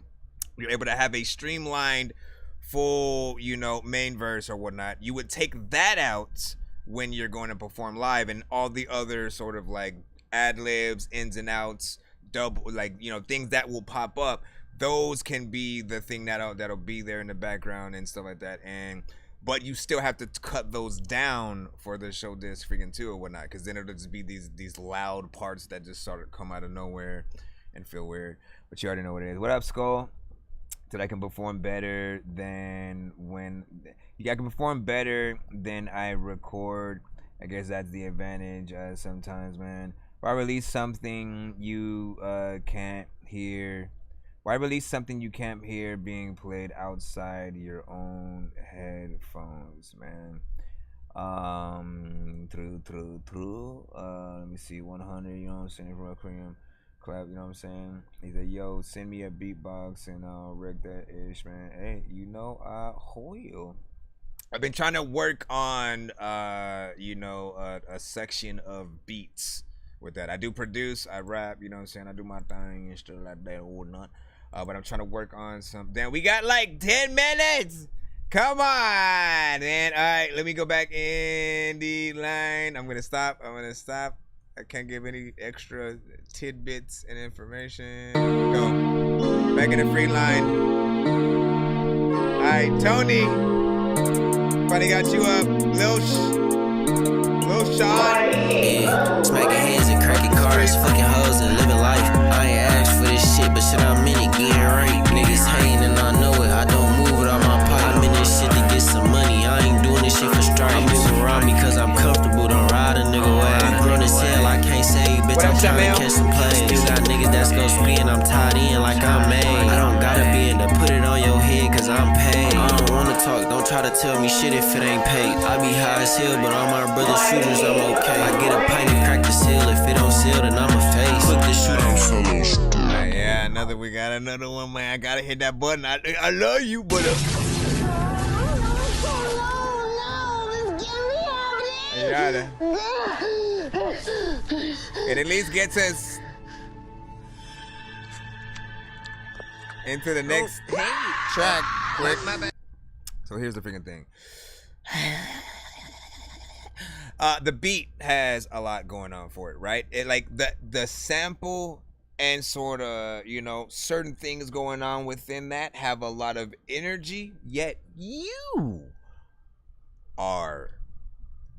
you're able to have a streamlined full, you know, main verse or whatnot. You would take that out when you're going to perform live, and all the other sort of like ad-libs, ins and outs, double, like, you know, things that will pop up, those can be the thing that'll be there in the background and stuff like that. And but you still have to cut those down for the show disc freaking too or whatnot, because then it'll just be these loud parts that just sort of come out of nowhere and feel weird. But you already know what it is. What up, Skull? That I can perform better than when I can perform better than I record. I guess that's the advantage sometimes, man. If I release something you can't hear. Why release something you can't hear being played outside your own headphones, man? True. Let me see, 100, you know what I'm saying, for a cream clap, you know what I'm saying? He said, yo, send me a beatbox and I'll wreck that ish, man. Hey, you know, I've been trying to work on, you know, a section of beats with that. I do produce, I rap, you know what I'm saying? I do my thing and stuff like that or whatnot. But I'm trying to work on some. Damn, we got like 10 minutes. Come on, man. All right, let me go back in the line. I'm gonna stop. I can't give any extra tidbits and information. Go back in the free line. All right, Tony. Probably got you up, Lil Sean. Yeah, smacking heads and cracking cars, fucking hoes and living life. I ain't asked for this shit, but shit I'm in it, getting right. Niggas hating and I know it. I don't move without my pot. I'm in this shit to get some money. I ain't doing this shit for stripes. I move around me cause I'm comfortable. Don't ride a nigga way. I'm grown as hell, I can't say, bitch. try to tell me shit if it ain't paid. I be high as hell, but all my brothers shooters, I'm okay. I get a pint and crack the seal. If it don't sell, then I'm a face. Put the shooter. Yeah, we got another one, man. I gotta hit that button. I love you, but it at least gets us into the next track. Quick. So here's the freaking thing. The beat has a lot going on for it, right? It like the sample and sort of, you know, certain things going on within that have a lot of energy, yet you are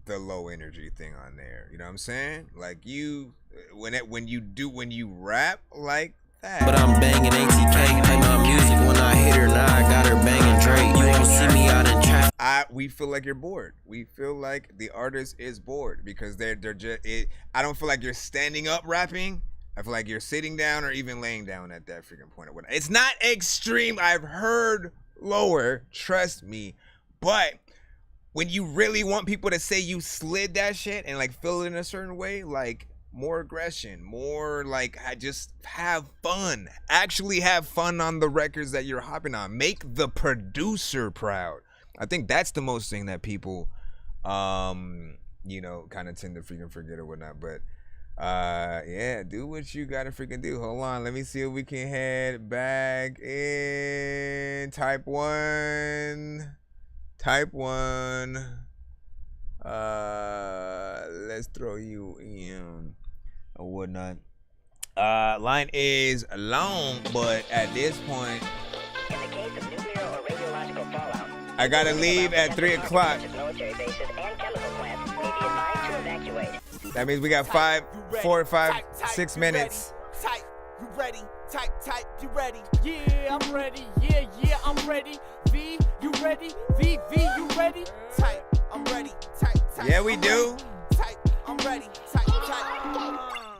the low energy thing on there. You know what I'm saying? Like you, when you rap like that. But I'm banging ATK, play my music when I hit her. Now I got her banging Drake. You won't see me out in traffic. We feel like you're bored. We feel like the artist is bored because they're just. I don't feel like you're standing up rapping. I feel like you're sitting down or even laying down at that freaking point. It's not extreme. I've heard lower, trust me. But when you really want people to say you slid that shit and like feel it in a certain way, like more aggression, more like just have fun. Actually have fun on the records that you're hopping on. Make the producer proud. I think that's the most thing that people, you know, kind of tend to freaking forget or whatnot. But yeah, do what you gotta freaking do. Hold on, let me see if we can head back in type 1. Let's throw you in or whatnot. Line is long, but at this point, In the case of nuclear or radiological fallout, I gotta leave at 3 o'clock. military bases and chemical plants may be advised to evacuate. That means we got 4, 5, 6 minutes. Type, you ready? Type, you ready? Yeah, I'm ready. Yeah, I'm ready. V, you ready? V, you ready? Type, I'm ready. Type. Yeah, we do. Type, I'm ready. Type.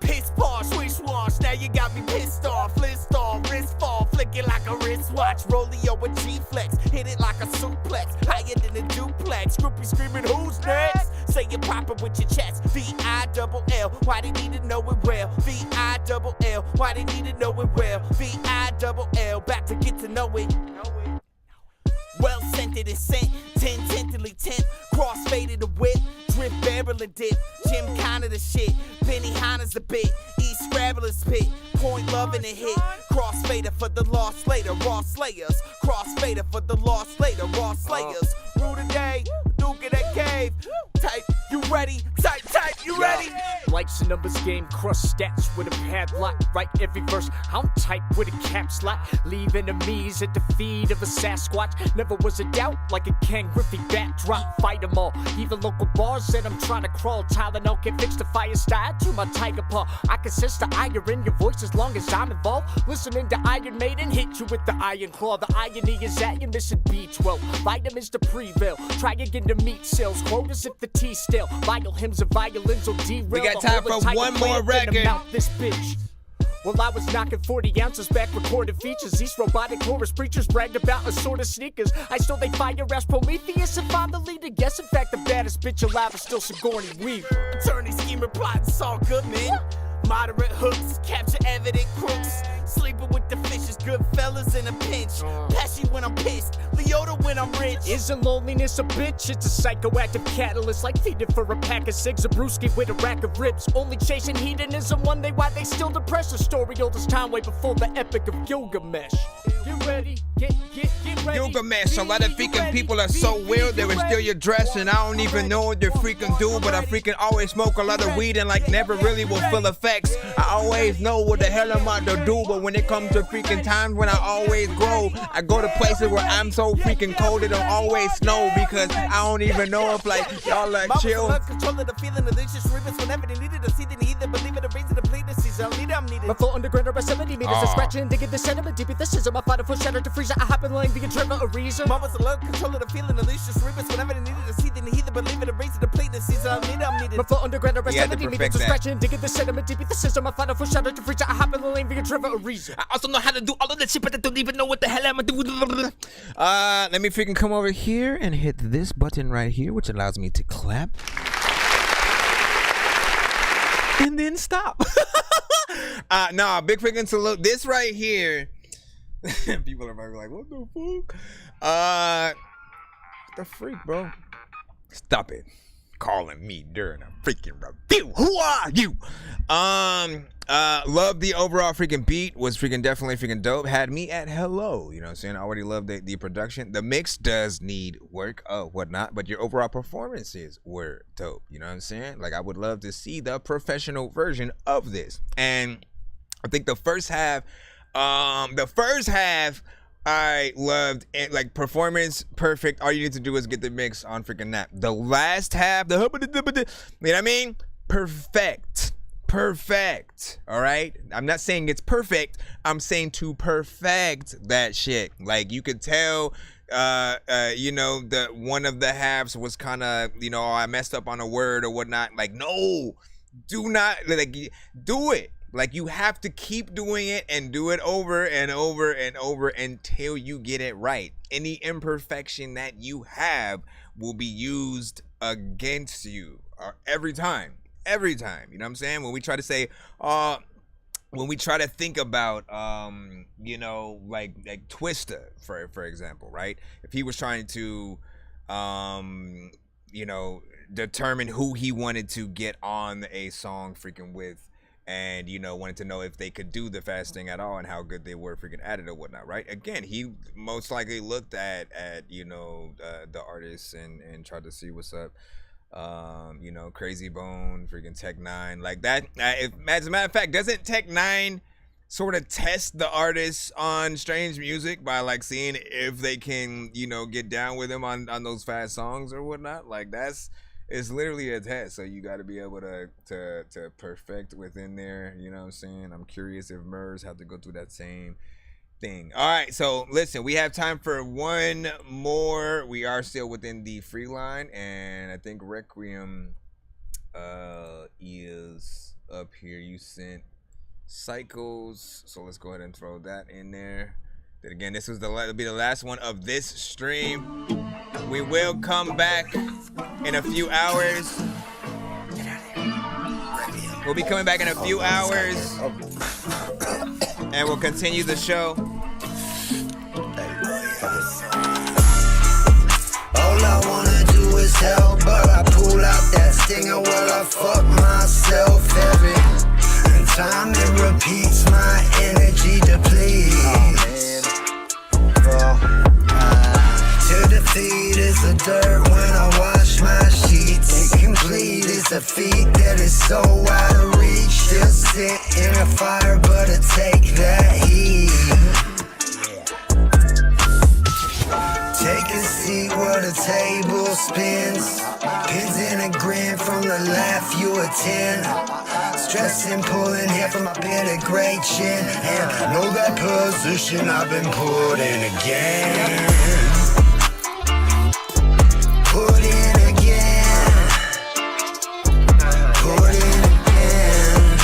Piss bar, swish wash. Now you got me pissed off. List off, wrist fall, flicking like a wristwatch. Rolio with G-Flex, hit it like a suplex. Higher than a duplex. Groupie screaming, who's next? Say you pop it with your chest. V-I-double-L, why they need to know it well? V-I-double-L, why they need to know it well? V-I-double-L, back to get to know it. Well scented is scent, 10 tentally tent, cross faded the whip, drip barrel and dip, Jim kinda the shit, Benny Hanna's a bit, East Scrabble is spit, point love in a hit, cross fader for the lost later, raw slayers, cross fader for the lost later, raw slayers, rule today, Duke in that cave, type, you ready, type, you ready? Likes and numbers game, crush stats with a padlock. Write every verse, I'm tight with a caps lock. Leave enemies at the feet of a Sasquatch. Never was a doubt, like a Ken Griffey bat drop. Fight them all, even local bars said I'm trying to crawl. Tylenol can fix the fire style to my tiger paw. I can sense the iron in your voice as long as I'm involved. Listening to Iron Maiden, hit you with the iron claw. The irony is that you're missing B12. Vitamins to prevail, try again to meet sales. Quotas if the T's still. Vital hymns of violins will derail. We got time for one more record. This bitch. Well, I was knocking 40 ounces back, recorded features. These robotic chorus preachers bragged about assorted sneakers. I stole they fire as Prometheus and found the leader. Yes, in fact, the baddest bitch alive is still Sigourney Weaver. Attorney, schemer, plot, it's all good, man. Moderate hooks, capture evident crooks. Sleeping with the fishes, good fellas in a pinch. Pesci when I'm pissed, Leota when I'm rich. Isn't loneliness a bitch? It's a psychoactive catalyst, like feeding for a pack of cigs. A brewski with a rack of ribs. Only chasing hedonism, one day why they still depressed. A story old as time, way before the epic of Gilgamesh. Get ready, get ready. Gilgamesh, a lot of freaking people are so weird, they would steal your dress, and I don't even know what they freaking do, but I freaking always smoke a lot of weed and like never really will feel effects. I always know what the hell I'm about to do, but when it comes to freaking times when I always grow, I go to places where I'm so freaking cold it don't always snow, because I don't even know if like y'all like chill. Control of the feeling of delicious rivers whenever they needed to see the need, believe it, the reason to bleed the season. I'm needed. My full underground are 70 meters of scratching, digging the sediment deep in the scissor. My fighter for shatter to freezer. I happen laying the adrenaline a reason. Mama's alert, control of the feeling of delicious rivers whenever they needed to see the need, believe it, the reason to bleed the season. I'm needed. My flow underground, the rest You of had the to me perfect to that. scratching, digging the sediment, deep in the system. I find a full shadow to reach out. I hop in the lane via Trevor a reason. I also know how to do all of that shit, but I don't even know what the hell I'm gonna do. Let me freaking come over here and hit this button right here, which allows me to clap. And then stop. Nah, big freaking salute. This right here. People are probably like, what the fuck? What the freak, bro? Stop it. Calling me during a freaking review. Who are you? Love the overall freaking beat. Was freaking definitely freaking dope. Had me at hello. You know what I'm saying? I already love the production. The mix does need work, whatnot, but your overall performances were dope. You know what I'm saying? Like, I would love to see the professional version of this. And I think the first half, I loved it. Like, performance perfect. All you need to do is get the mix on freaking that. The last half, you know what I mean? Perfect. All right. I'm not saying it's perfect. I'm saying to perfect that shit. Like, you could tell, you know, the one of the halves was kind of, you know, I messed up on a word or whatnot. Like, no, do not, like, do it. Like, you have to keep doing it and do it over and over and over until you get it right. Any imperfection that you have will be used against you every time. Every time. You know what I'm saying? When we try to say, when we try to think about, you know, like Twista, for example, right? If he was trying to, you know, determine who he wanted to get on a song freaking with, and, you know, wanted to know if they could do the fast thing at all and how good they were freaking at it or whatnot, right? Again, he most likely looked at you know, the artists and tried to see what's up. You know, Crazy Bone, freaking Tech 9, like that. As a matter of fact, doesn't Tech 9 sort of test the artists on Strange Music by, like, seeing if they can, you know, get down with him on those fast songs or whatnot? Like, it's literally a test, so you got to be able to perfect within there. You know what I'm saying? I'm curious if Murs have to go through that same thing. All right, so listen, we have time for one more. We are still within the free line, and I think Requiem is up here. You sent Cycles, so let's go ahead and throw that in there. Then again, this was it'll be the last one of this stream. We will come back in a few hours. We'll be coming back in a few hours, and we'll continue the show. All I wanna do is help, but I pull out that stinger while I fuck myself every time it repeats. My energy depletes. To defeat is the dirt when I wash my sheets. Incomplete is the feat that is so out of reach. Still sit in a fire, but I take that heat. Take a seat where the table spins. Pins in a grin from the laugh you attend. Stressing, pulling hair from my beard, a great chin. And I know that position I've been put in again. Put in again. Put in again.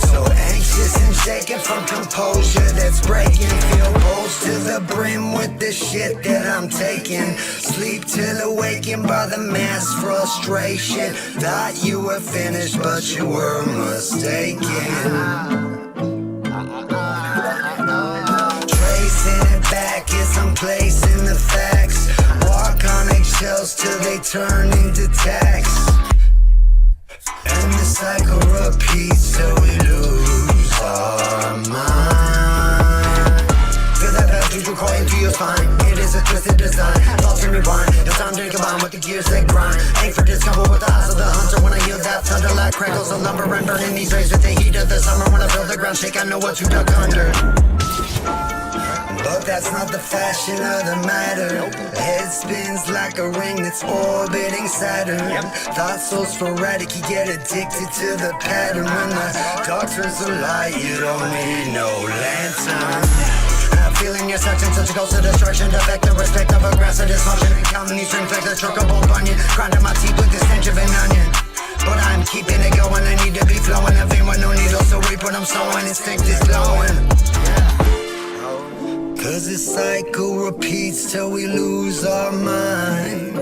So anxious and shaking from composure that's breaking. Feel bulged to the brim with the shit that I'm taking. Sleep till awakened by the mass frustration. Thought you were finished, but you were mistaken. Tracing it back is I'm placing the facts. Walk on eggshells till they turn into tax. And the cycle repeats till we lose our mind. Feel that bad juju calling to your spine. It is a twisted design. Thoughts in rewind. Your time to combine with the gears that grind. Aim for discomfort with the eyes of the hunter. When I hear that thunder like crackles of lumber and burning these rays with the heat of the summer. When I feel the ground shake, I know what to duck under. But that's not the fashion of the matter. Head spins like a ring that's orbiting Saturn. Thoughts so sporadic, you get addicted to the pattern. When the dark turns to light, you don't need no lantern. Feeling your a section, such a goes to destruction. Defect the respect of aggressive dysfunction. And counting these strings like the truckable bunion. Grinding my teeth with the stench of an onion. But I'm keeping it going, I need to be flowing. A vein with no needles to reap what I'm sowing. Instinct is glowing. Cause this cycle repeats till we lose our mind.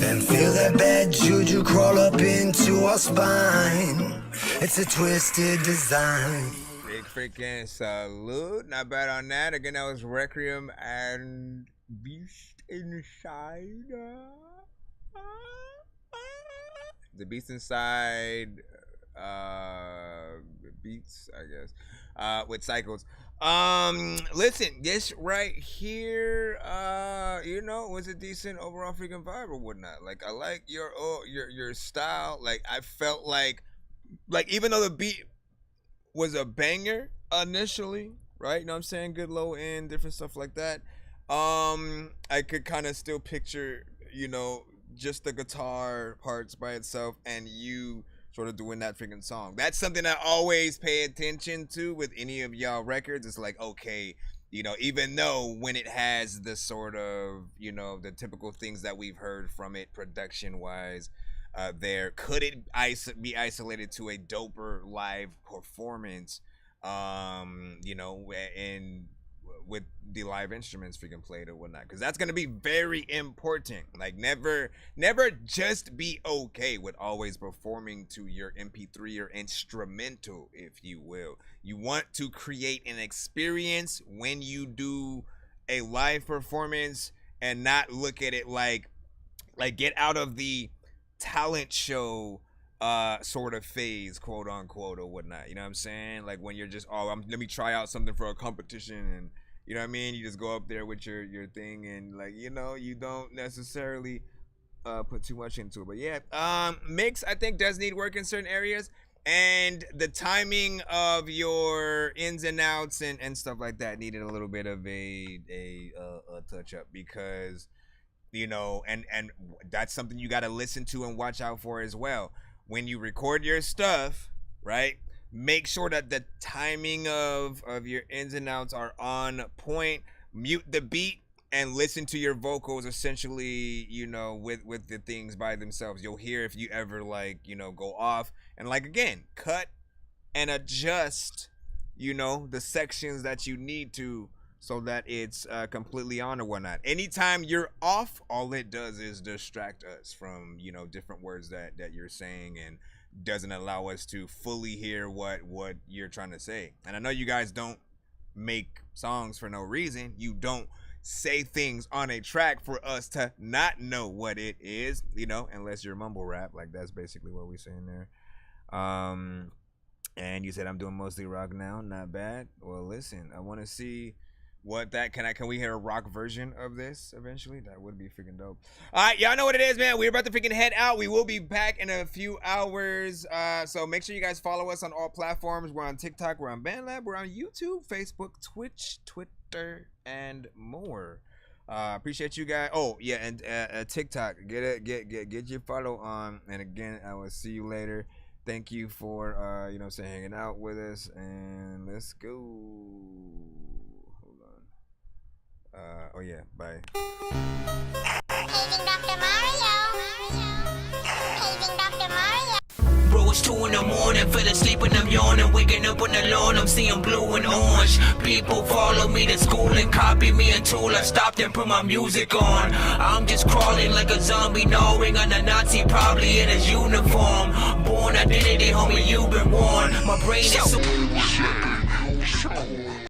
And feel that bad juju crawl up into our spine. It's a twisted design. Big freaking salute. Not bad on that. Again, that was Requiem and Beast Inside. The Beast Inside beats, I guess, with Cycles. Listen, this right here, you know, was a decent overall freaking vibe or whatnot. Like, I like your style. Like, I felt like even though the beat was a banger initially, right? You know what I'm saying? Good low end, different stuff like that. I could kind of still picture, you know, just the guitar parts by itself and you sort of doing that freaking song. That's something I always pay attention to with any of y'all records. It's like, okay, you know, even though when it has the sort of, you know, the typical things that we've heard from it production wise, there could it be isolated to a doper live performance, you know, and with the live instruments freaking played or whatnot, because that's gonna be very important. Like, never just be okay with always performing to your MP3 or instrumental, if you will. You want to create an experience when you do a live performance and not look at it like get out of the talent show sort of phase, quote unquote, or whatnot. You know what I'm saying? Like when you're just, let me try out something for a competition, and you know what I mean? You just go up there with your thing, and like, you know, you don't necessarily put too much into it. But yeah, mix I think does need work in certain areas, and the timing of your ins and outs and stuff like that needed a little bit of a touch up, because you know, and that's something you got to listen to and watch out for as well. When you record your stuff, right? Make sure that the timing of your ins and outs are on point. Mute the beat and listen to your vocals essentially, you know, with the things by themselves. You'll hear if you ever, like, you know, go off. And like, again, cut and adjust, you know, the sections that you need to, so that it's completely on or whatnot. Anytime you're off, all it does is distract us from, you know, different words that you're saying, and doesn't allow us to fully hear what you're trying to say. And I know you guys don't make songs for no reason. You don't say things on a track for us to not know what it is, you know, unless you're mumble rap. Like, that's basically what we're saying there. And you said I'm doing mostly rock now. Not bad. Well, listen, I want to see what that can we hear a rock version of this eventually? That would be freaking dope. All right, y'all know what it is, man. We're about to freaking head out. We will be back in a few hours. So make sure you guys follow us on all platforms. We're on TikTok, we're on BandLab, we're on YouTube, Facebook, Twitch, Twitter, and more. Appreciate you guys. Oh yeah, and TikTok. Get your follow on. And again, I will see you later. Thank you for you know, hanging out with us, and let's go. Oh yeah, bye. Paging Dr. Mario. Bro, it's 2 in the morning, fell asleep and I'm yawning. Waking up on the lawn, I'm seeing blue and orange. People follow me to school and copy me until I stopped and put my music on. I'm just crawling like a zombie, gnawing on a Nazi, probably in his uniform. Born identity, homie, you've been warned. My brain is so